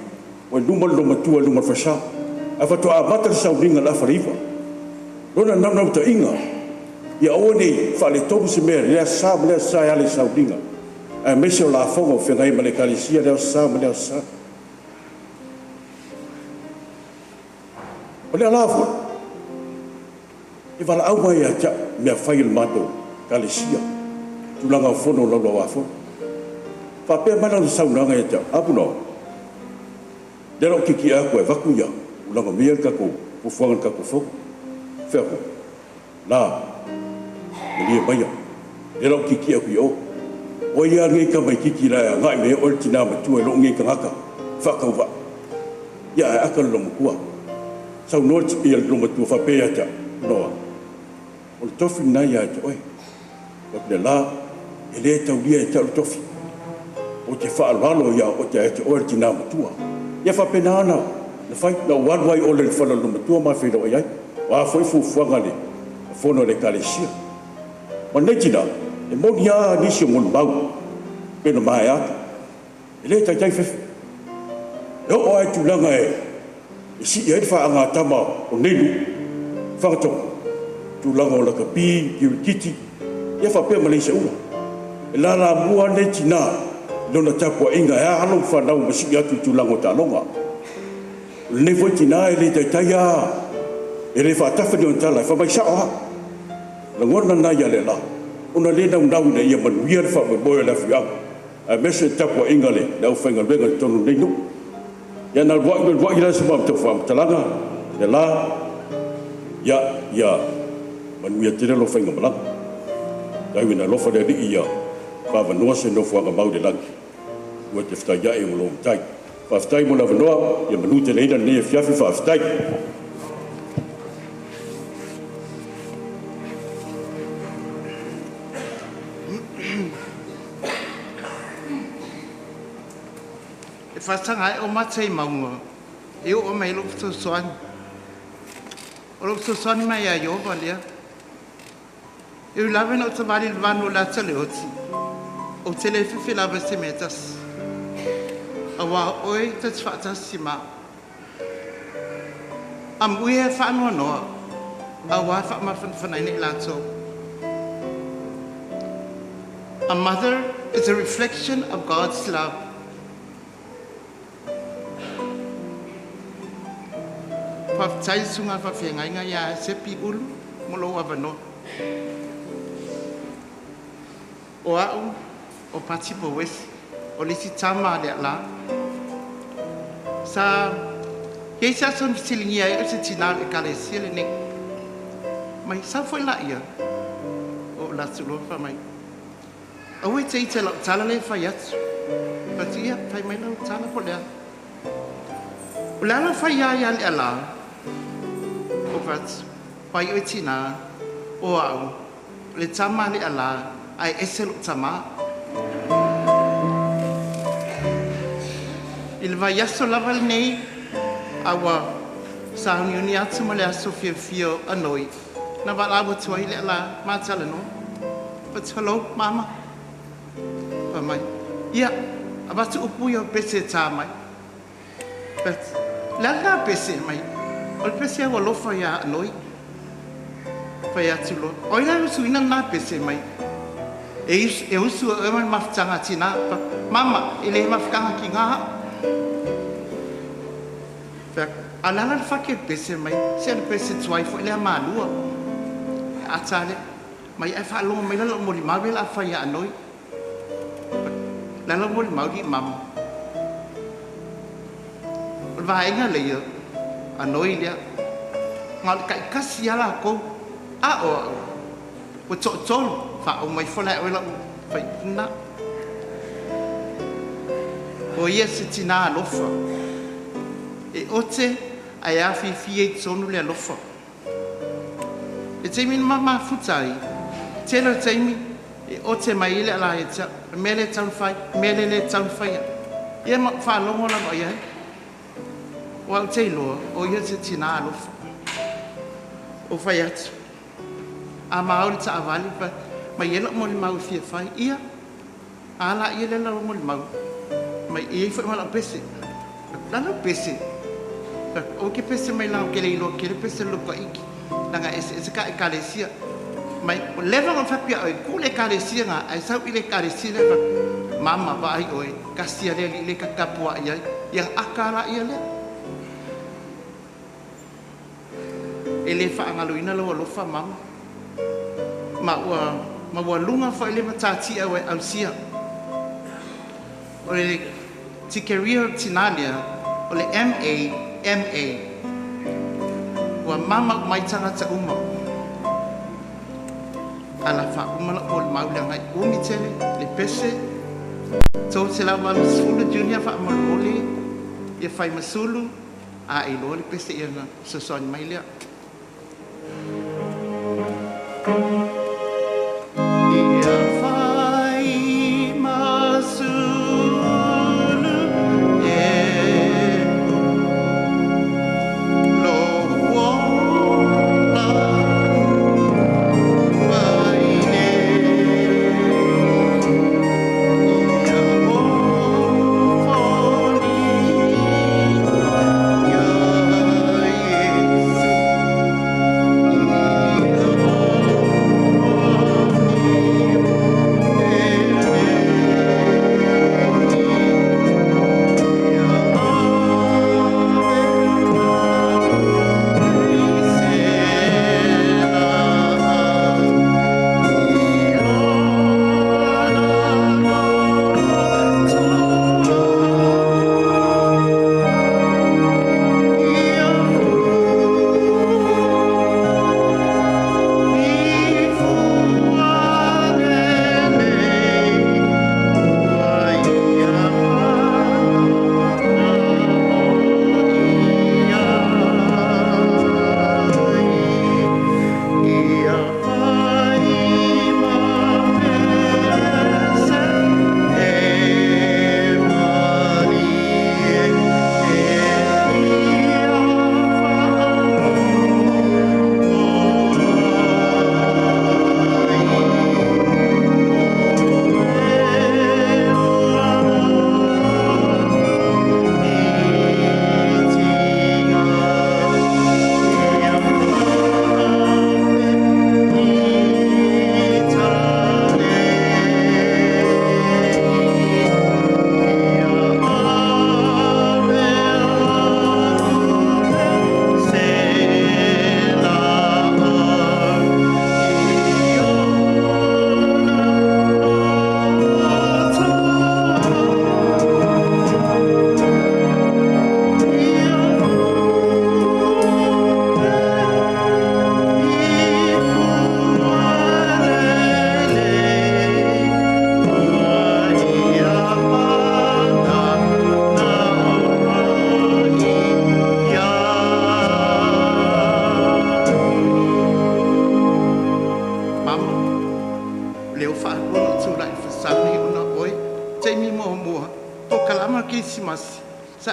o luma lo matua luma falsa. A whatu a mata le sauringa la fariva. Rona namnau ta inga. Ia o nei whale tonu se mea lea sa e ale sauringa. A mese o la fonga o whengai ma le kalesia lea sa. O lea la fonga. E wala au mai a tia mea whai le mato kalesia. Tulanga o fono lau wa fono. Whapea mana le saunanga e tia. Apu no. Lero kiki a koe waku ia. Ulanga mea kako. Pufuangan kako foko. Wheako. Nā. Melia maia. Lero kiki a kui o. O ia ngai ka mai kiki rai a ngai mea olti nā matua lo ngai ka ngaka. Whakau wa. Ia e aka lo mukua. Sau noti ia lo matua whapea tia. Noa. O le tofi nai a te oe. O te la, e le tau lia e tau tofi. O te whaalalo ia o te oe ti nā matua. Ia whapena ana, na whai, na wanwai o le whalalo matua ma whero ai ai. Wa foi fufuanga le, a whono le kalesia. Ma netina, e moni a nisi o monu mau, pena mai ata. E le tai whiwhi. E o ai tulanga e si i hei whaanga tama o nenu, Fagatogo. Tu langa o laka pi, kiti. Ia whapea malei se ua. E la mua ne tina. Lona tapua inga e alo whanau masi atu tu langa o talonga. Ne foi tina e le tai a. E le whatawhani o tala. E whamai sao ha. La ngona nai a le la. Ona le nau na ia manuia le whamai boia la whianga. A mese tapua inga le. Nau whainga renga tonu nei nu. Ia na wai la se mam te whamtalanga. Le la. Ya, manuia tira lo whainga malanga. Tau ina lofa le ri ia, whawanoa se no whanga mau de langi. Ua te whtai ia e ngolo mtai. Whawhtai mo na wanoa, ia manu te leina ne e whiawhi whawhtai. E whatanga e o matai maunga, e o mai lo so soan. O lo so soan mai a Jehova lea. E u lawe na o tamari vanu la tale oti. O tele fifi lawe se metas. A wa oi te tfata si ma. Am ui e whanua noa. A wa wha mawhanwhanai ni lato. A mother is a reflection of God's love. whaftai sunga whawhengainga ia se pi ulu, molo wawano. O au, o patipo wesi, o lisi tama Leala. Sa, kei sa son silingi ai o se tina e kalesia le nek. Mai sa foi la ia, o la sulo fa mai. Au e te ite lau tala le fai atu. Pati ia, fai mai lau tala po lea. O Leala fai ia Leala. O pat, pai o tina, o au, le tama Leala, ai ese lo tama. Il vai aso lava nei, awa, sa unioni atu ma le aso fio anoi. Na va la tua Leala, ma tala no. But hello, mama. Pa mai. Ia, abatu upu yo pese tā mai. But, langa pese mai. O pese awa lofa ia anoi. Fai atu lo. O ina usu ina na pese mai. E usu e mai mafutanga tina. Mama, ele mafukanga ki ngā. Fak, alala whake pese mai. Se ana pese tuai fo ele a mālua. Atale. Mai e whaalonga mai lalo mori mawe la whai a anoi. Lalo mori mauri mama. O vaenga leia. Anoi lea. Ngal kai kasi ala ko. A o. O tolo. Wha o mai whala e oela whai puna. O ia se tina alofa. E ote ai awhi fie tonu le alofa. E te min mama futai. Tēnā teimi, e o te mai ile ala e tia, mele taun whai, mele le taun whai. Ia ma whalongo la no ia. O au te iloa, o ia te tina alofa. O whai atu. A maori ta avali, pa mai ela moli mau fia whai. Ia, ala ia le lau moli mau. Mai ia whai mala pese. Lala pese. O ke pese mai lau kele iloa, kele pese lupa iki. Nanga ese ka e kalesia. Mai leva on fapia oi kule kalesia nga ai sau ile kalesia leva mama ba ai oi kasia le ile kakapua ia yang akala ia le ele fa ngaluina lo fa mama ma wa lunga fa ile matati ai au sia ole ti career tinania ole MA wa mama mai tanga ta uma ala fa umala ol maula ngai umi tele le pese to se la mal sulu junior fa mal oli e fai masulu a ilo le pese ia so son mai le ia fai masulu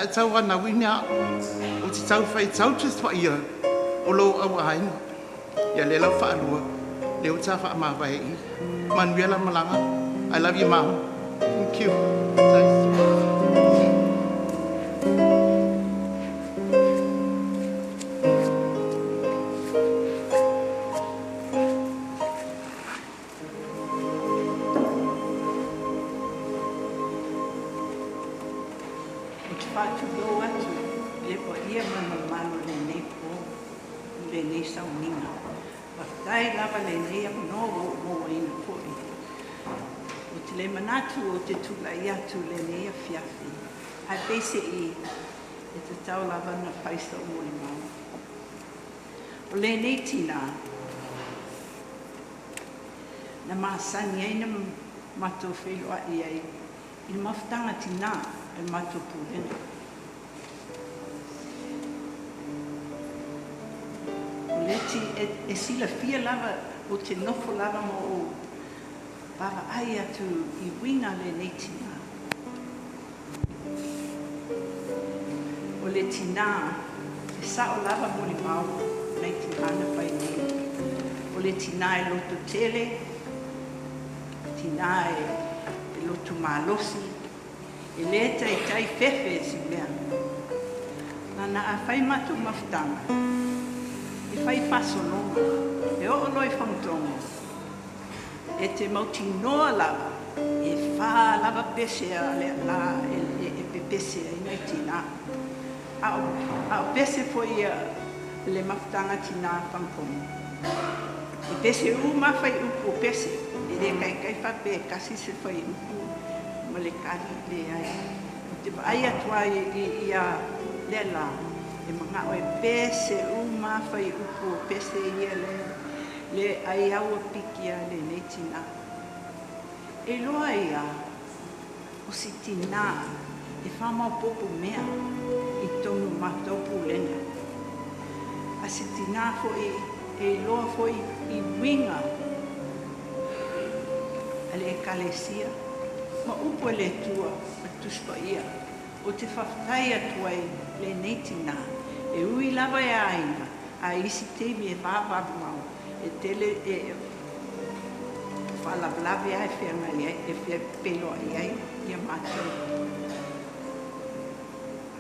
e tau ana wina o te tau whai tau tis wha ia o lo au aina. Ia le lau wha alua, le o ta wha amawai i. Manuela Malanga, I love you, Mom. Thank you. Le manatu o te tulai atu le nea fiafi. Ai pese e te tau lava na paisa o mori mau. O le nei tina, na maasani ai na mato whilo a iai, i na mawhtanga tina e mato pūrena. O le ti e sila fia lava o te nofo lava mo o Pava ai atu I winga le nei tina. O le tina, e sao lava mo li mau, nei tina pai nei. O le tina e loto tele, tina e loto malosi, e le tai fefe si mea. Nana a fai matu maftanga, e fai fasolonga, e o loi whantonga. E te mauti noa lava, e wha lava pese a Leala, e pese a ina tina. A pese foi le maftanga tina whankonga. E pese uma fai upu pese, e re kai whape kasi se fai upu, ma le kari le ai. Te ai atua I a Leala, e mga o e pese uma fai upu pese I le ai aua pikia le nei tina. E loa ia, o si tina, e whamau popo mea, I tonu mātou pūlena. A si tina foi, e loa foi I winga, a le ekalesia, ma upo le tua, ma tuspa ia, o te whawhai atuai le nei tina, e ui lava e aina, a isi teimi e vāwabu mau, e tele e whalablawe ai whianga iai, e whia pelo iai, ia mātou.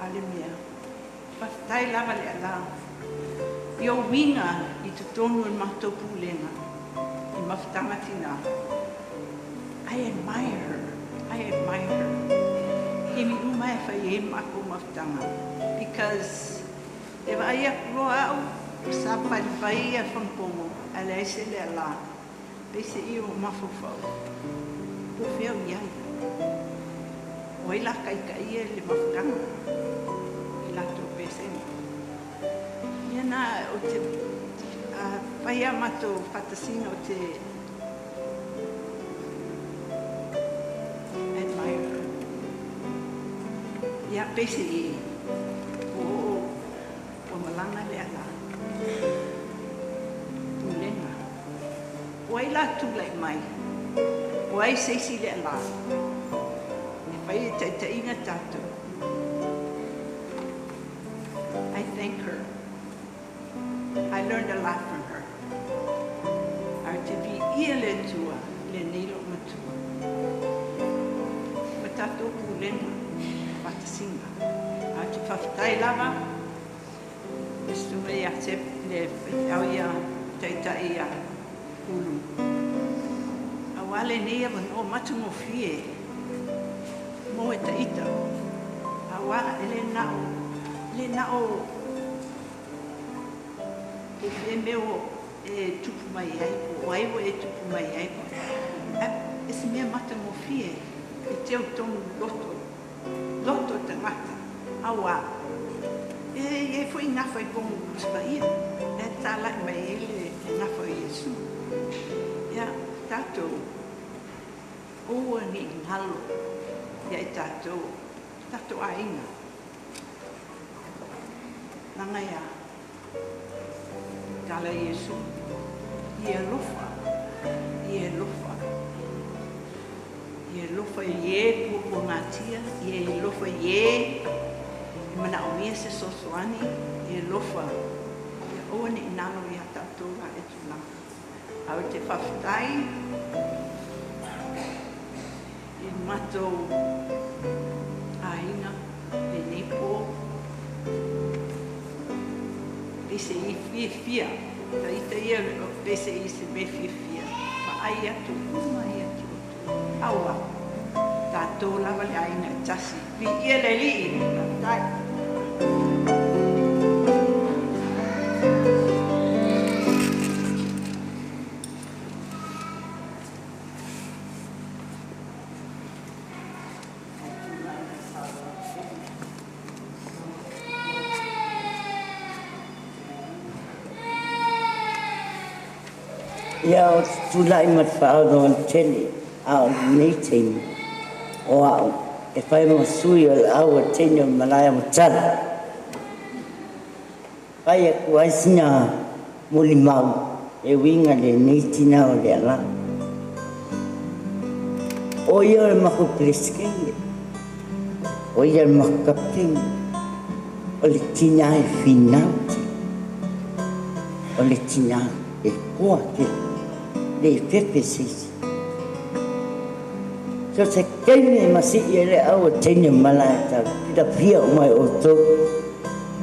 Ale mea, whaftai lava le ala. I o winga I te tonu e mātou pūlena, I mawhtanga tina. I admire her. He mi uma e whai e mako mawhtanga, because e vai a kuroa au, sa pari a whampongo, ale se le ala, pese I o mawhawhau. Po whiau iai. O I la kai le mawhtanga, I la tō pese. Iana o te whai a mato whatasina o te admire. Ia pese I o malanga le ala. Pūlena. O ai la tūlai mai. O ai seisi le ala. E whai e taitainga tātou. I thank her. I learned a lot from her. Ar te vi ia le tua, le neilo matua. Ma tātou pūlena, whatasinga. Ar te whaftai lava, Estume ia te le au ia taitai ia ulu. A wale nea man o matu mo fie. Mo e taita. A wa ele nao. O fie meo e tupu mai ai. O aiwo e tupu mai ai. E se mea mata mo fie. E teo tonu loto. Loto tangata. A wa. E foi nafa I pongo kuspa ia. E tala mai ele nafa Yesu. Ia tātou. Oa ni ngalo. Ia I tātou. Tātou aina. Nanga ia. Tala Yesu. Ia lofa. Ia lofa. Ia lofa Ie pupo ngatia. Ia lofa Ie. mana o mia se sosoani e lofa e o ni nano ia tātou a e tula au te whawhitai i matou ainga e nepo pese i fia ta ita ia pese i se me fia pa ai atu mai atu aua tātou lava le ainga tasi vi ia le li i tai Ia o tulai mat whaado an tele a meeting o au e whai mo sui o au a tene o malaya mo tala. Whai a kuaisina muli mau e winga le neitina o Leala. O ia o le mako preskengi, o ia le mako kaptengi, o le tina e finauti, o le tina e kua ke. Le pepe sisi. So se kene masi ele au tene malata kita pia mai oto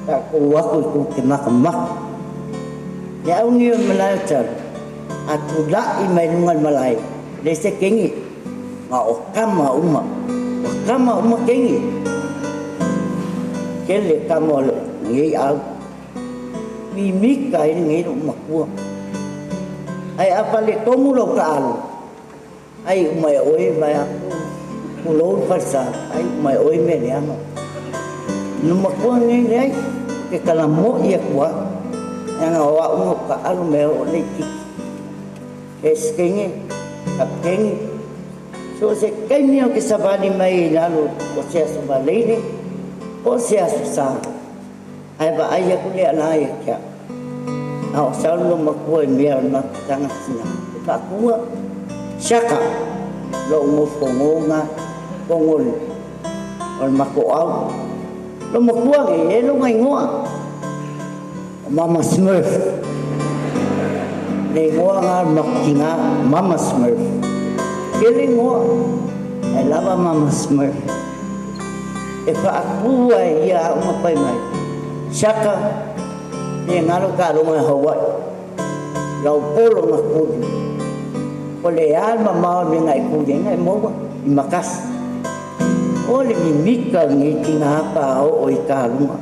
ta ko wako ko te maka maka. Le au ngi malata atu la I mai lungal malai. Le se kengi ma o kama uma kengi. Kele kama lo ngi au. Mi mika ngi uma kua. Ai apa le tomu lo ka alu ai mai oi mai aku lo farsa ai mai oi me le ama no ma ko ni nei ke kala mo ia kwa yang awa ungo ka alu me o le ki eskengi kaptengi so se kenio ke sabani mai lalu o se sabale o se sa ai ba ai ku le ala ia ka au salo makua mia na tanga sina ka kua shaka lo mo fongonga fongol on mako au lo makua e lo ngai ngoa mama smurf le ngoa nga makinga mama smurf ele ngoa e lava mama smurf e pa akua ia uma pai mai shaka ni ngalo ka lo mai Hawaii lau polo makudi o le alma mau ni ngai kudi ngai moa I makas o le mimika ni tinga pa o I ka lunga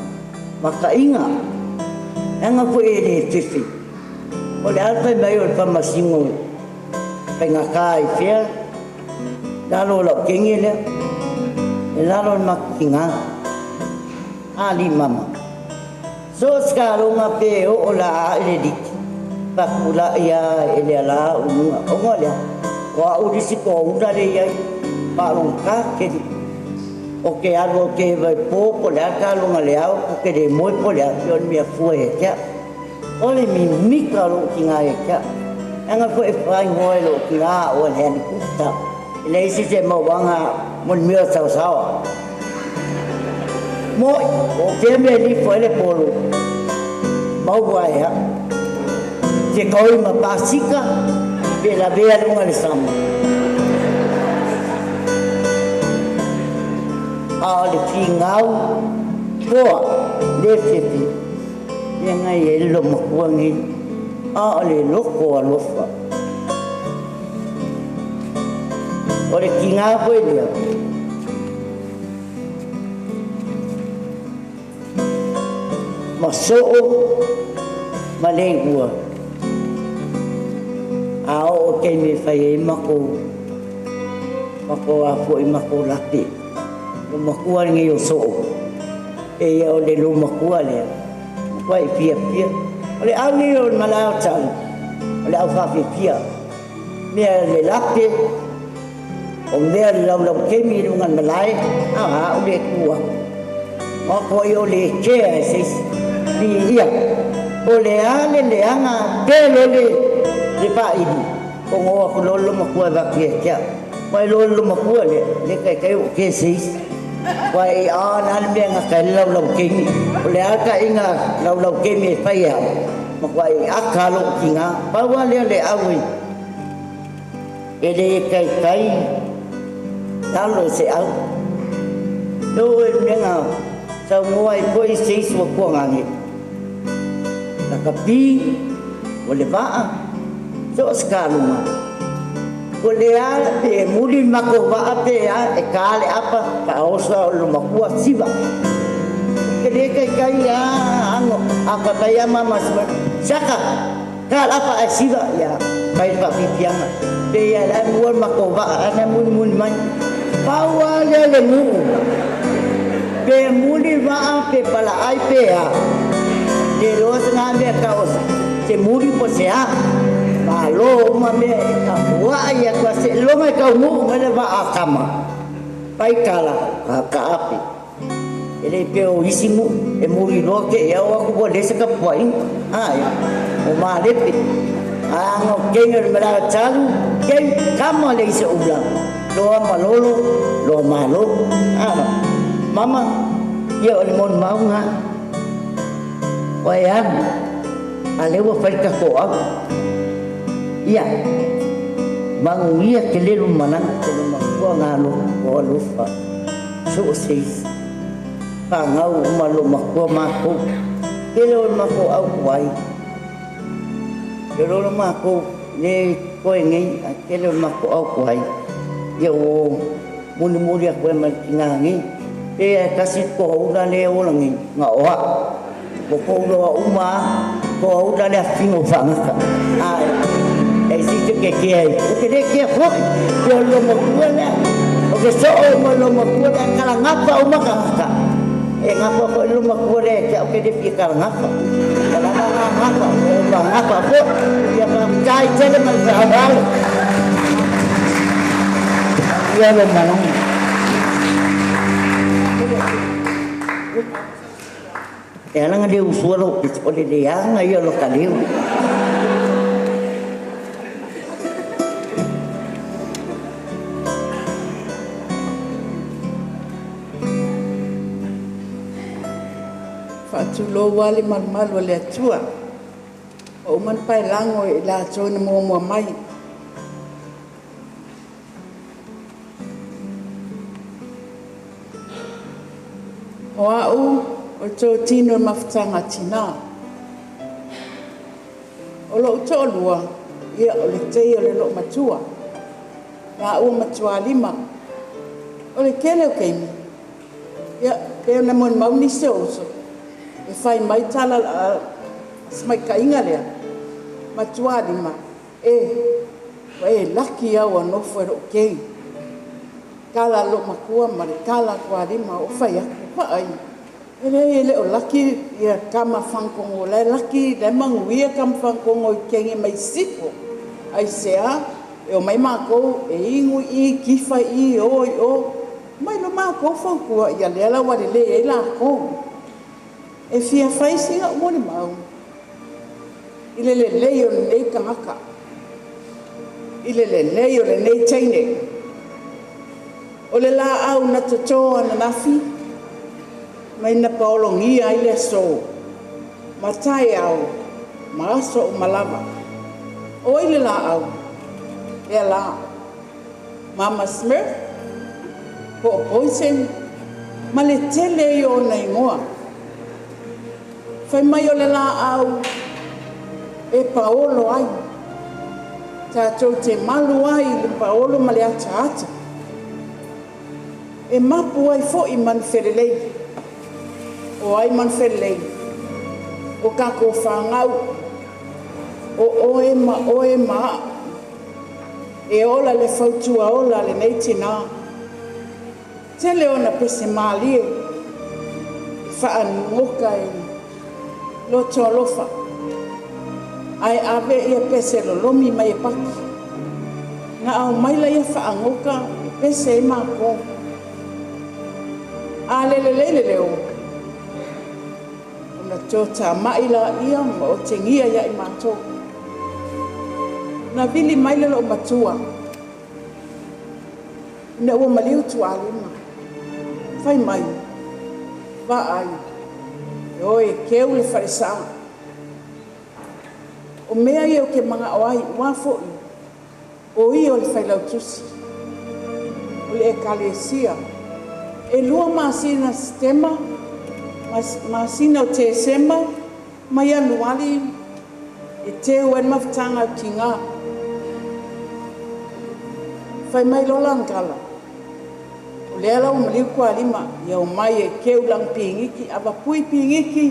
maka inga anga ko e le tifi o le alpa mai o pa masingo penga kai fia dalo lo kengi le dalo makinga ali mama so sekarang apa o la ele dik pakula ya ele ala unga ongolia wa udisi ko uda le ya palong ka ke oke algo ke vai poco la ka lunga le au ke de moi po le yon mia fue ya ole mi mika lo kinga ya anga ko e fai ngoi lo kinga o hen kuta le si se mo wanga mon mia sao sao moi o ke me li foi le polo mau vai ha se koi ma pasika be la be lunga le sama a le fingau ko le fepi ye ngai e lo mo kuangi a le loko a lofa o le kinga ko ele masoo malengua ao ke me fai mako a foi mako lapi lo makua ngi o so e o le lo makua le vai pia ole au ni o malao tau ole au fa pia me le lapi o me lo ke mi ngan malai a o le kua o ko yo le che se ni ia o le ale le anga te le pa idi o ngo ko lo makua va kia kia mai lo makua le kai o ke se Wai ana me nga ka lau kingi. Le aka inga lau kingi fai au. Ma wai aka lo kinga. Bawa le awi. Ele kai talo se au. No me nga sa moai koi sei so ko ngangi. La kapi ole va so skaluma. Ko Leala e muli mako wa te a e kale apa ka osa lo makua siva ke de kai ya ano apa kaya mama saka ka apa a siva ya kai pa pipianga te ya la muor mako wa ana mun man pawa le mu pe muli wa pe pala ai pe a de ros na me ka osa te muli po se a Malo mame ka wa ya ka se lo mai ka mu me va akama pai kala ka api ele pe o isimu e muri no ke ya wa ko de se ka pai ai o ma de pe no ke ngur me la chalu ke kama le se ubla lo malo mama ya o mon mau nga wa ya ale wa fai ka ko Iya, bangun iya kelelu manan kelelu makua ngalo ko lufa sukses pangau malu makua maku kelelu maku au kuai kelelu maku ne ko ngai kelelu maku au kuai yo muni aku mengingangi kasih ko udah le ulangi ngawa ko udah uma ko udah le fingo fanga existe que que foi yo lo mokuela o que so lo mokuela kala ngapa uma ka ngapa ko lo mokuela que de ficar ngapa kala ngapa ko ya ka kai chele mal sabar ya lo malo ela nga de usualo ole de anga yo lo kaleu Lo wale mal wale atua o man pai lango e la tona mo mai o au o to tino maftanga tina o lo to lua ia o le te o le lo matua na o matua lima o le kele o keimi ia pe na mon mau ni se oso e fai mai tala smai kainga lea matua lima laki au no foi o kei kala lo makua mari kala kwa lima o fai aku pa ai ele o laki ia kama fankongo le laki le manguia kama fankongo kei mai sipo ai sea e o mai mako e ingu I kifa I o mai lo mako fankua ia Leala wa le e la ko e fia fai singa mo ni mau ile le o nei kamaka ile le o le nei chaine o le la au na toto na nafi mai na paolongia ile so matai au maso malava o ile la au e la Mama Smith po poisen ma le tele yo nei ngoa fai mai o le la au e paolo ai tātou te malu ai le paolo ma le ata e mapu ai fo I man ferelei o ai man ferelei o kako whangau o oe ma e ola le fautua ola le nei tina te leona pese malie wha ngoka e loto alofa ai ave ia pese lo lomi mai paki na au mai la ia wha ngoka pese e mako a lele leo ona tota mai la ia ma o te ngia ia I mato na vili mai le lo matua na ua maliu tu alima fai mai va ai oi ke u le farisa o mea ia ke manga o ai wa fo o i o le fai lau tusi o le ekalesia e lua masina sistema masina o te sema mai anuali e te uen maftanga kinga fai mai lola ngala o leala o maliu kua lima ia o mai e keu lang pingiki ava pui pingiki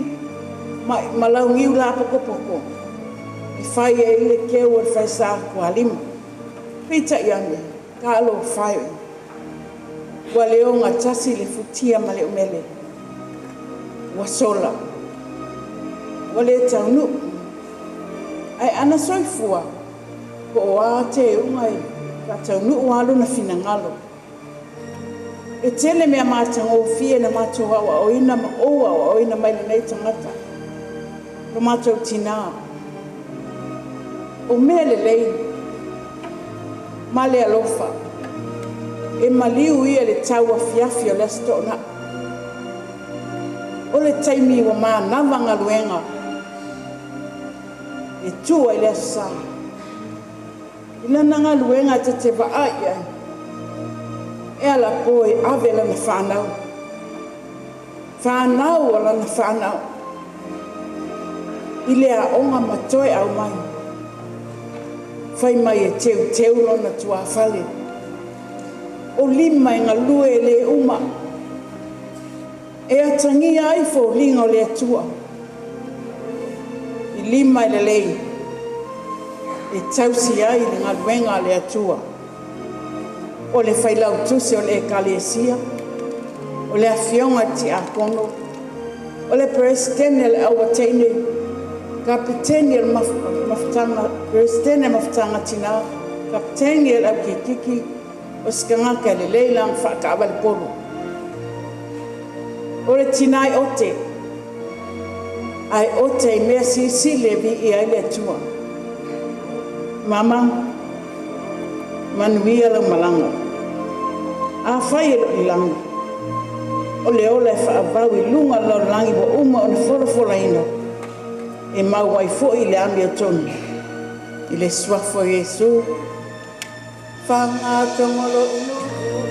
ma lau ngiu la poko e fai e ile keu o fai sa kua lima pita iane ka alo fai ua leo ngā tasi le futia ma le umele ua sola ua le taunu ai ana soifua ko o a te unga e ka taunu o alo na finangalo e tele mea mātanga o fie na mātua wa o ina ma oa o ina mai le nei tangata no mātou tina o mea le lei ma le alofa e maliu ia le taua fiafi o le astona o le taimi wa mānava ngaluenga e tua i le asa ina nanga luenga te vaai ai e ala poe ave lana whanau o lana whanau i le a onga matoe au mai whai mai e teu lona tua whale o lima i ngā lue le uma e atangia ai fo linga o le atua i lima i le lei e tausi ai le ngā luenga le atua o le whailau tuse o le ekalesia o le awhionga ti a kono o le presidente le awateine kapiteni le maftanga presidente maftanga tina kapiteni le kikiki o skangaka le Leala whakawa le polo o le tinai ote ai ote i mea si le vi i ai le atua mama manuia la malanga a whai i langa o le ola e whaavau i lunga la langi wa uma o na wholofola ina e mau ai fo i le ami o tonu i le suafo Yesu whangatongolo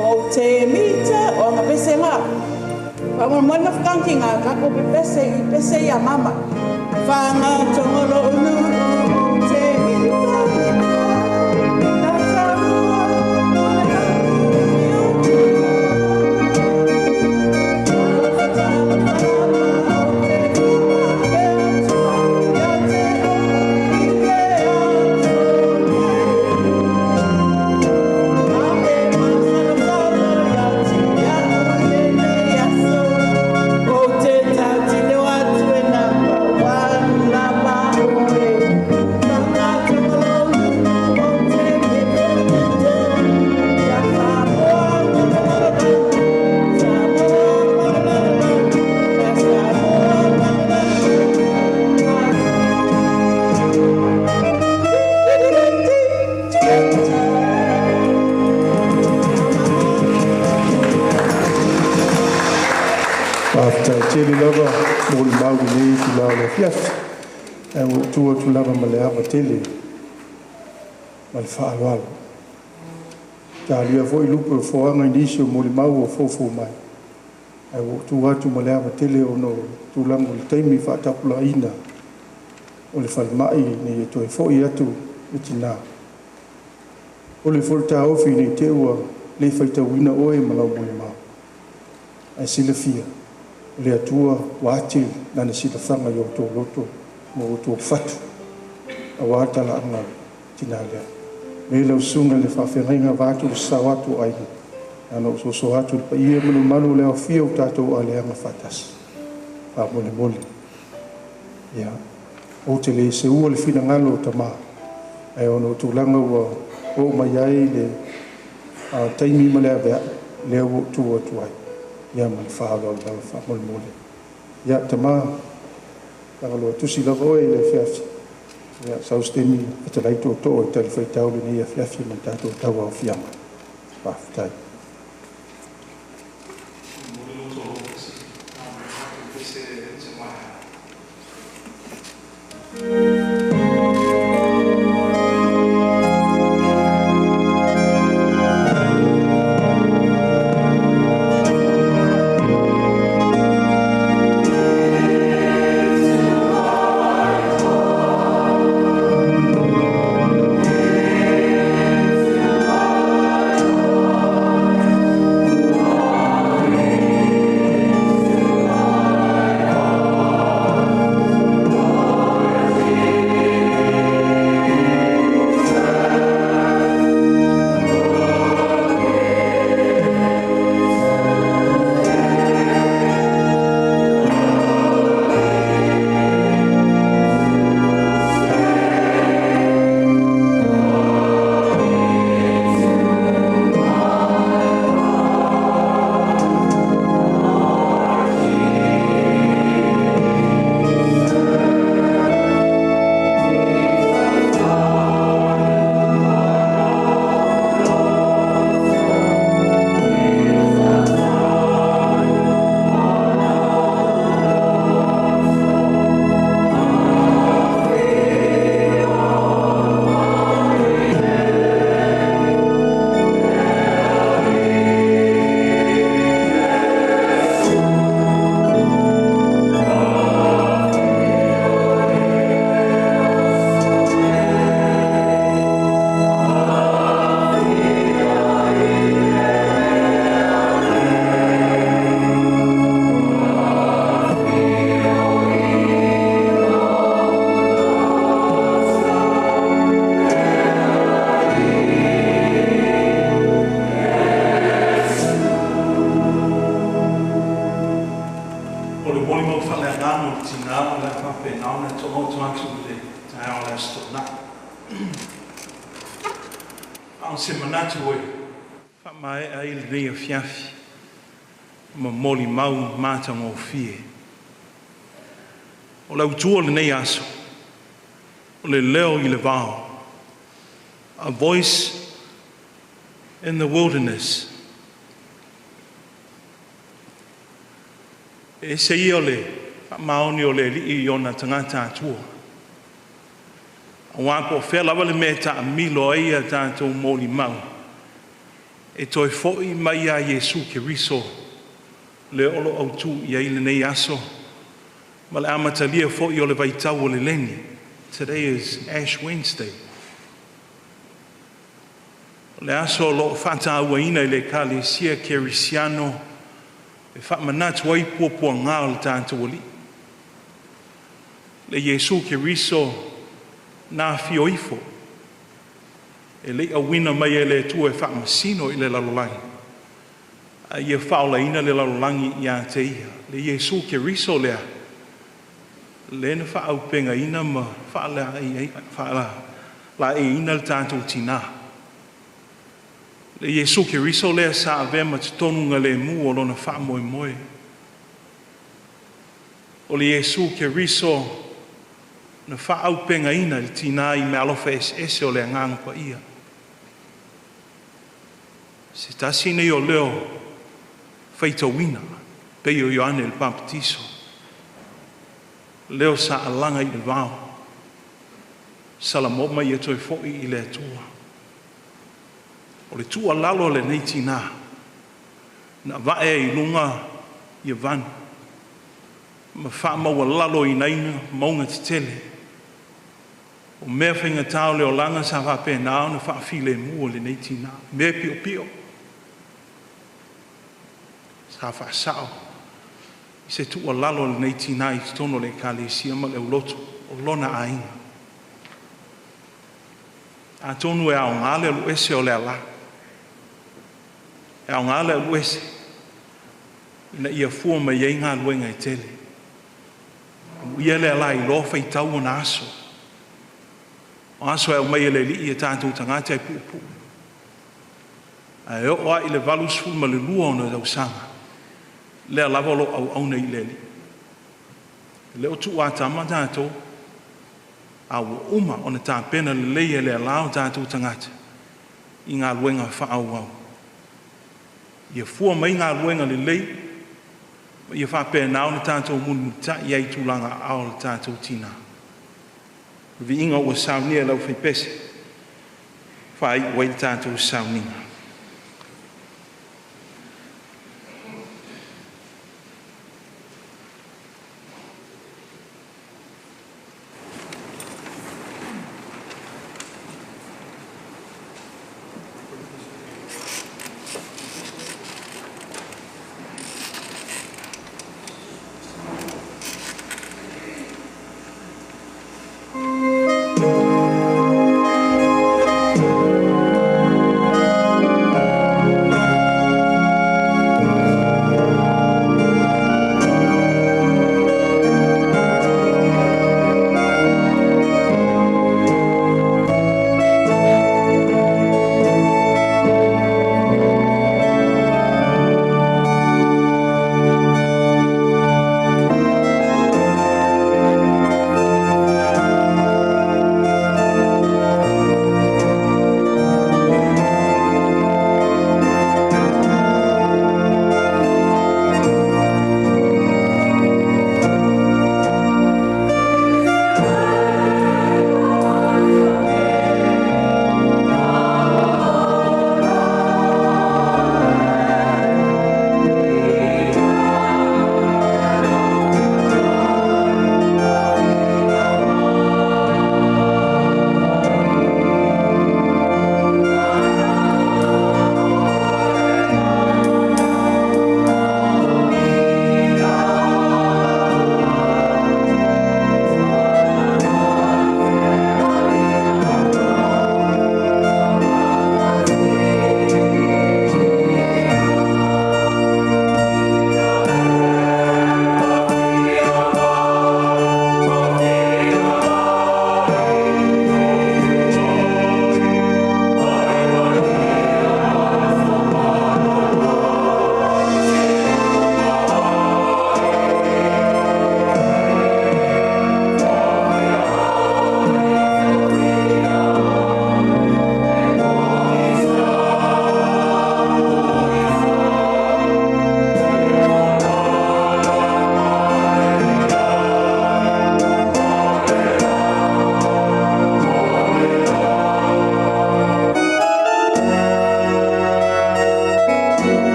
o te mita o nga pese ngā whamona whakanki ngā kako pe pese i a mama whangatongolo unu o te mita tu lava maleava tele mal whaalwalo. Ta lia foi lupo foanga inisio mo le mau o fofo mai. Ai o tu atu maleava tele o no tu lango le taimi whaatapula ina o le whalmai ne e toi foi atu utina. O le folta ofi ne te ua le whaitawina oe malau mo le mau. Ai sila fia le atua wati nana sila whanga i o tō loto mo o tō whatu. A wātala anga tina lea. Me lau sunga le whawhengainga wātu le sawatu aina. Ano so atu le pa ia manu leo fia o tātou a leanga whatasi. Pa mole. Ia. O te le se ua le whina ngalo o tamā. Ai ono tūlanga ua o mai ai le taimi ma lea vea. Leo o tū atu ai. Ia man whaalo lau wha mole. Ia tamā. Tangalo tusi lava oe le whiafi. Ia saustemi atalaito o tō e tali whaitau le nei a whiafi man tātou taua o whiama. Pāwhitai. Moli mau matang o fie. O lau tua le nei aso. O le leo I le vao. A voice in the wilderness. E se I o le maoni o le li I ona tangata atua. A wako whea lawa le mea ta milo ai a tātou moli mau. E toi foi mai a Yesu ke riso. Le olo au tu I ai le nei aso. Ma le amatalia foi o le vaitau o le leni. Today is Ash Wednesday. Le aso lo fata awaina I le kalesia kerisiano. E whamanat wai pua ngā le tātou oli. Le Yesu ke riso nā fioifo. E le awina mai e le tu e whamasino I le lalolai. Ia whaolaina le lalolangi ia te iha. Le Yesu ke riso lea. Le na whaaupenga ina ma whaala la e ina le tātou tina. Le Yesu ke riso lea sa avema te tonunga le mu o lona whaamoe moe. O le Yesu ke riso na whaaupenga ina le tina I me alofa ese o le nganga pa ia. Se tasi nei o leo feita wina, peo Ioane il Baptiso. Leo sa alanga I le vao. Salamo mai e toi foi I le atua. O le tua lalo le nei tina. Na vae I lunga I van. Ma wha maua lalo I naina maunga te tele. O mea whainga tau leo langa sa wape nao na wha file mua le nei tina. Mea pio pio. Sa wha sao. I se tua lalo le nei tina I tono le kalesia ma le uloto o lona ainga. A tonu e au ngale lu ese o le ala. E au ngale lu ese. Ina ia fua ma iei ngā luenga I tele. Ia le ala I lo fai tau o na aso. O aso e o mai le li I tātou tangata I pupu. A e o a I le valus fu ma le lua o na dausanga. Le lavolo au auna I leli. Le o tu a tama tātou. A uma o na tā pena le leia le alao tātou tangata. I ngā luenga whaau au. Ia fua mai ngā luenga le lei. Ia wha pēnā o na tātou munumuta I ai tūlanga ao le tātou tina. Vi inga ua saunia lau whai pese. Whai wai tātou sauninga.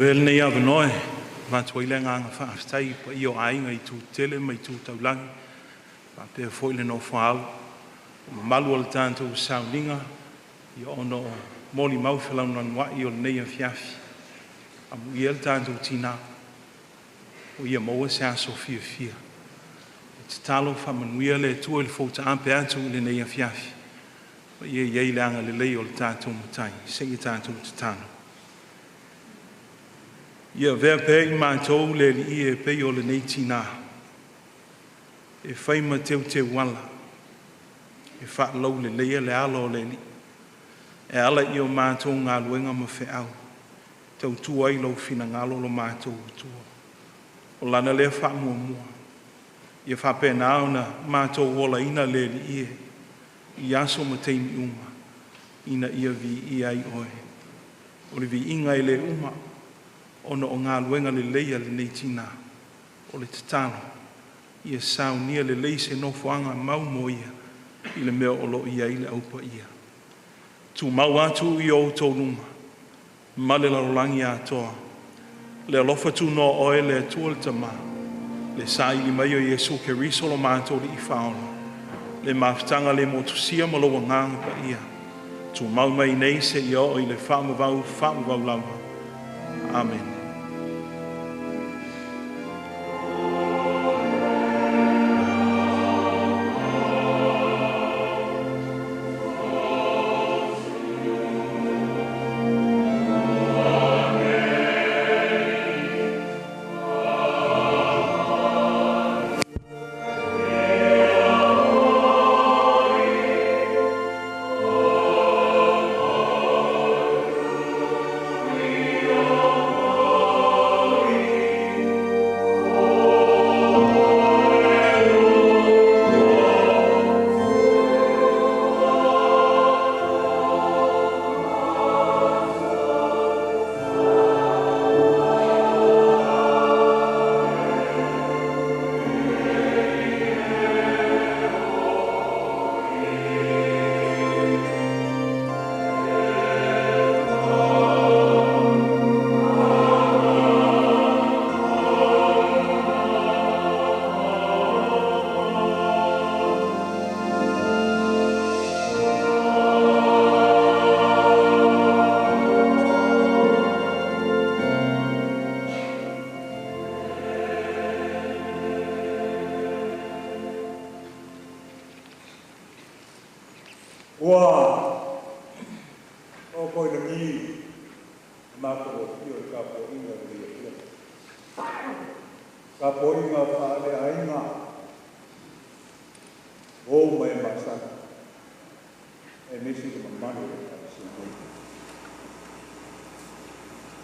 Vel nei avnoe, Mātua i le nganga whaaftai, pa i o ainga i tū tele, mai tū taulangi, pa pēr fōi le no whaau, ma malu o le tātou sauninga, i ono moli mau whalauna ngwa i o le nei a fiafi, a mu i el tātou tina, o ia maua se aso fia fia. Te talo whamanuia le tua le fōta ampe atu le nei a fiafi, pa ia iei le anga le lei o le tātou mutai, se i tātou te tano. Ia vea pe i mātou le li i e pe o le nei tina. E whaima teu te wala. E whaalau le leia le ala o le li. E ala i o mātou ngā luenga ma whe au. Tau tua i lau fina ngalo lo mātou tua. O lana le whaamua mua. Ia whape nao na mātou wola ina le li i e. I aso ma teimi uma. Ina ia vi i ai oe. O le vi inga i le uma. Ono o ngā luenga le leia le nei tina, o le tatano, ia sau nia le lei se nofoanga mau mo ia, i le mea olo ia i le aupa ia. Tu mau atu i o tōnuma, ma le larolangi atoa, le alofa tu no oe le atua le tama, le sa i li mai o Yesu ke riso lo mātou li i whaono, le maftanga le motusia ma loa nganga pa ia, tu mau mai nei se i o i le whaamavau lava. Amen.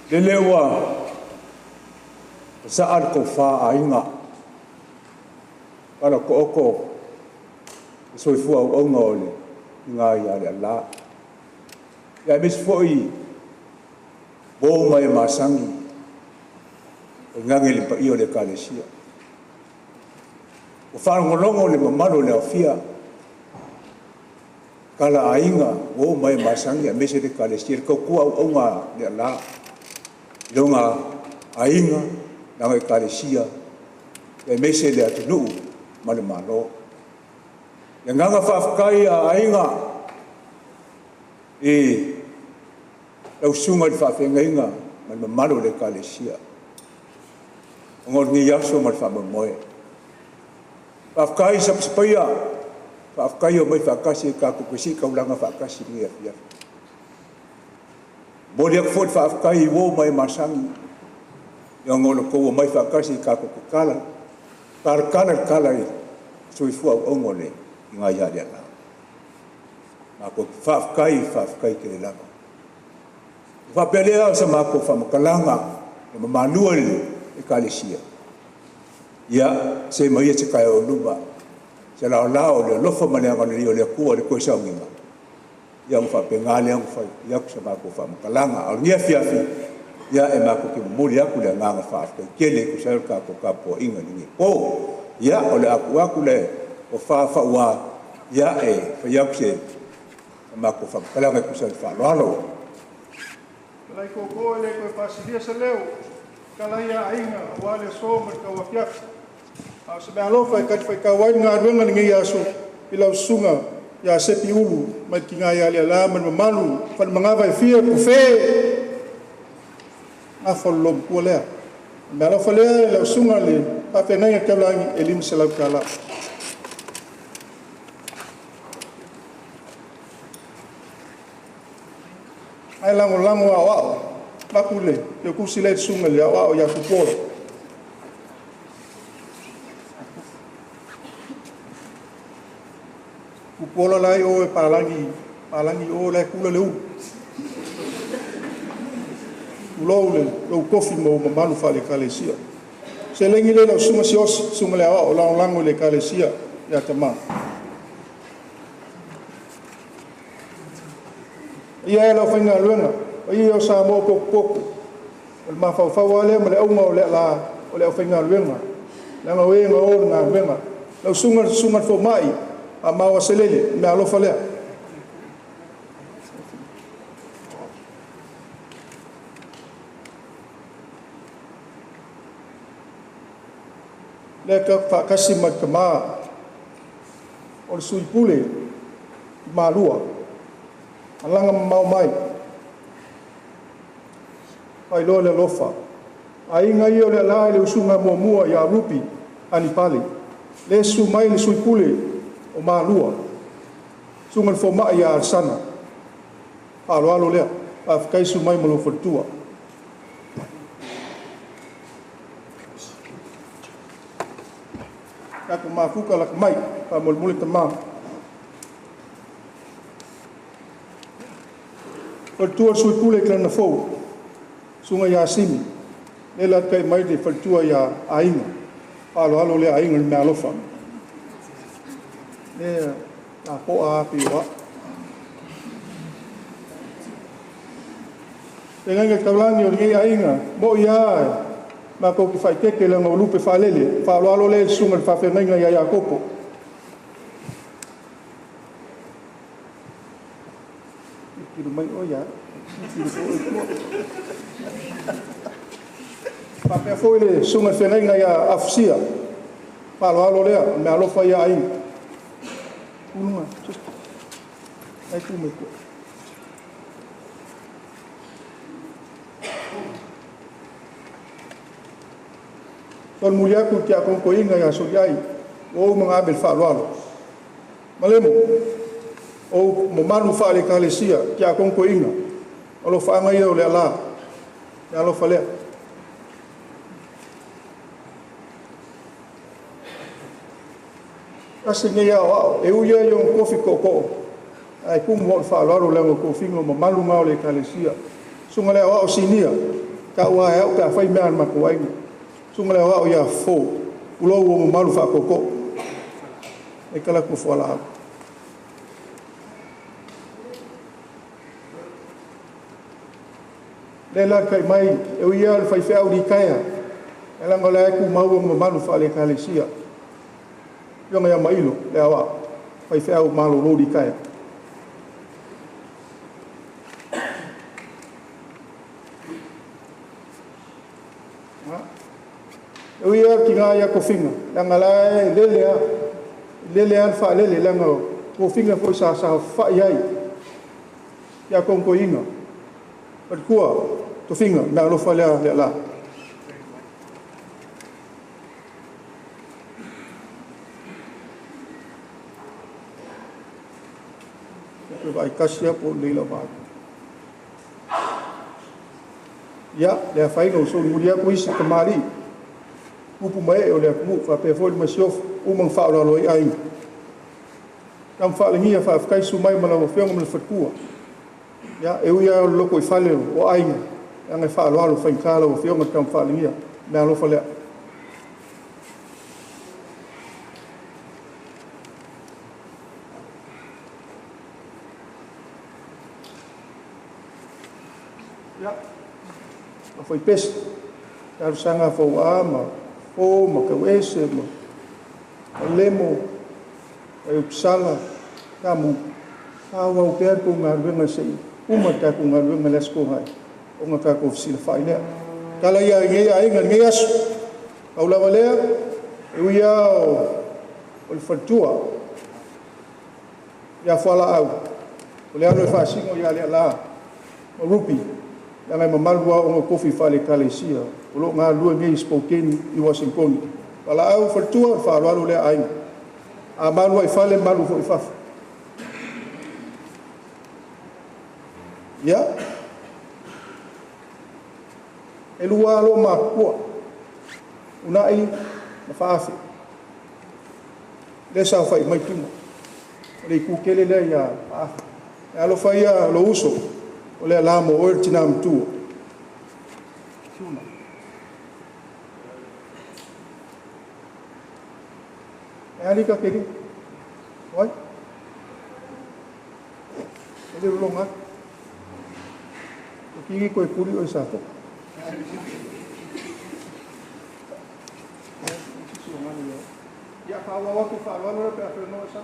Le lewa sa ar ko fa ainga para ko oko so fu au ngole nga ya la ya mis foi bo mai masangi ngangeli pa io le kalesia o fa ngolongo le mamalo le afia kala ainga bo mai masangi mes le kalesia ko ku au nga le la longa ainga na ngai kalesia e mese le atunu male malo le nganga faafkai a ainga e au sunga le faafengainga male malo le kalesia ngol ni yaso mal fa moe faafkai sapspaya faafkai o mai faakasi ka ku pesi ka ulanga faakasi ni ya Boliak fot faafkai wo mai masangi yang ngolo ko mai faakasi ka ko kala kala so ifu au ngole nga ya dia la ma ko faafkai ke la fa pelea sa ma ko fa makalanga ma manual e kalesia ya se mai se kai o luba se la le lofo mane ngalo le ku le ko sa nginga yang fa pengale yang fa yak sa ko fa makalanga al nia fiafi ya e ma ko ke muri aku le nganga fa ke kele ku sa ka ko kapo inga ni ko ya ole aku le o fa wa ya e fa yak se ma ko fa makalanga ku sa fa lo lai ko le ko fa si dia se leo Kalaya ainga wale so mer kawakia. Se me alofa ka fai ka wai nga ruanga ngi yaso ila sunga ya sepi ulu mai kinga ya Leala man malu fan mangava fia ku fe a folom ku le me alofa le la sunga le a fe nga ka langi elim selau kala ai lango wa bakule yo ku sile sunga le wa ya ku polo Kupola lai o e palangi o lai kula leu. Ulo le kofi mo manu fale kalesia. Se lengi le la suma sios suma le o lango le kalesia ya tama. Ia la finga luenga. Ia sa mo pok. El ma fa wale mo le o mo le la o le finga luenga. La ma we ngo nga luenga. La sunga fo mai. A maua selele, me alofa lea. Lea ka whakasi mai ka maa. O le sui pule, maa lua. Alanga mau mai. Pai loa le lofa. A inga i o le la le usunga mua ya rupi, Hanipale. Le su mai le sui pule, o malua sunga fo ma ya sana alo le af kai su mai mo lo fortua ka ko ma fuka la mai pa mo mo le tama fortua su pule klana fo sunga ya simi le la kai mai de fortua ya ainga alo le ainga me alofa ne a po a piwa tenga kalangi o ngi ainga mo ya ma ko ki fai ke le ngolu pe falele fa lo le sunga fa fe nga ya kopo ki mai o ya pa pe fo le sunga fe nga ya afsia fa lo le me alo fa ya ainga Uma, ai tu me ko. Ton mulia ku kia kon ko inga ya so yai. O mga bel fa lo. Malemo. O mo manu fa le kalesia kia kon ko inga. O lo fa ngai o le ala. Ya lo fa le. Kasi ngia wa e uia yo kofi koko ai kum mo fa lo le kofi ngo malu ngau le kalesia sunga le wa o sinia ka wa e ka fai me ma ko ai sunga le wa o ya fo ulo wo malu fa koko e kala ku fo la le la kai mai e uia fai fe au di kaya ela ngola ku mau mo malu fa le kalesia yo nga mailo le awa fai fe au malo lo di kaya eu ia ki nga ya ko finga langa la lele an fa lele langa ko finga fo sa fa yai ya ko inga per kua to finga na lo fa la vai kasia po Leala ba ya le fai no so mulia ko isi kamari upu mai o le mu fa pe fo ma siof u mang fa lo ai kam fa le ngia fa kai su mai ma lo fe ngam le fatua ya eu ia lo ko fa le o ai nga fa lo fa kala o fe ngam kam fa le ngia na lo fa le foi pes dar sanga fo ama o ma ka wese ma lemo e psala kamu awa o per ko ngar venga sei uma ta ko ngar venga les ko hai o nga ka ko sil faile kala ia ngai ai ngai asu au la valea e ia o le fatua ia fala au o le alo fa singo ia le la o rupi ia ngai mamalu o kofi fale kalesia o lo nga lua ngai Spokane i Washington wala au fatua fa lo le ai a malu ai fale malu fo fa ya e lua lo makua una ai na faafi le sa fai mai tuma le ku kele le ya a lo fai ya lo uso o le la mo o tina mtu e ali ka keri oi ele lo nga ki ko kuri o sa to ya fawa ku fawa no pe ape no sa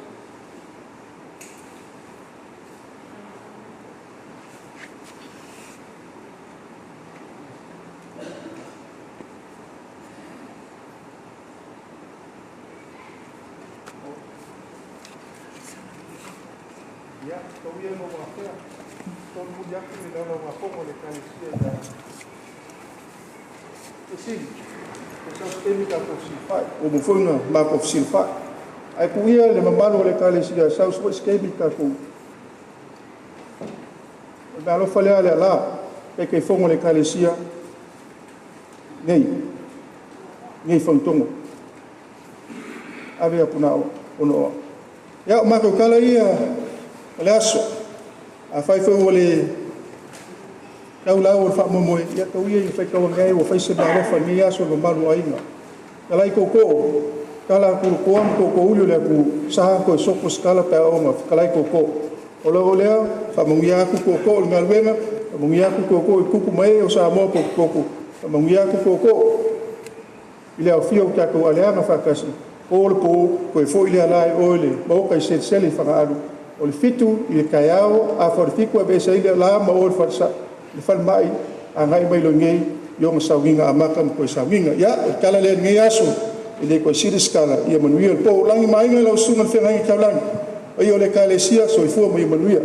ya todavía no va a hacer todo el mundo ya que le da una poco le cae ya sí esa técnica por silfat o mo foi na mark of silfat ai kuia le mamalo le kalesia sa so técnica ko o malo fale ala la pe ke fongo le kalesia nei fontongo ave apuna ono ya o mako kala ia le aso a fai foi le kau lau o fa mo ia tau ia fai kau ngai o fai se ba fa mi aso lo malu ainga kala koko kala ku ko am ko ulu le ku sa ko so ko skala pa o ma kala koko o lo le fa mo ia ku koko o ngalwenga mo ia ku koko ku mai o sa mo ko koko mo ia ku koko ile o fio ka ko ale na fa kasi o le ko foi le ala o le mo ka se sele fa alu o le fitu ile kaiao a fortico e be se ile la mo o fa le fal mai a ngai mai lo ngai yo nga sawinga amaka ko sawinga ya kala le ngai aso ile ko siris kala ia manuia po langi mai ngai lo sunga fe ngai kaulang o yo le kalesia so fu mo manuia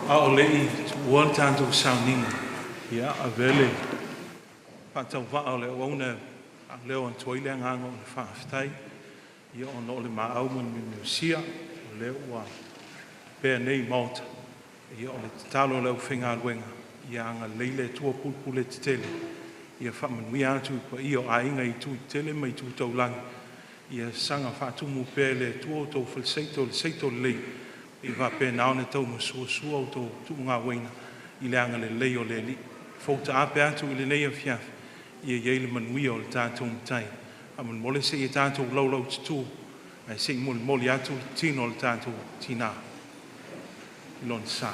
a o le i one tanto sauninga ya a vele pa tau va o le ona a leo an toile ngango le faaftai ia ono le maau mo sia o le ua pe nei mauta ia o le talo le finga luenga ia anga leile tua pulpule tele ia fa manui atu pa ia ainga i tu tele mai tu tau lang ia sanga fa tu mu pe le tu to fil seito le i va pe na ona tau mo su to tu nga wena i le anga le le o le li fouta ape atu i le nei afia ia ia le manui o le tātou mtai. A man mole se i tātou lau tu ai se i mole atu tino le tātou tina. Lon sa.